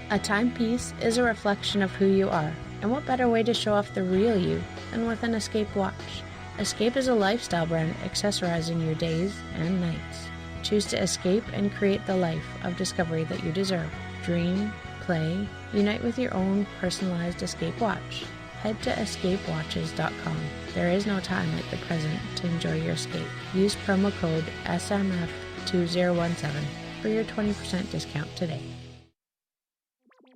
A timepiece is a reflection of who you are, and what better way to show off the real you than with an Escape watch? Escape is a lifestyle brand accessorizing your days and nights. Choose to escape and create the life of discovery that you deserve. Dream, play, unite with your own personalized Escape watch. Head to escapewatches.com. There is no time like the present to enjoy your escape. Use promo code SMF2017 for your 20% discount today.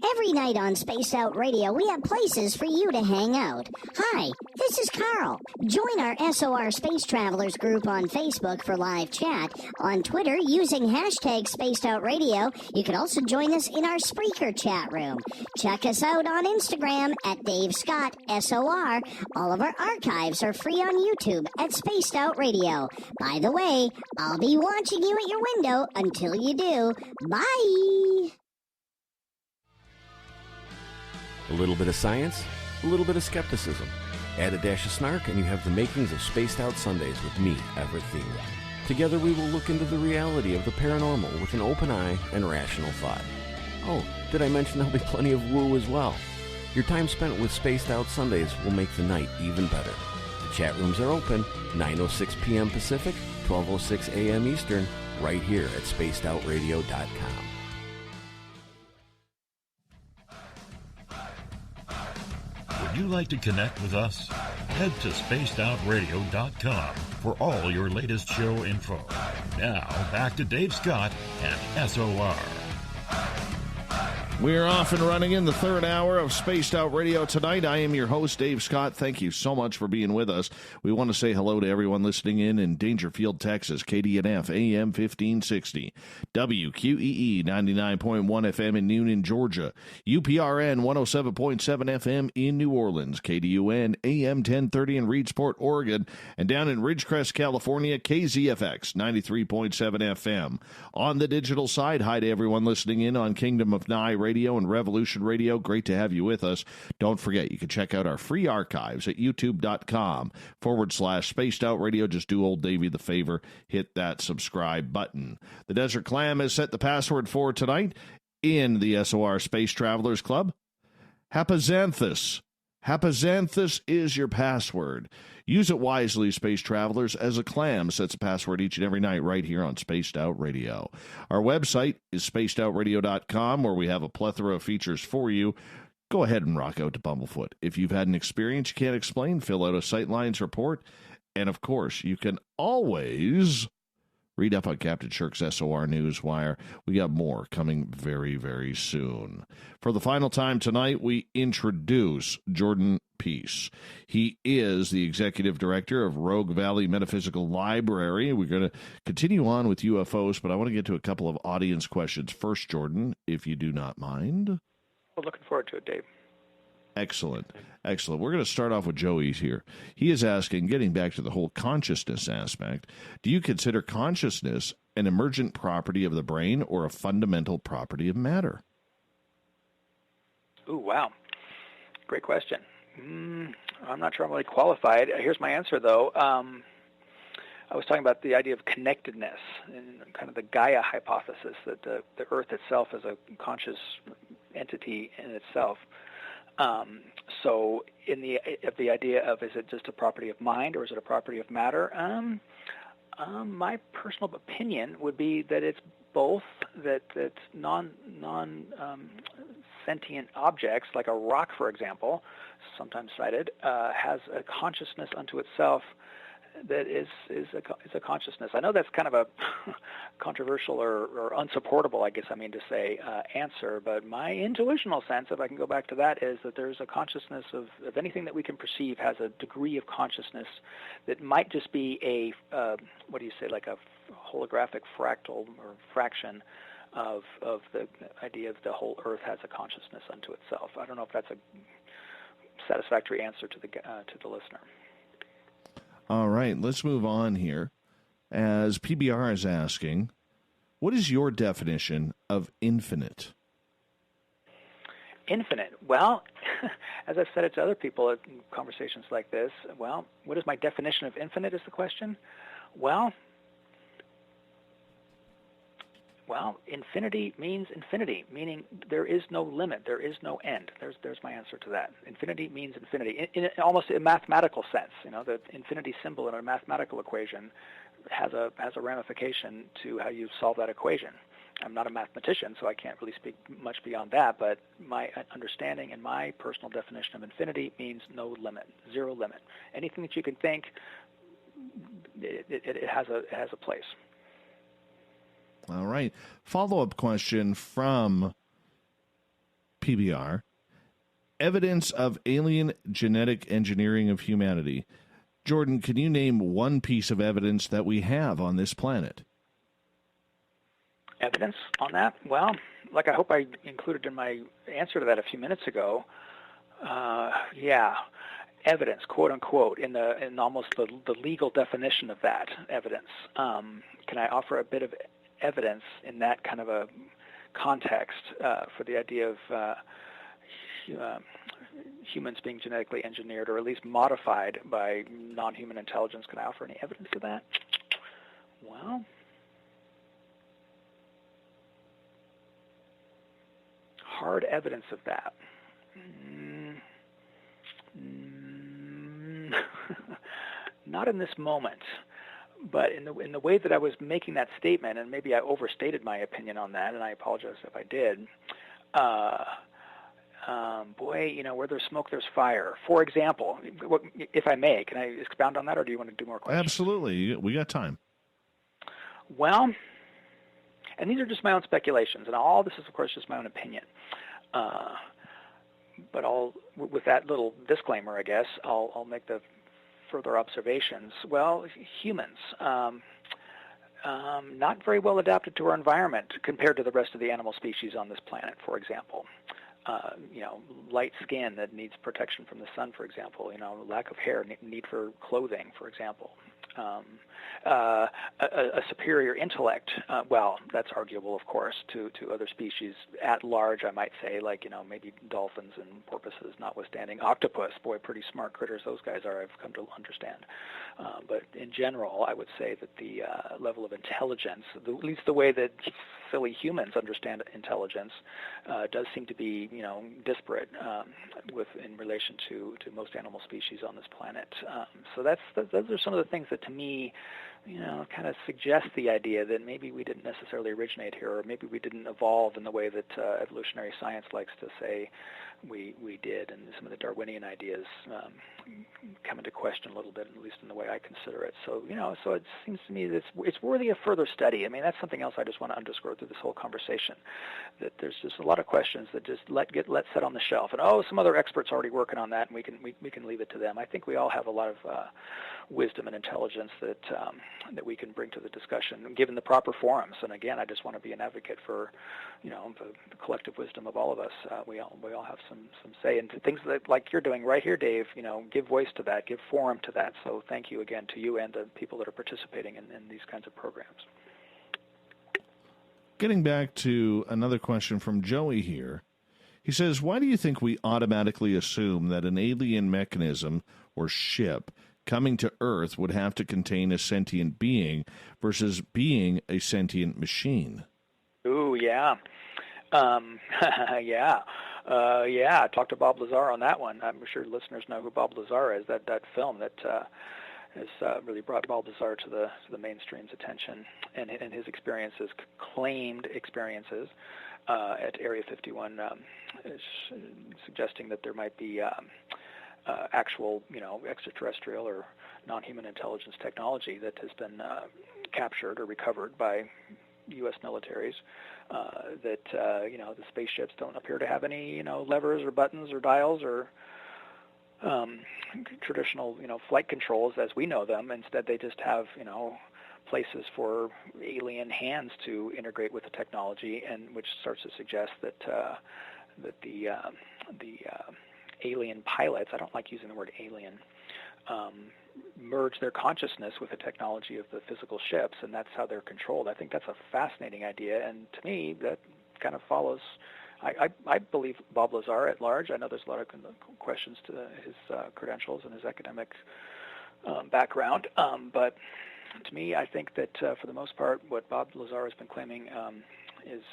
Every night on Spaced Out Radio, we have places for you to hang out. Hi, this is Carl. Join our SOR Space Travelers group on Facebook for live chat. On Twitter, using hashtag Spaced Out Radio. You can also join us in our Spreaker chat room. Check us out on Instagram at Dave Scott SOR. All of our archives are free on YouTube at Spaced Out Radio. By the way, I'll be watching you at your window until you do. Bye! A little bit of science, a little bit of skepticism. Add a dash of snark and you have the makings of Spaced Out Sundays with me, Everett Thiemer. Together we will look into the reality of the paranormal with an open eye and rational thought. Oh, did I mention there'll be plenty of woo as well? Your time spent with Spaced Out Sundays will make the night even better. The chat rooms are open, 9:06 p.m. Pacific, 12:06 a.m. Eastern, right here at spacedoutradio.com. Would you like to connect with us? Head to spacedoutradio.com for all your latest show info. Now, back to Dave Scott and SOR. We're off and running in the third hour of Spaced Out Radio tonight. I am your host, Dave Scott. Thank you so much for being with us. We want to say hello to everyone listening in Dangerfield, Texas, KDNF, AM 1560, WQEE 99.1 FM in Noonan, Georgia, UPRN 107.7 FM in New Orleans, KDUN, AM 1030 in Reedsport, Oregon, and down in Ridgecrest, California, KZFX 93.7 FM. On the digital side, hi to everyone listening in on Kingdom of Nye Radio and Revolution Radio. Great to have you with us. Don't forget, you can check out our free archives at youtube.com/Spaced Out Radio. Just do old Davey the favor, hit that subscribe button. The Desert Clam has set the password for tonight in the SOR Space Travelers Club. Hapaxanthus. Hapaxanthus is your password. Use it wisely, Space Travelers, as a clam sets a password each and every night right here on Spaced Out Radio. Our website is spacedoutradio.com, where we have a plethora of features for you. Go ahead and rock out to Bumblefoot. If you've had an experience you can't explain, fill out a Sightlines report. And, of course, you can always read up on Captain Shirk's SOR Newswire. We got more coming very, very soon. For the final time tonight, we introduce Jordan Pease. He is the executive director of Rogue Valley Metaphysical Library. We're going to continue on with UFOs, but I want to get to a couple of audience questions first, Jordan, if you do not mind. Well, looking forward to it, Dave. Excellent. Excellent. We're going to start off with Joey's here. He is asking, getting back to the whole consciousness aspect, do you consider consciousness an emergent property of the brain or a fundamental property of matter? Ooh, wow. Great question. I'm not sure I'm really qualified. Here's my answer, though. I was talking about the idea of connectedness and kind of the Gaia hypothesis, that the Earth itself is a conscious entity in itself. So in the idea of, is it just a property of mind or is it a property of matter? My personal opinion would be that it's both, that it's non sentient objects, like a rock, for example, sometimes cited, has a consciousness unto itself that is a consciousness. I know that's kind of a controversial or unsupportable, I guess I mean to say, answer, but my intuitional sense, if I can go back to that, is that there's a consciousness of anything that we can perceive has a degree of consciousness that might just be a, like a holographic fractal or fraction of the idea of the whole Earth has a consciousness unto itself. I don't know if that's a satisfactory answer to the listener. All right, let's move on here. As PBR is asking, what is your definition of infinite? Infinite. Well, as I've said it to other people in conversations like this, well, what is my definition of infinite is the question? Well, infinity means infinity, meaning there is no limit, there is no end. There's my answer to that. Infinity means infinity, in almost a mathematical sense. The infinity symbol in a mathematical equation has a ramification to how you solve that equation. I'm not a mathematician, so I can't really speak much beyond that, but my understanding and my personal definition of infinity means no limit, zero limit. Anything that you can think, it has a place. All right. Follow-up question from PBR. Evidence of alien genetic engineering of humanity. Jordan, can you name one piece of evidence that we have on this planet? Evidence on that? Well, like I hope I included in my answer to that a few minutes ago, evidence, quote unquote, in almost the legal definition of that evidence. Can I offer a bit of evidence in that kind of a context for the idea of humans being genetically engineered or at least modified by non-human intelligence? Can I offer any evidence of that? Well, hard evidence of that. Not in this moment. But in the way that I was making that statement, and maybe I overstated my opinion on that, and I apologize if I did. Where there's smoke, there's fire. For example, if I may, can I expound on that, or do you want to do more questions? Absolutely. We got time. Well, and these are just my own speculations, and all this is, of course, just my own opinion. But with that little disclaimer, I guess, I'll make the further observations. Well, humans, not very well adapted to our environment compared to the rest of the animal species on this planet, for example. Light skin that needs protection from the sun, for example. Lack of hair, need for clothing, for example. A superior intellect, that's arguable, of course, to other species at large, I might say, like, maybe dolphins and porpoises notwithstanding. Octopus, boy, pretty smart critters those guys are, I've come to understand. But in general, I would say that the level of intelligence, at least the way that silly humans understand intelligence, does seem to be, disparate in relation to most animal species on this planet. So those are some of the things that, to me, kind of suggest the idea that maybe we didn't necessarily originate here, or maybe we didn't evolve in the way that evolutionary science likes to say we did, and some of the Darwinian ideas come into question a little bit, at least in the way I consider it. So, so it seems to me that it's worthy of further study. I mean, that's something else I just want to underscore through this whole conversation, that there's just a lot of questions that just let set on the shelf, and some other experts are already working on that, and we can leave it to them. I think we all have a lot of wisdom and intelligence that we can bring to the discussion, given the proper forums. And again, I just want to be an advocate for, the collective wisdom of all of us. We all have some say in things that, like you're doing right here, Dave. Give voice to that, give forum to that. So thank you again to you and the people that are participating in these kinds of programs. Getting back to another question from Joey here. He says, why do you think we automatically assume that an alien mechanism or ship coming to Earth would have to contain a sentient being versus being a sentient machine? Ooh, yeah. Talk to Bob Lazar on that one. I'm sure listeners know who Bob Lazar is, that film that has really brought Bob Lazar to the mainstream's attention, and his experiences, claimed experiences at Area 51, is suggesting that there might be actual, extraterrestrial or non-human intelligence technology that has been captured or recovered by U.S. militaries. That the spaceships don't appear to have any levers or buttons or dials or traditional flight controls as we know them. Instead, they just have places for alien hands to integrate with the technology, and which starts to suggest that the alien pilots, I don't like using the word alien, merge their consciousness with the technology of the physical ships, and that's how they're controlled. I think that's a fascinating idea, and to me, that kind of follows. I believe Bob Lazar at large. I know there's a lot of questions to his credentials and his academic background, but to me, I think that for the most part, what Bob Lazar has been claiming is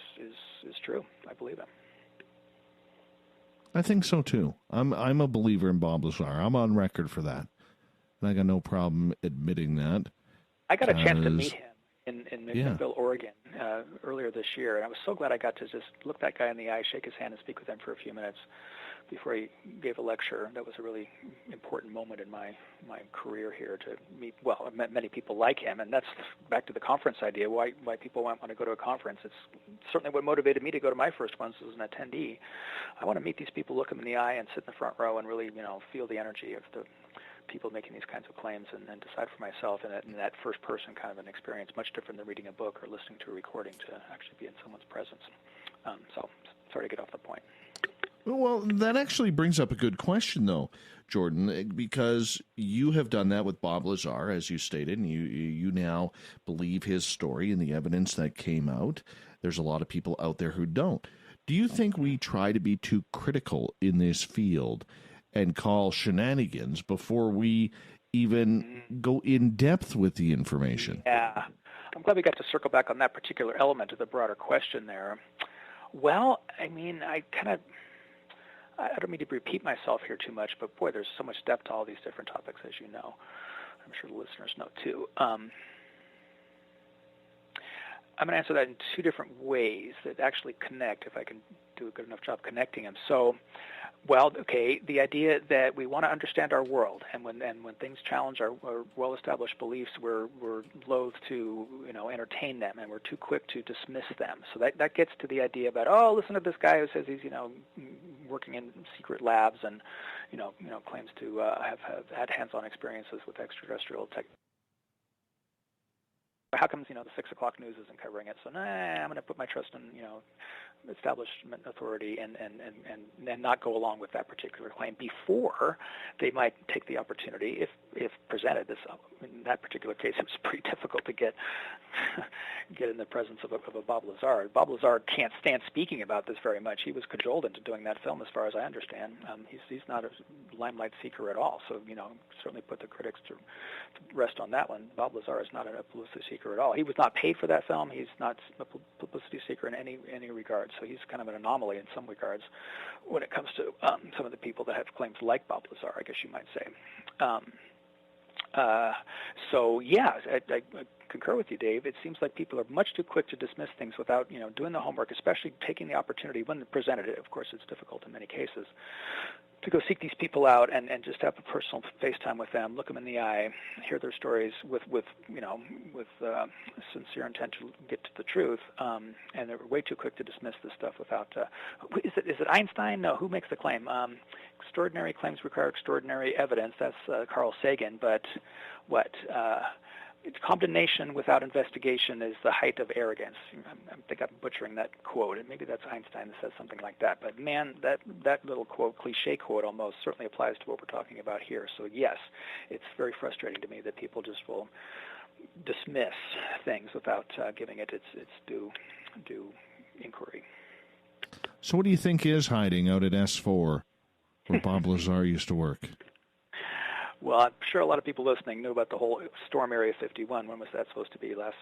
true. I believe him. I think so too. I'm a believer in Bob Lazar. I'm on record for that, and I got no problem admitting that. I got a chance to meet him in McMinnville, Oregon, earlier this year, and I was so glad I got to just look that guy in the eye, shake his hand, and speak with him for a few minutes before he gave a lecture. That was a really important moment in my career here to meet. Well, I've met many people like him, and that's back to the conference idea. Why people want to go to a conference? It's certainly what motivated me to go to my first ones as an attendee. I want to meet these people, look them in the eye, and sit in the front row and really feel the energy of the people making these kinds of claims, and then decide for myself in that first person kind of an experience, much different than reading a book or listening to a recording, to actually be in someone's presence. So sorry to get off the point. Well, that actually brings up a good question, though, Jordan, because you have done that with Bob Lazar, as you stated, and you now believe his story and the evidence that came out. There's a lot of people out there who don't. Do you think we try to be too critical in this field and call shenanigans before we even go in depth with the information? Yeah. I'm glad we got to circle back on that particular element of the broader question there. Well, I mean, I don't mean to repeat myself here too much, but boy, there's so much depth to all these different topics, as you know. I'm sure the listeners know too. I'm going to answer that in two different ways that actually connect, if I can do a good enough job connecting them. So, well, okay, the idea that we want to understand our world, and when things challenge our well-established beliefs, we're loath to entertain them, and we're too quick to dismiss them. So that gets to the idea about, oh, listen to this guy who says he's working in secret labs and claims to have had hands-on experiences with extraterrestrial tech. How comes the 6 o'clock news isn't covering it? So I'm going to put my trust in establishment authority and not go along with that particular claim before they might take the opportunity, if presented. In that particular case, it was pretty difficult to get in the presence of a Bob Lazar. Bob Lazar can't stand speaking about this very much. He was cajoled into doing that film, as far as I understand. He's not a limelight seeker at all. So certainly put the critics to rest on that one. Bob Lazar is not a publicity seeker at all. He was not paid for that film. He's not a publicity seeker in any regard. So he's kind of an anomaly in some regards when it comes to some of the people that have claims like Bob Lazar, I guess you might say. So yeah, I concur with you, Dave. It seems like people are much too quick to dismiss things without doing the homework, especially taking the opportunity when presented. Of course, it's difficult in many cases to go seek these people out and just have a personal FaceTime with them, look them in the eye, hear their stories with sincere intent to get to the truth. And they're way too quick to dismiss this stuff without. Is it Einstein? No, who makes the claim? Extraordinary claims require extraordinary evidence. That's Carl Sagan. But what? Condemnation without investigation is the height of arrogance. I think I'm butchering that quote, and maybe that's Einstein that says something like that. But man, that little quote, cliche quote almost, certainly applies to what we're talking about here. So yes, it's very frustrating to me that people just will dismiss things without giving it its due inquiry. So what do you think is hiding out at S4, where Bob Lazar used to work? Well, I'm sure a lot of people listening knew about the whole Storm Area 51. When was that supposed to be? Last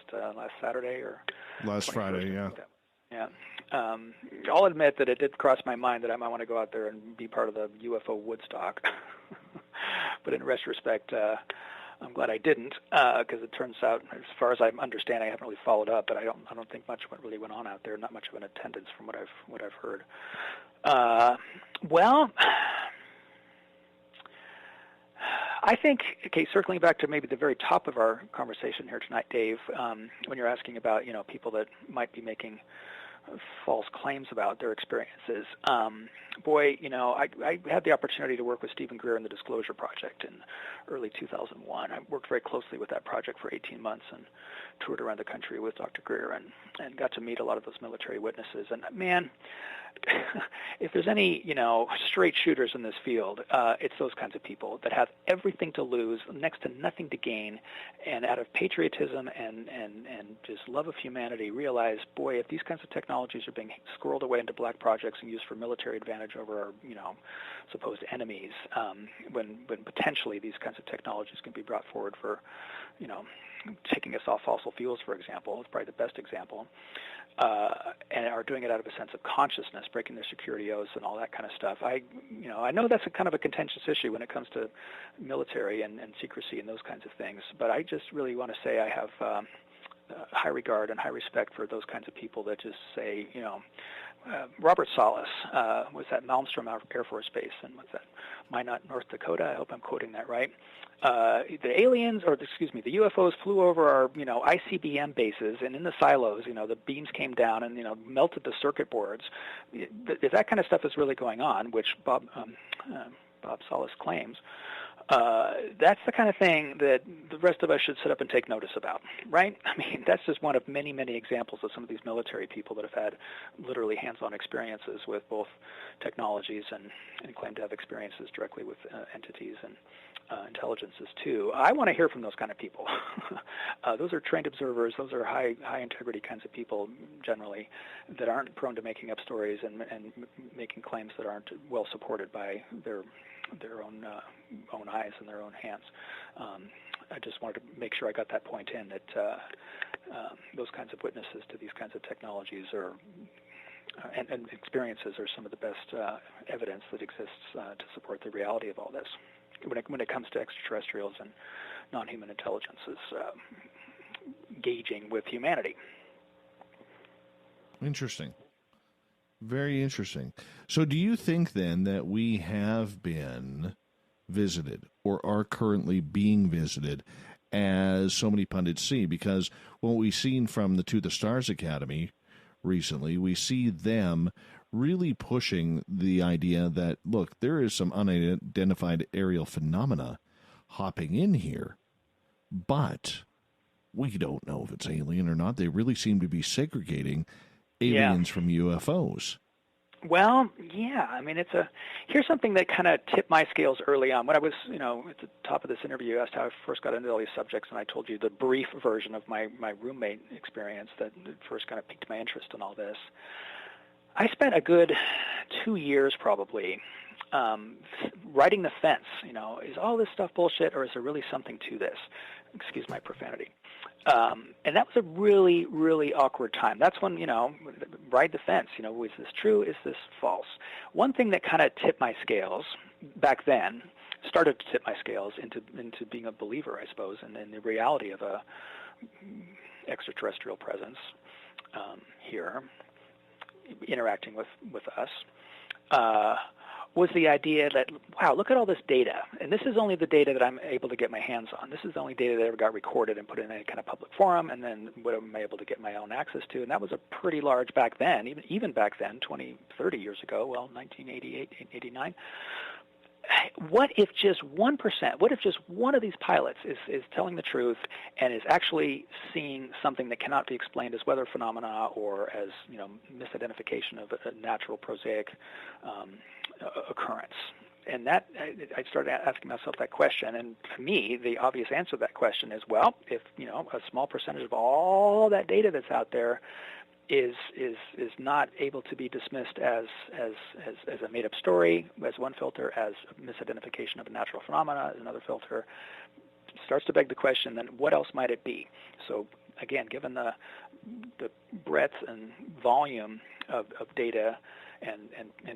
Saturday or? Last Friday, yeah. Yeah. I'll admit that it did cross my mind that I might want to go out there and be part of the UFO Woodstock. But in retrospect, I'm glad I didn't, because it turns out, as far as I understand, I haven't really followed up, but I don't think much really went on out there. Not much of an attendance from what I've heard. Well, I think, circling back to maybe the very top of our conversation here tonight, Dave, when you're asking about, people that might be making false claims about their experiences. I had the opportunity to work with Stephen Greer in the Disclosure Project in early 2001. I worked very closely with that project for 18 months and toured around the country with Dr. Greer and got to meet a lot of those military witnesses. And man, if there's any, straight shooters in this field, it's those kinds of people that have everything to lose, next to nothing to gain, and out of patriotism and just love of humanity realize, boy, if these kinds of technologies are being squirreled away into black projects and used for military advantage over our, supposed enemies, when potentially these kinds of technologies can be brought forward for, taking us off fossil fuels, for example, is probably the best example, and are doing it out of a sense of consciousness, breaking their security oaths and all that kind of stuff. I know that's a kind of a contentious issue when it comes to military and secrecy and those kinds of things, but I just really want to say I have high regard and high respect for those kinds of people that just say, Robert Salas was at Malmstrom Air Force Base, and what's that, Minot, North Dakota? I hope I'm quoting that right. The UFOs flew over our, ICBM bases, and in the silos, the beams came down and, melted the circuit boards. If that kind of stuff is really going on, which Bob Salas claims, that's the kind of thing that the rest of us should sit up and take notice about, right? I mean, that's just one of many, many examples of some of these military people that have had literally hands-on experiences with both technologies and claim to have experiences directly with entities and intelligences too. I want to hear from those kind of people. Those are trained observers. Those are high integrity kinds of people generally that aren't prone to making up stories and making claims that aren't well supported by their own eyes and their own hands. I just wanted to make sure I got that point in, that those kinds of witnesses to these kinds of technologies are and experiences are some of the best evidence that exists to support the reality of all this when it comes to extraterrestrials and non-human intelligences gauging with humanity. Interesting. Very interesting. So do you think then that we have been visited or are currently being visited, as so many pundits see? Because what we've seen from the To the Stars Academy recently, we see them really pushing the idea that, look, there is some unidentified aerial phenomena hopping in here, but we don't know if it's alien or not. They really seem to be segregating aliens from UFOs. Well, yeah. I mean, here's something that kind of tipped my scales early on. When I was, at the top of this interview, you asked how I first got into all these subjects, and I told you the brief version of my roommate experience that first kind of piqued my interest in all this. I spent a good 2 years probably riding the fence. Is all this stuff bullshit, or is there really something to this? Excuse my profanity. And that was a really, really awkward time. That's when, ride the fence. Is this true? Is this false? One thing that kind of tipped my scales back then, started to tip my scales into being a believer, I suppose, and in the reality of a extraterrestrial presence here, interacting with us, was the idea that, wow, look at all this data. And this is only the data that I'm able to get my hands on. This is the only data that ever got recorded and put in any kind of public forum, and then what am I able to get my own access to? And that was a pretty large back then, even back then, 20, 30 years ago, 1988, 89. What if just 1%, what if just one of these pilots is telling the truth and is actually seeing something that cannot be explained as weather phenomena or as, misidentification of a natural prosaic occurrence? And that I started asking myself that question, and to me, the obvious answer to that question is, well, if a small percentage of all that data that's out there is not able to be dismissed as a made-up story, as one filter, as misidentification of a natural phenomena, as another filter, starts to beg the question, then what else might it be? So again, given the breadth and volume of data and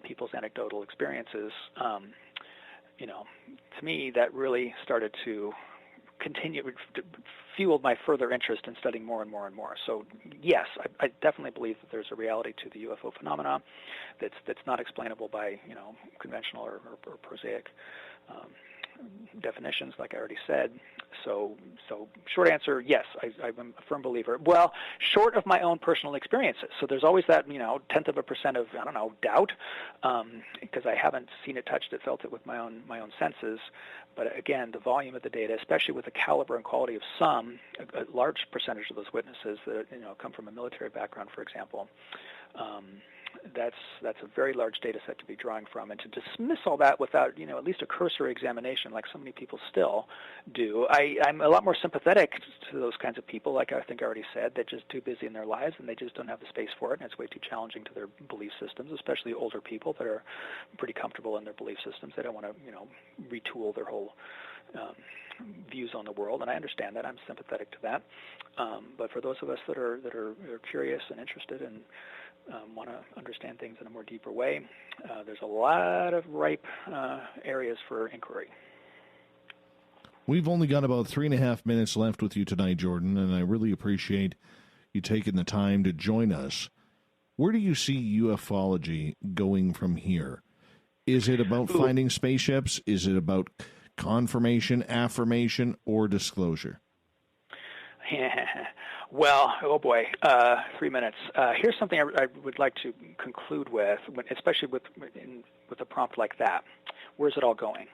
people's anecdotal experiences, to me, that really started to fueled my further interest in studying more and more and more. So yes, I definitely believe that there's a reality to the UFO phenomena that's not explainable by conventional or prosaic definitions, like I already said. So short answer, yes, I'm a firm believer. Well, short of my own personal experiences. So there's always that 0.1% of doubt, because I haven't seen it, touched it, felt it with my own senses. But again, the volume of the data, especially with the caliber and quality of some, a large percentage of those witnesses that come from a military background, for example. That's a very large data set to be drawing from, and to dismiss all that without at least a cursory examination, like so many people still do. I'm a lot more sympathetic to those kinds of people, like I think I already said. They're just too busy in their lives, and they just don't have the space for it, and it's way too challenging to their belief systems, especially older people that are pretty comfortable in their belief systems. They don't want to retool their whole views on the world, and I understand that. I'm sympathetic to that. But for those of us that are curious and interested and want to understand things in a more deeper way, there's a lot of ripe areas for inquiry. We've only got about 3.5 minutes left with you tonight, Jordan, and I really appreciate you taking the time to join us. Where do you see ufology going from here? Is it about finding spaceships? Is it about confirmation, affirmation, or disclosure? Well, oh boy, 3 minutes. Here's something I would like to conclude with, especially with a prompt like that. Where's it all going?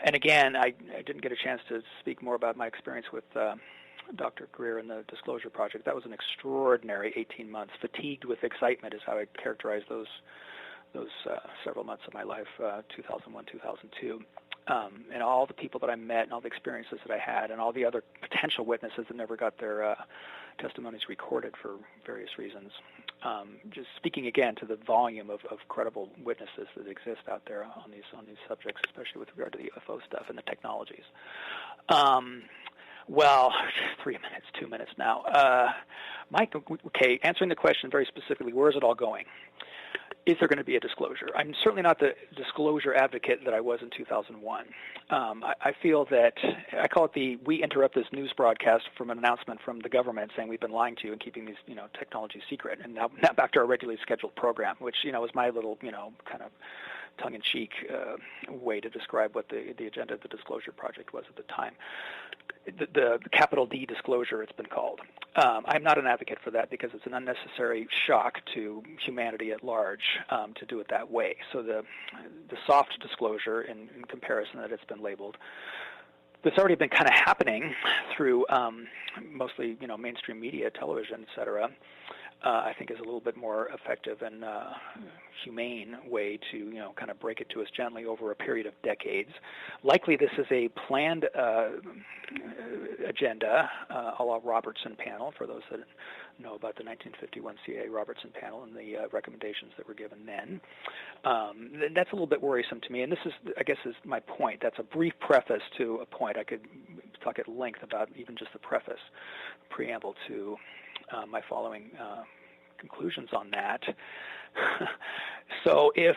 And again, I didn't get a chance to speak more about my experience with Dr. Greer and the Disclosure Project. That was an extraordinary 18 months. Fatigued with excitement is how I characterize those several months of my life, 2001, 2002. And all the people that I met and all the experiences that I had and all the other potential witnesses that never got their testimonies recorded for various reasons. Just speaking again to the volume of credible witnesses that exist out there on these subjects, especially with regard to the UFO stuff and the technologies. Well, 3 minutes, 2 minutes now. Mike, okay, answering the question very specifically, where is it all going? Is there going to be a disclosure? I'm certainly not the disclosure advocate that I was in 2001. I feel that, I call it we interrupt this news broadcast from an announcement from the government saying we've been lying to you and keeping these, technologies secret. And now back to our regularly scheduled program, which, was my little, kind of tongue-in-cheek way to describe what the agenda of the Disclosure Project was at the time. The capital D disclosure, it's been called. I'm not an advocate for that because it's an unnecessary shock to humanity at large to do it that way. So the soft disclosure, in comparison that it's been labeled, that's already been kind of happening through mostly mainstream media, television, et cetera, I think is a little bit more effective and humane way to kind of break it to us gently over a period of decades. Likely this is a planned agenda, a la Robertson panel, for those that know about the 1951 CIA Robertson panel and the recommendations that were given then. That's a little bit worrisome to me, and this is, I guess, is my point. That's a brief preface to a point. I could talk at length about even just the preface, preamble to my following conclusions on that. So if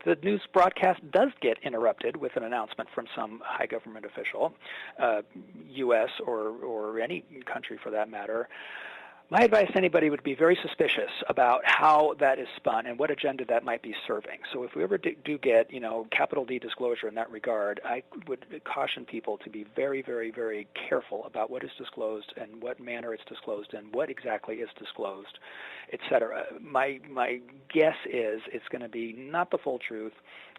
the news broadcast does get interrupted with an announcement from some high government official, U.S. or any country for that matter, my advice to anybody would be very suspicious about how that is spun and what agenda that might be serving. So if we ever do get, capital D disclosure in that regard, I would caution people to be very, very, very careful about what is disclosed and what manner it's disclosed and what exactly is disclosed, et cetera. My guess is it's going to be not the full truth,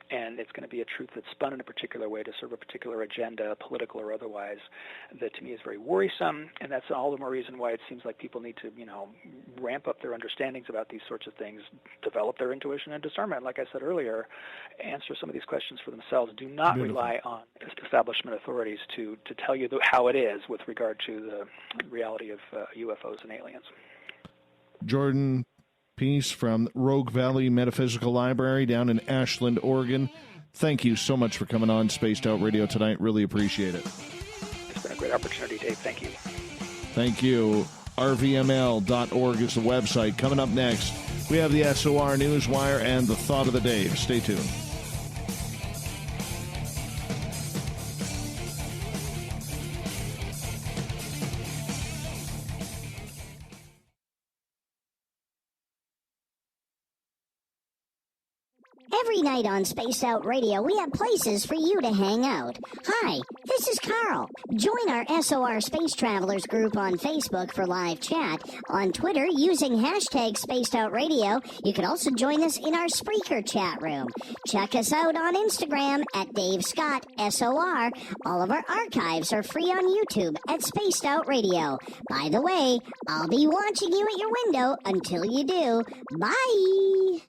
and it's going to be a truth that's spun in a particular way to serve a particular agenda, political or otherwise, that to me is very worrisome, and that's all the more reason why it seems like people need to, ramp up their understandings about these sorts of things, develop their intuition and discernment, like I said earlier, answer some of these questions for themselves. Do not rely on establishment authorities to tell you how it is with regard to the reality of UFOs and aliens. Jordan Pease from Rogue Valley Metaphysical Library down in Ashland, Oregon. Thank you so much for coming on Spaced Out Radio tonight. Really appreciate it. It's been a great opportunity, Dave. Thank you. Thank you. RVML.org is the website. Coming up next, we have the SOR Newswire and the Thought of the Day. Stay tuned. Every night on Spaced Out Radio, we have places for you to hang out. Hi, this is Carl. Join our SOR Space Travelers group on Facebook for live chat. On Twitter, using hashtag Spaced Out Radio, you can also join us in our Spreaker chat room. Check us out on Instagram at Dave Scott SOR. All of our archives are free on YouTube at Spaced Out Radio. By the way, I'll be watching you at your window until you do. Bye!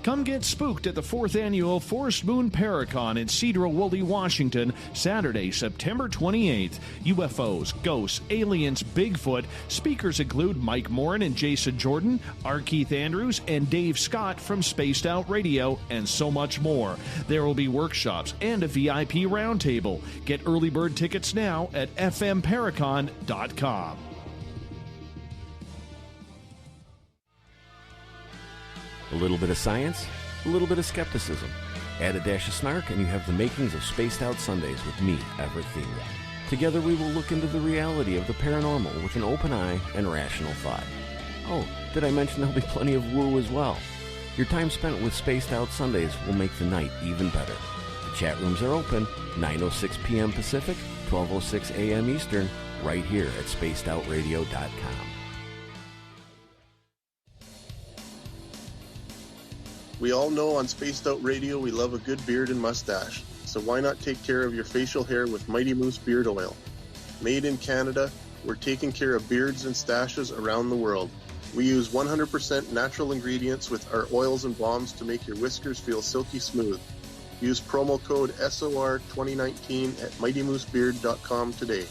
Come get spooked at the 4th Annual Forest Moon Paracon in Cedar-Woolley, Washington, Saturday, September 28th. UFOs, ghosts, aliens, Bigfoot. Speakers include Mike Morin and Jason Jordan, R. Keith Andrews, and Dave Scott from Spaced Out Radio, and so much more. There will be workshops and a VIP roundtable. Get early bird tickets now at fmparacon.com. A little bit of science, a little bit of skepticism. Add a dash of snark and you have the makings of Spaced Out Sundays with me, Everett Thiemer. Together we will look into the reality of the paranormal with an open eye and rational thought. Oh, did I mention there'll be plenty of woo as well? Your time spent with Spaced Out Sundays will make the night even better. The chat rooms are open, 9:06 p.m. Pacific, 12:06 a.m. Eastern, right here at spacedoutradio.com. We all know on Spaced Out Radio we love a good beard and mustache, so why not take care of your facial hair with Mighty Moose Beard Oil? Made in Canada, we're taking care of beards and stashes around the world. We use 100% natural ingredients with our oils and balms to make your whiskers feel silky smooth. Use promo code SOR2019 at MightyMooseBeard.com today.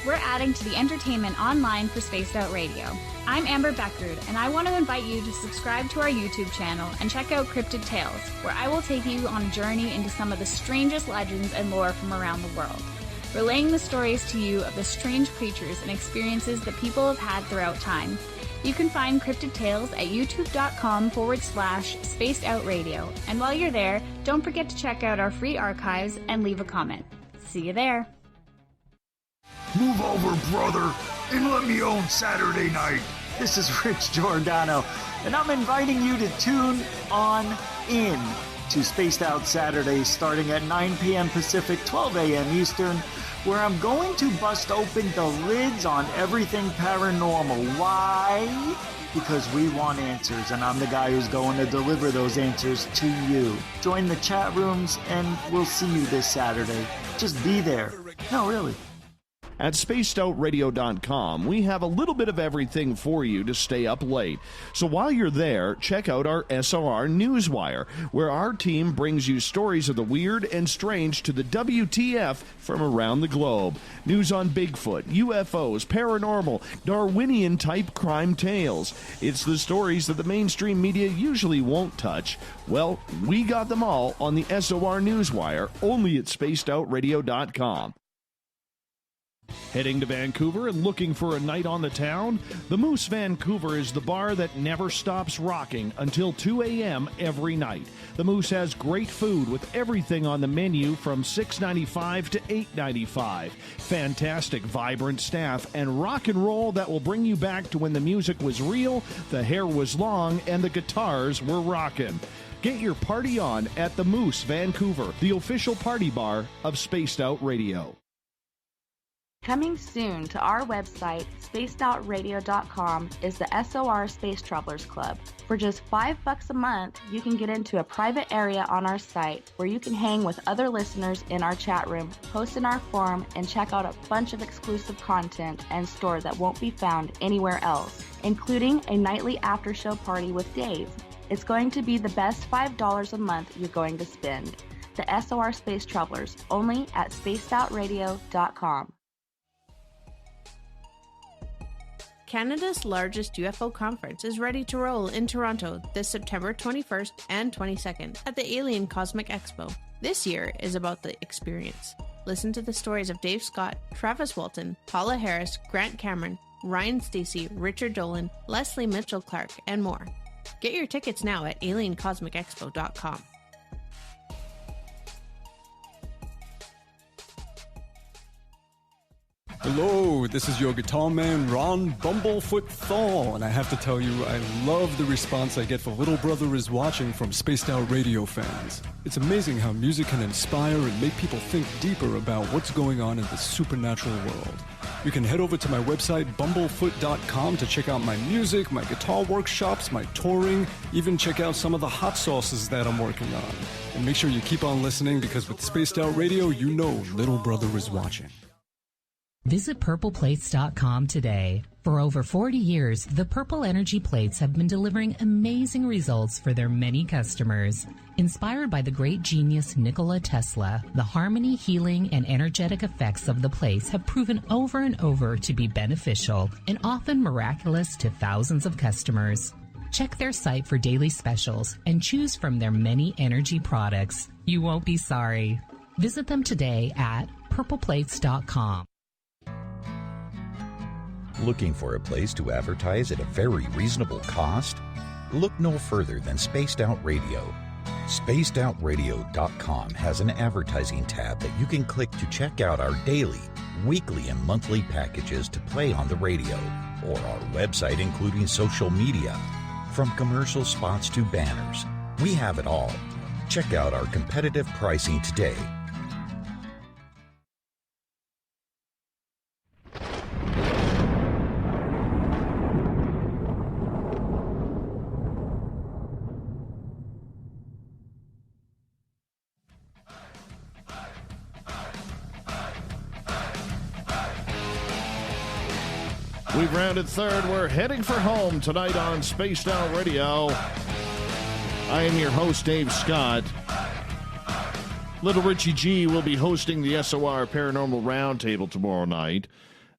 We're adding to the entertainment online for Spaced Out Radio. I'm Amber Beckrud, and I want to invite you to subscribe to our YouTube channel and check out Cryptid Tales, where I will take you on a journey into some of the strangest legends and lore from around the world, relaying the stories to you of the strange creatures and experiences that people have had throughout time. You can find Cryptid Tales at youtube.com/spacedoutradio, and while you're there, don't forget to check out our free archives and leave a comment. See you there. Move over, brother, and let me own Saturday night. This is Rich Giordano, and I'm inviting you to tune on in to Spaced Out Saturdays starting at 9 p.m. Pacific, 12 a.m. Eastern, where I'm going to bust open the lids on everything paranormal. Why? Because we want answers, and I'm the guy who's going to deliver those answers to you. Join the chat rooms, and we'll see you this Saturday. Just be there. No, really. At spacedoutradio.com, we have a little bit of everything for you to stay up late. So while you're there, check out our SOR Newswire, where our team brings you stories of the weird and strange to the WTF from around the globe. News on Bigfoot, UFOs, paranormal, Darwinian-type crime tales. It's the stories that the mainstream media usually won't touch. Well, we got them all on the SOR Newswire, only at spacedoutradio.com. Heading to Vancouver and looking for a night on the town? The Moose Vancouver is the bar that never stops rocking until 2 a.m. every night. The Moose has great food with everything on the menu from $6.95 to $8.95. Fantastic, vibrant staff and rock and roll that will bring you back to when the music was real, the hair was long, and the guitars were rockin'. Get your party on at the Moose Vancouver, the official party bar of Spaced Out Radio. Coming soon to our website, spacedoutradio.com, is the SOR Space Travelers Club. For just $5 a month, you can get into a private area on our site where you can hang with other listeners in our chat room, post in our forum, and check out a bunch of exclusive content and store that won't be found anywhere else, including a nightly after-show party with Dave. It's going to be the best $5 a month you're going to spend. The SOR Space Travelers, only at spacedoutradio.com. Canada's largest UFO conference is ready to roll in Toronto this September 21st and 22nd at the Alien Cosmic Expo. This year is about the experience. Listen to the stories of Dave Scott, Travis Walton, Paula Harris, Grant Cameron, Ryan Stacey, Richard Dolan, Leslie Mitchell-Clark, and more. Get your tickets now at aliencosmicexpo.com. Hello, this is your guitar man, Ron Bumblefoot Thaw, and I have to tell you, I love the response I get for Little Brother is Watching from Spaced Out Radio fans. It's amazing how music can inspire and make people think deeper about what's going on in the supernatural world. You can head over to my website, bumblefoot.com, to check out my music, my guitar workshops, my touring, even check out some of the hot sauces that I'm working on. And make sure you keep on listening, because with Spaced Out Radio, you know Little Brother is watching. Visit purpleplates.com today. For over 40 years, the Purple Energy Plates have been delivering amazing results for their many customers. Inspired by the great genius Nikola Tesla, the harmony, healing, and energetic effects of the plates have proven over and over to be beneficial and often miraculous to thousands of customers. Check their site for daily specials and choose from their many energy products. You won't be sorry. Visit them today at purpleplates.com. Looking for a place to advertise at a very reasonable cost? Look no further than Spaced Out Radio. SpacedOutRadio.com has an advertising tab that you can click to check out our daily, weekly, and monthly packages to play on the radio, or our website including social media. From commercial spots to banners, we have it all. Check out our competitive pricing today. We've rounded third. We're heading for home tonight on Spaced Out Radio. I am your host, Dave Scott. Little Richie G will be hosting the SOR Paranormal Roundtable tomorrow night,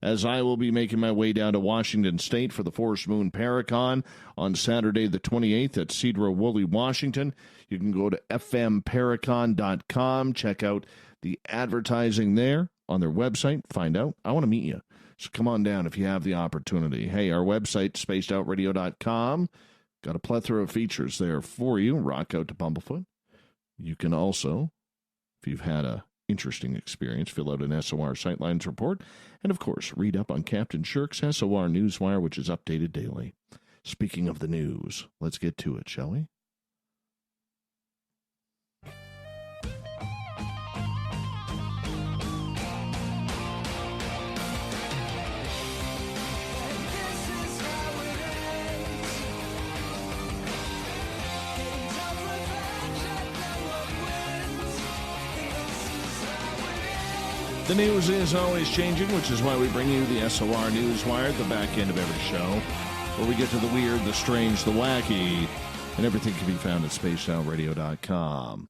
as I will be making my way down to Washington State for the Forest Moon Paracon on Saturday the 28th at Cedar Woolley, Washington. You can go to fmparacon.com, check out the advertising there on their website, find out. I want to meet you. So come on down if you have the opportunity. Hey, our website, spacedoutradio.com, got a plethora of features there for you. Rock out to Bumblefoot. You can also, if you've had a interesting experience, fill out an SOR Sightlines report. And, of course, read up on Captain Shirk's SOR Newswire, which is updated daily. Speaking of the news, let's get to it, shall we? The news is always changing, which is why we bring you the SOR Newswire at the back end of every show, where we get to the weird, the strange, the wacky, and everything can be found at spacedoutradio.com.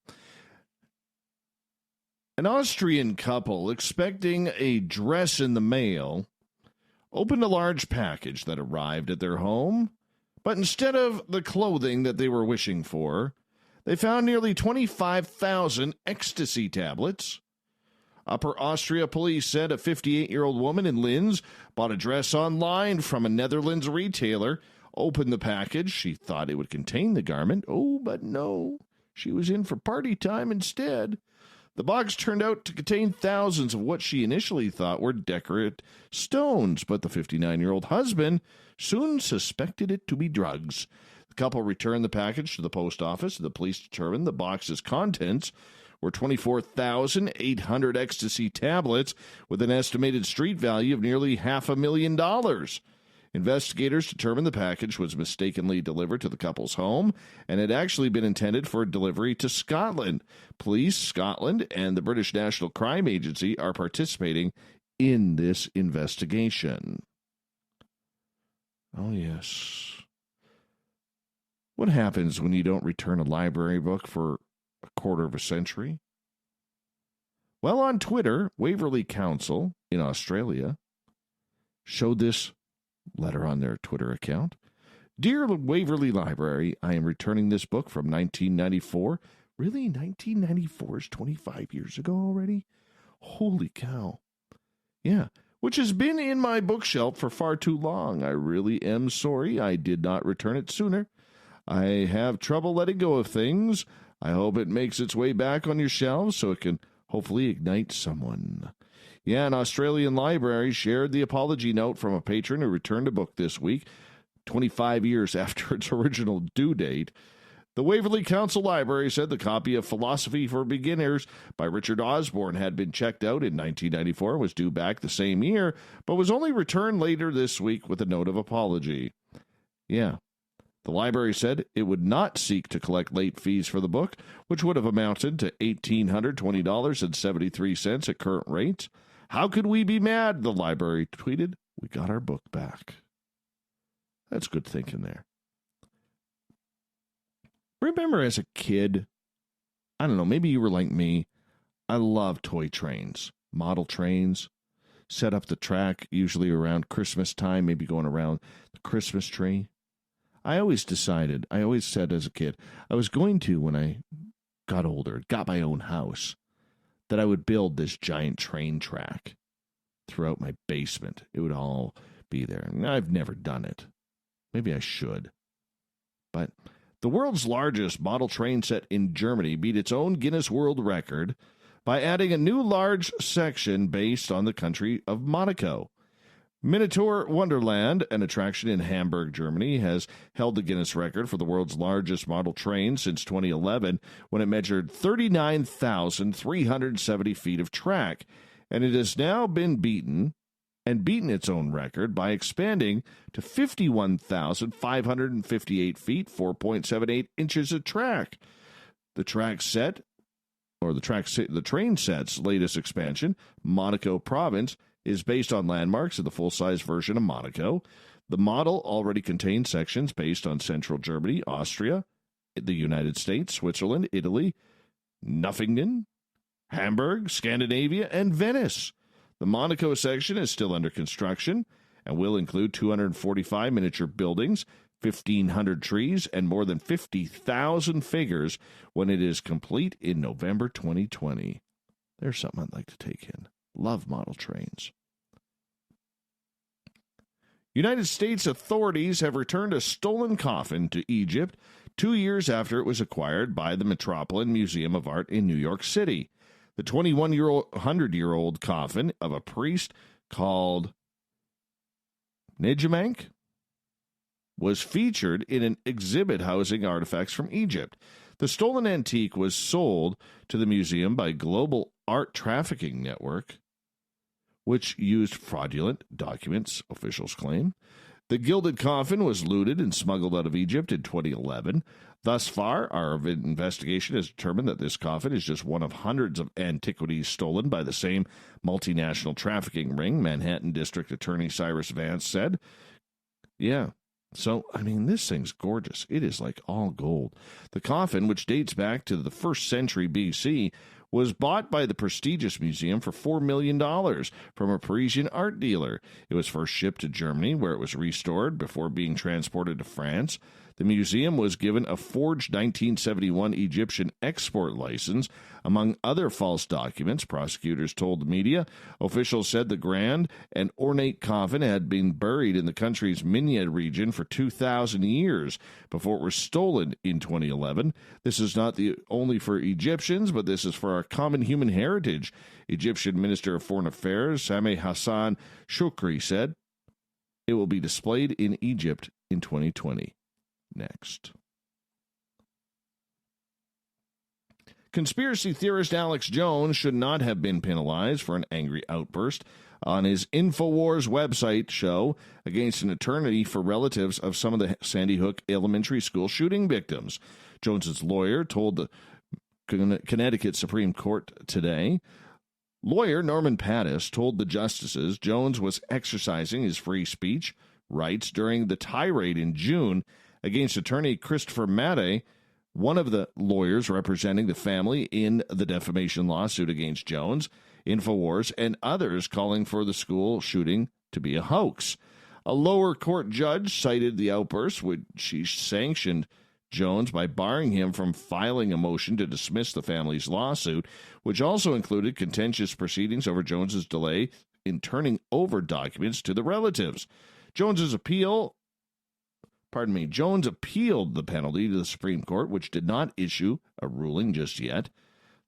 An Austrian couple expecting a dress in the mail opened a large package that arrived at their home, but instead of the clothing that they were wishing for, they found nearly 25,000 ecstasy tablets. Upper Austria police said a 58-year-old woman in Linz bought a dress online from a Netherlands retailer, opened the package. She thought it would contain the garment. Oh, but no. She was in for party time instead. The box turned out to contain thousands of what she initially thought were decorate stones, but the 59-year-old husband soon suspected it to be drugs. The couple returned the package to the post office. The police determined the box's contents were 24,800 ecstasy tablets with an estimated street value of nearly $500,000. Investigators determined the package was mistakenly delivered to the couple's home and had actually been intended for delivery to Scotland. Police, Scotland, and the British National Crime Agency are participating in this investigation. Oh, yes. What happens when you don't return a library book for a quarter of a century? Well, on Twitter, Waverley Council in Australia showed this letter on their Twitter account. Dear Waverley Library, I am returning this book from 1994. Really? 1994 is 25 years ago already? Holy cow. Yeah, which has been in my bookshelf for far too long. I really am sorry I did not return it sooner. I have trouble letting go of things. I hope it makes its way back on your shelves so it can hopefully ignite someone. Yeah, an Australian library shared the apology note from a patron who returned a book this week, 25 years after its original due date. The Waverley Council Library said the copy of Philosophy for Beginners by Richard Osborne had been checked out in 1994 and was due back the same year, but was only returned later this week with a note of apology. Yeah. The library said it would not seek to collect late fees for the book, which would have amounted to $1,820.73 at current rates. How could we be mad? The library tweeted. We got our book back. That's good thinking there. Remember as a kid, I don't know, maybe you were like me, I love toy trains, model trains, set up the track usually around Christmas time, maybe going around the Christmas tree. I always said as a kid, I was going to, when I got older, got my own house, that I would build this giant train track throughout my basement. It would all be there. And I've never done it. Maybe I should. But the world's largest model train set in Germany beat its own Guinness World Record by adding a new large section based on the country of Monaco. Minotaur Wonderland, an attraction in Hamburg, Germany, has held the Guinness record for the world's largest model train since 2011, when it measured 39,370 feet of track, and it has now been beaten its own record by expanding to 51,558 feet, 4.78 inches of track. The train set's latest expansion, Monaco Province, is based on landmarks of the full-size version of Monaco. The model already contains sections based on central Germany, Austria, the United States, Switzerland, Italy, Nuffingen, Hamburg, Scandinavia, and Venice. The Monaco section is still under construction and will include 245 miniature buildings, 1,500 trees, and more than 50,000 figures when it is complete in November 2020. There's something I'd like to take in. Love model trains. United States authorities have returned a stolen coffin to Egypt 2 years after it was acquired by the Metropolitan Museum of Art in New York City. The 100-year-old coffin of a priest called Nejamank was featured in an exhibit housing artifacts from Egypt. The stolen antique was sold to the museum by Global Art Trafficking Network, which used fraudulent documents, officials claim. The gilded coffin was looted and smuggled out of Egypt in 2011. Thus far, our investigation has determined that this coffin is just one of hundreds of antiquities stolen by the same multinational trafficking ring, Manhattan District Attorney Cyrus Vance said. Yeah. So, I mean, this thing's gorgeous. It is like all gold. The coffin, which dates back to the 1st century BC, was bought by the prestigious museum for $4 million from a Parisian art dealer. It was first shipped to Germany, where it was restored before being transported to France. The museum was given a forged 1971 Egyptian export license, among other false documents, prosecutors told the media. Officials said the grand and ornate coffin had been buried in the country's Minya region for 2,000 years before it was stolen in 2011. This is not only for Egyptians, but this is for our common human heritage, Egyptian Minister of Foreign Affairs Sameh Hassan Shukri said. It will be displayed in Egypt in 2020. Next. Conspiracy theorist Alex Jones should not have been penalized for an angry outburst on his InfoWars website show against an attorney for relatives of some of the Sandy Hook elementary school shooting victims. Jones's lawyer told the Connecticut Supreme Court today. Lawyer Norman Pattis told the justices Jones was exercising his free speech rights during the tirade in June against attorney Christopher Madde, one of the lawyers representing the family in the defamation lawsuit against Jones, InfoWars, and others calling for the school shooting to be a hoax. A lower court judge cited the outburst, which she sanctioned Jones by barring him from filing a motion to dismiss the family's lawsuit, which also included contentious proceedings over Jones's delay in turning over documents to the relatives. Jones appealed the penalty to the Supreme Court, which did not issue a ruling just yet.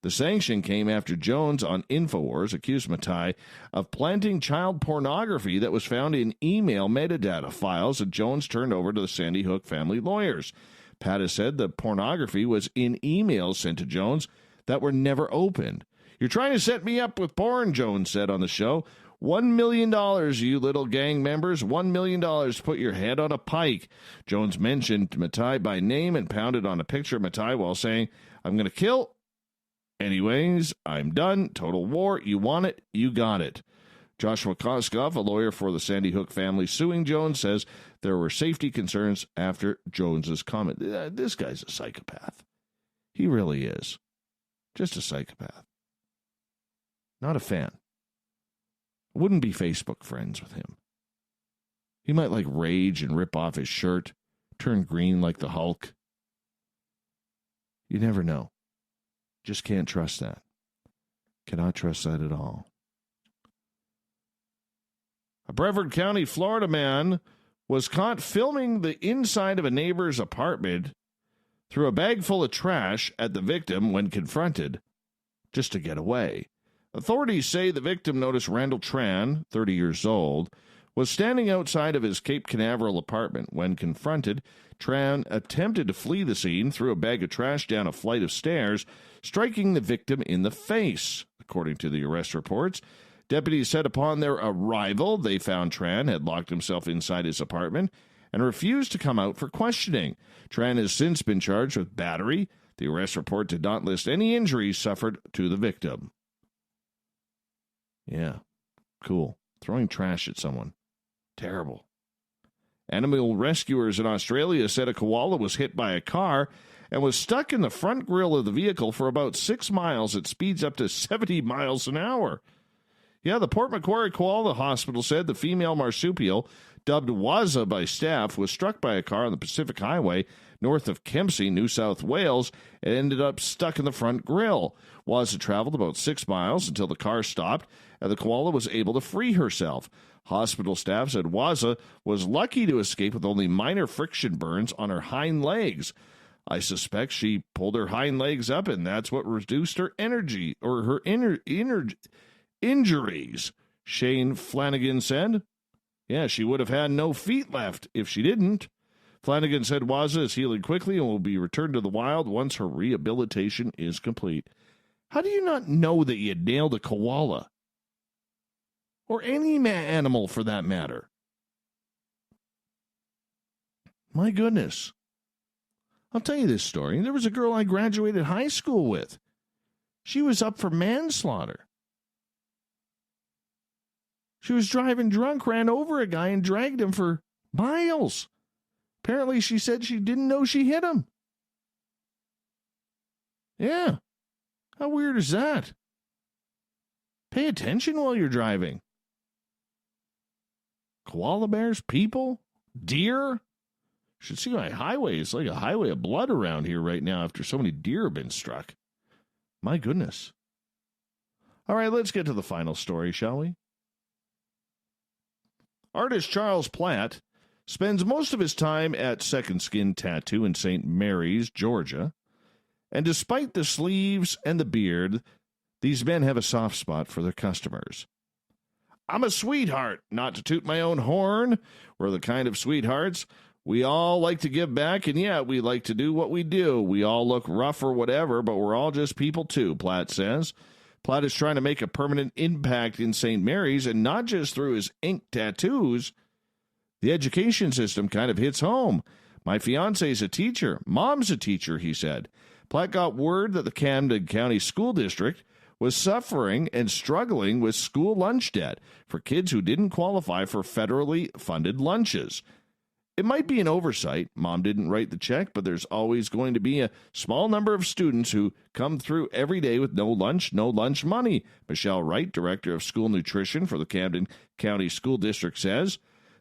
The sanction came after Jones on InfoWars accused Matai of planting child pornography that was found in email metadata files that Jones turned over to the Sandy Hook family lawyers. Pat has said the pornography was in emails sent to Jones that were never opened. "You're trying to set me up with porn," Jones said on the show. $1 million, you little gang members. $1 million to put your head on a pike. Jones mentioned Matai by name and pounded on a picture of Matai while saying, "I'm going to kill. Anyways, I'm done. Total war. You want it? You got it." Joshua Koskoff, a lawyer for the Sandy Hook family suing Jones, says there were safety concerns after Jones's comment. This guy's a psychopath. He really is. Just a psychopath. Not a fan. Wouldn't be Facebook friends with him. He might rage and rip off his shirt, turn green like the Hulk. You never know. Just can't trust that. Cannot trust that at all. A Brevard County, Florida man was caught filming the inside of a neighbor's apartment threw a bag full of trash at the victim when confronted, just to get away. Authorities say the victim noticed Randall Tran, 30 years old, was standing outside of his Cape Canaveral apartment. When confronted, Tran attempted to flee the scene, threw a bag of trash down a flight of stairs, striking the victim in the face. According to the arrest reports, deputies said upon their arrival, they found Tran had locked himself inside his apartment and refused to come out for questioning. Tran has since been charged with battery. The arrest report did not list any injuries suffered to the victim. Yeah, cool. Throwing trash at someone. Terrible. Animal rescuers in Australia said a koala was hit by a car and was stuck in the front grille of the vehicle for about 6 miles at speeds up to 70 miles an hour. Yeah, the Port Macquarie Koala Hospital said the female marsupial, dubbed Wazza by staff, was struck by a car on the Pacific Highway north of Kempsey, New South Wales, and ended up stuck in the front grille. Wazza traveled about 6 miles until the car stopped, and the koala was able to free herself. Hospital staff said Wazza was lucky to escape with only minor friction burns on her hind legs. I suspect she pulled her hind legs up, and that's what reduced her energy, or her injuries, Shane Flanagan said. Yeah, she would have had no feet left if she didn't. Flanagan said Wazza is healing quickly and will be returned to the wild once her rehabilitation is complete. How do you not know that you nailed a koala? Or any animal, for that matter? My goodness. I'll tell you this story. There was a girl I graduated high school with. She was up for manslaughter. She was driving drunk, ran over a guy, and dragged him for miles. Apparently, she said she didn't know she hit him. Yeah. How weird is that? Pay attention while you're driving. Koala bears, people, deer. Should see my highway. It's like a highway of blood around here right now after so many deer have been struck. My goodness. All right, let's get to the final story, shall we? Artist Charles Platt spends most of his time at Second Skin Tattoo in St. Mary's, Georgia. And despite the sleeves and the beard, these men have a soft spot for their customers. I'm a sweetheart, not to toot my own horn. We're the kind of sweethearts. We all like to give back, and yeah, we like to do what we do. We all look rough or whatever, but we're all just people too, Platt says. Platt is trying to make a permanent impact in St. Mary's, and not just through his ink tattoos. The education system kind of hits home. My fiance's a teacher. Mom's a teacher, he said. Platt got word that the Camden County School District was suffering and struggling with school lunch debt for kids who didn't qualify for federally funded lunches. It might be an oversight. Mom didn't write the check, but there's always going to be a small number of students who come through every day with no lunch money. Michelle Wright, Director of School Nutrition for the Camden County School District, says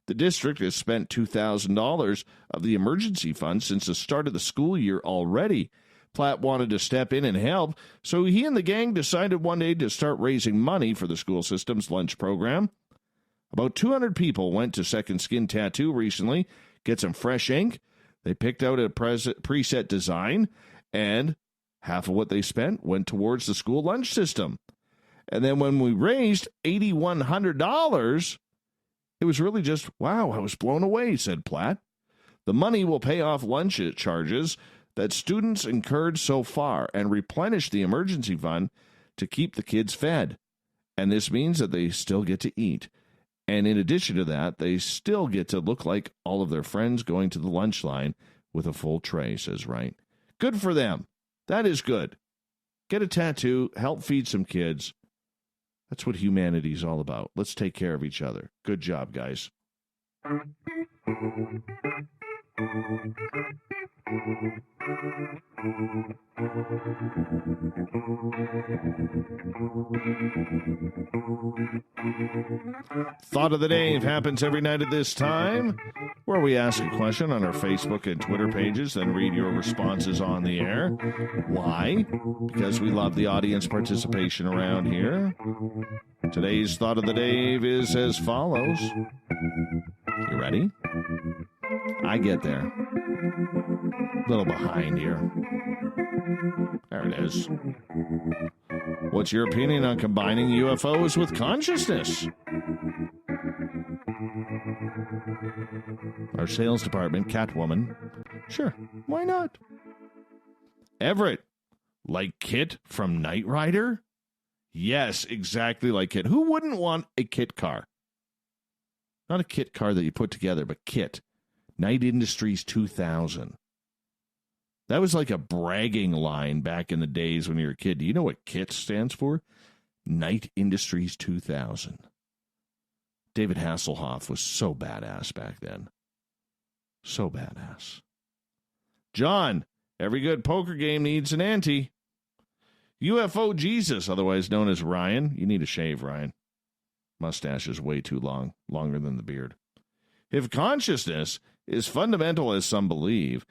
the district has spent $2,000 of the emergency fund since the start of the school year already. Platt wanted to step in and help, so he and the gang decided one day to start raising money for the school system's lunch program. About 200 people went to Second Skin Tattoo recently, get some fresh ink. They picked out a preset design, and Half of what they spent went towards the school lunch system. And then when we raised $8,100, it was really just, wow, I was blown away, said Platt. The money will pay off lunch charges that students incurred so far and replenish the emergency fund to keep the kids fed. And this means that they still get to eat. And in addition to that, they still get to look like all of their friends going to the lunch line with a full tray, says Wright. Good for them. That is good. Get a tattoo, help feed some kids. That's what humanity is all about. Let's take care of each other. Good job, guys. Thought of the Day happens every night at this time, where we ask a question on our Facebook and Twitter pages, then read your responses on the air. Why? Because we love the audience participation around here. Today's Thought of the Day is as follows. You ready? I get there. A little behind here. There it is. What's your opinion on combining UFOs with consciousness? Our sales department, Catwoman. Sure, why not? Everett, like Kit from Knight Rider? Yes, exactly like Kit. Who wouldn't want a Kit car? Not a Kit car that you put together, but Kit. Knight Industries 2000. That was like a bragging line back in the days when you were a kid. Do you know what KIT stands for? Knight Industries 2000. David Hasselhoff was so badass back then. So badass. John, every good poker game needs an ante. UFO Jesus, otherwise known as Ryan. You need a shave, Ryan. Mustache is way too long, longer than the beard. If consciousness is fundamental as some believe,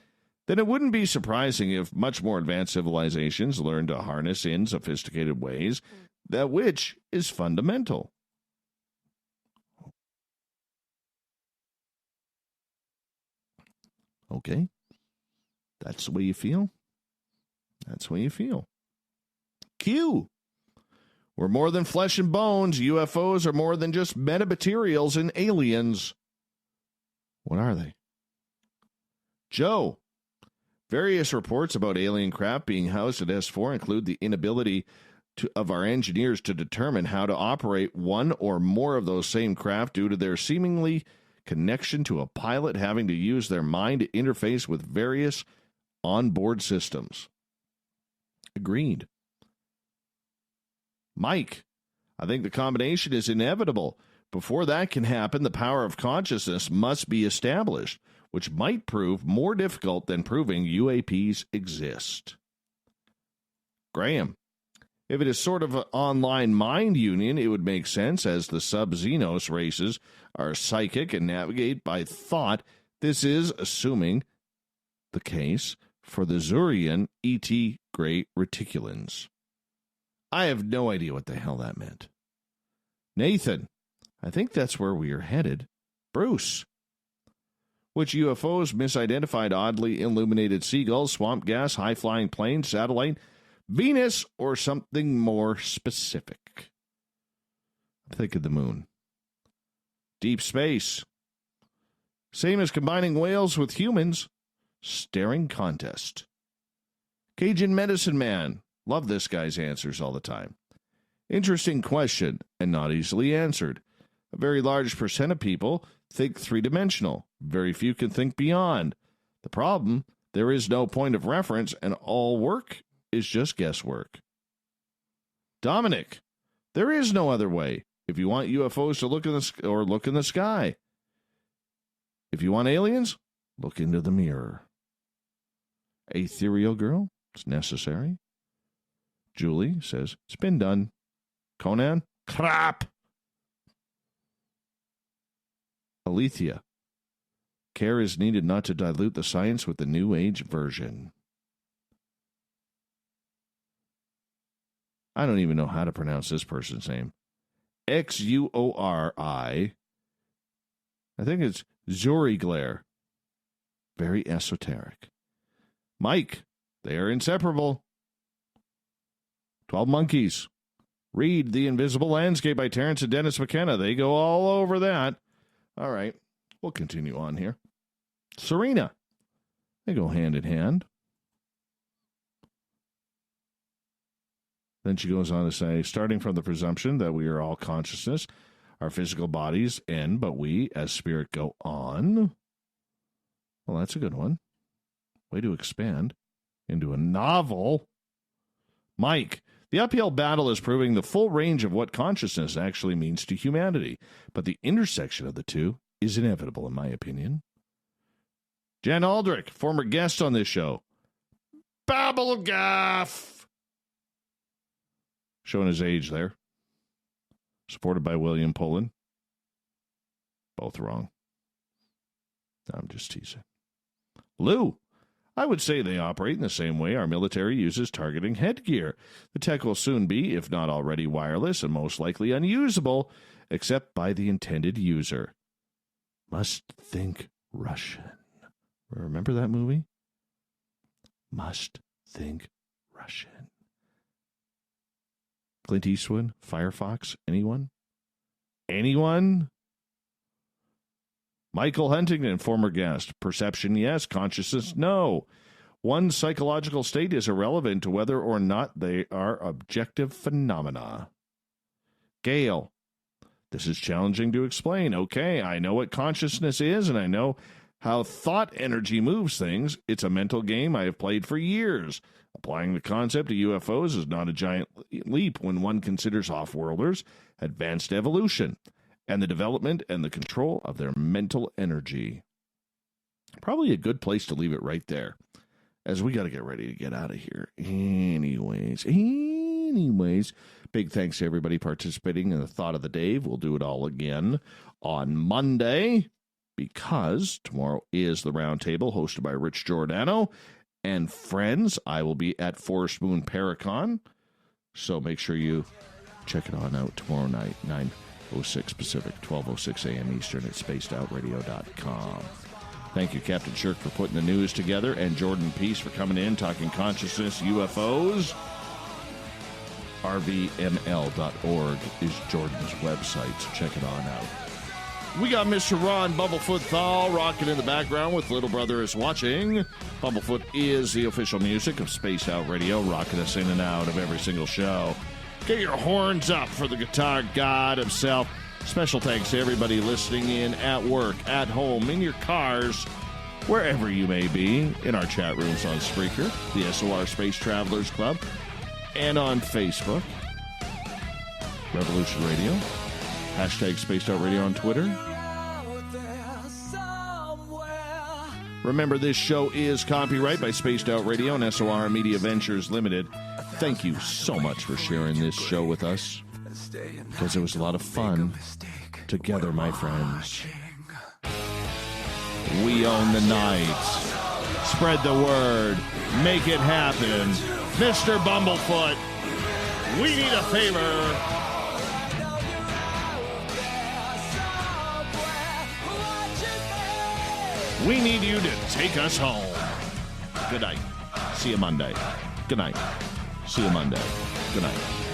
then it wouldn't be surprising if much more advanced civilizations learned to harness in sophisticated ways that which is fundamental. Okay. That's the way you feel? That's the way you feel. Q. We're more than flesh and bones. UFOs are more than just metamaterials and aliens. What are they? Joe. Various reports about alien craft being housed at S4 include the inability of our engineers to determine how to operate one or more of those same craft due to their seemingly connection to a pilot having to use their mind to interface with various onboard systems. Agreed. Mike, I think the combination is inevitable. Before that can happen, the power of consciousness must be established, which might prove more difficult than proving UAPs exist. Graham, if it is sort of an online mind union, it would make sense as the sub-Xenos races are psychic and navigate by thought. This is assuming the case for the Zurian ET Great Reticulans. I have no idea what the hell that meant. Nathan, I think that's where we are headed. Bruce, which UFOs misidentified oddly illuminated seagulls, swamp gas, high-flying plane, satellite, Venus, or something more specific? I'm thinking the moon. Deep space. Same as combining whales with humans. Staring contest. Cajun Medicine Man. Love this guy's answers all the time. Interesting question and not easily answered. A very large percent of people think three-dimensional. Very few can think beyond. The problem, there is no point of reference, and all work is just guesswork. Dominic, there is no other way. If you want UFOs to look in the sky. If you want aliens, look into the mirror. Ethereal Girl, it's necessary. Julie says, it's been done. Conan, crap. Alethea, care is needed not to dilute the science with the New Age version. I don't even know how to pronounce this person's name. Xuri. I think it's Zuri Glare. Very esoteric. Mike, they are inseparable. 12 Monkeys. Read The Invisible Landscape by Terrence and Dennis McKenna. They go all over that. All right. We'll continue on here. Serena. They go hand in hand. Then she goes on to say, starting from the presumption that we are all consciousness, our physical bodies end, but we, as spirit, go on. Well, that's a good one. Way to expand into a novel. Mike, the uphill battle is proving the full range of what consciousness actually means to humanity, but the intersection of the two is inevitable, in my opinion. Jen Aldrich, former guest on this show. Babblegaff. Showing his age there. Supported by William Pullen. Both wrong. I'm just teasing. Lou, I would say they operate in the same way our military uses targeting headgear. The tech will soon be, if not already, wireless and most likely unusable, except by the intended user. Must think Russian. Remember that movie? Must think Russian. Clint Eastwood, Firefox, anyone? Anyone? Michael Huntington, former guest. Perception, yes. Consciousness, no. One psychological state is irrelevant to whether or not they are objective phenomena. Gail, this is challenging to explain. Okay, I know what consciousness is, and I know how thought energy moves things. It's a mental game I have played for years. Applying the concept to UFOs is not a giant leap when one considers off-worlders, advanced evolution, and the development and the control of their mental energy. Probably a good place to leave it right there, as we got to get ready to get out of here. Anyways, big thanks to everybody participating in the Thought of the Dave. We'll do it all again on Monday, because tomorrow is the Roundtable hosted by Rich Giordano and friends. I will be at Forest Moon Paracon, so make sure you check it on out tomorrow night, 9:06 Pacific, 12:06 a.m. Eastern at spacedoutradio.com. Thank you, Captain Shirk, for putting the news together, and Jordan Pease for coming in, talking consciousness, UFOs. RVML.org is Jordan's website, so check it on out. We got Mr. Ron Bumblefoot Thal rocking in the background with Little Brother is Watching. Bumblefoot is the official music of Spaced Out Radio, rocking us in and out of every single show. Get your horns up for the guitar god himself. Special thanks to everybody listening in at work, at home, in your cars, wherever you may be, in our chat rooms on Spreaker, the SOR Space Travelers Club, and on Facebook, Revolution Radio. Hashtag Spaced Out Radio on Twitter. Remember, this show is copyright by Spaced Out Radio and SOR Media Ventures Limited. Thank you so much for sharing this show with us, because it was a lot of fun together, my friends. We own the night. Spread the word. Make it happen. Mr. Bumblefoot, we need a favor. We need you to take us home. Good night. See you Monday. Good night. See you Monday. Good night.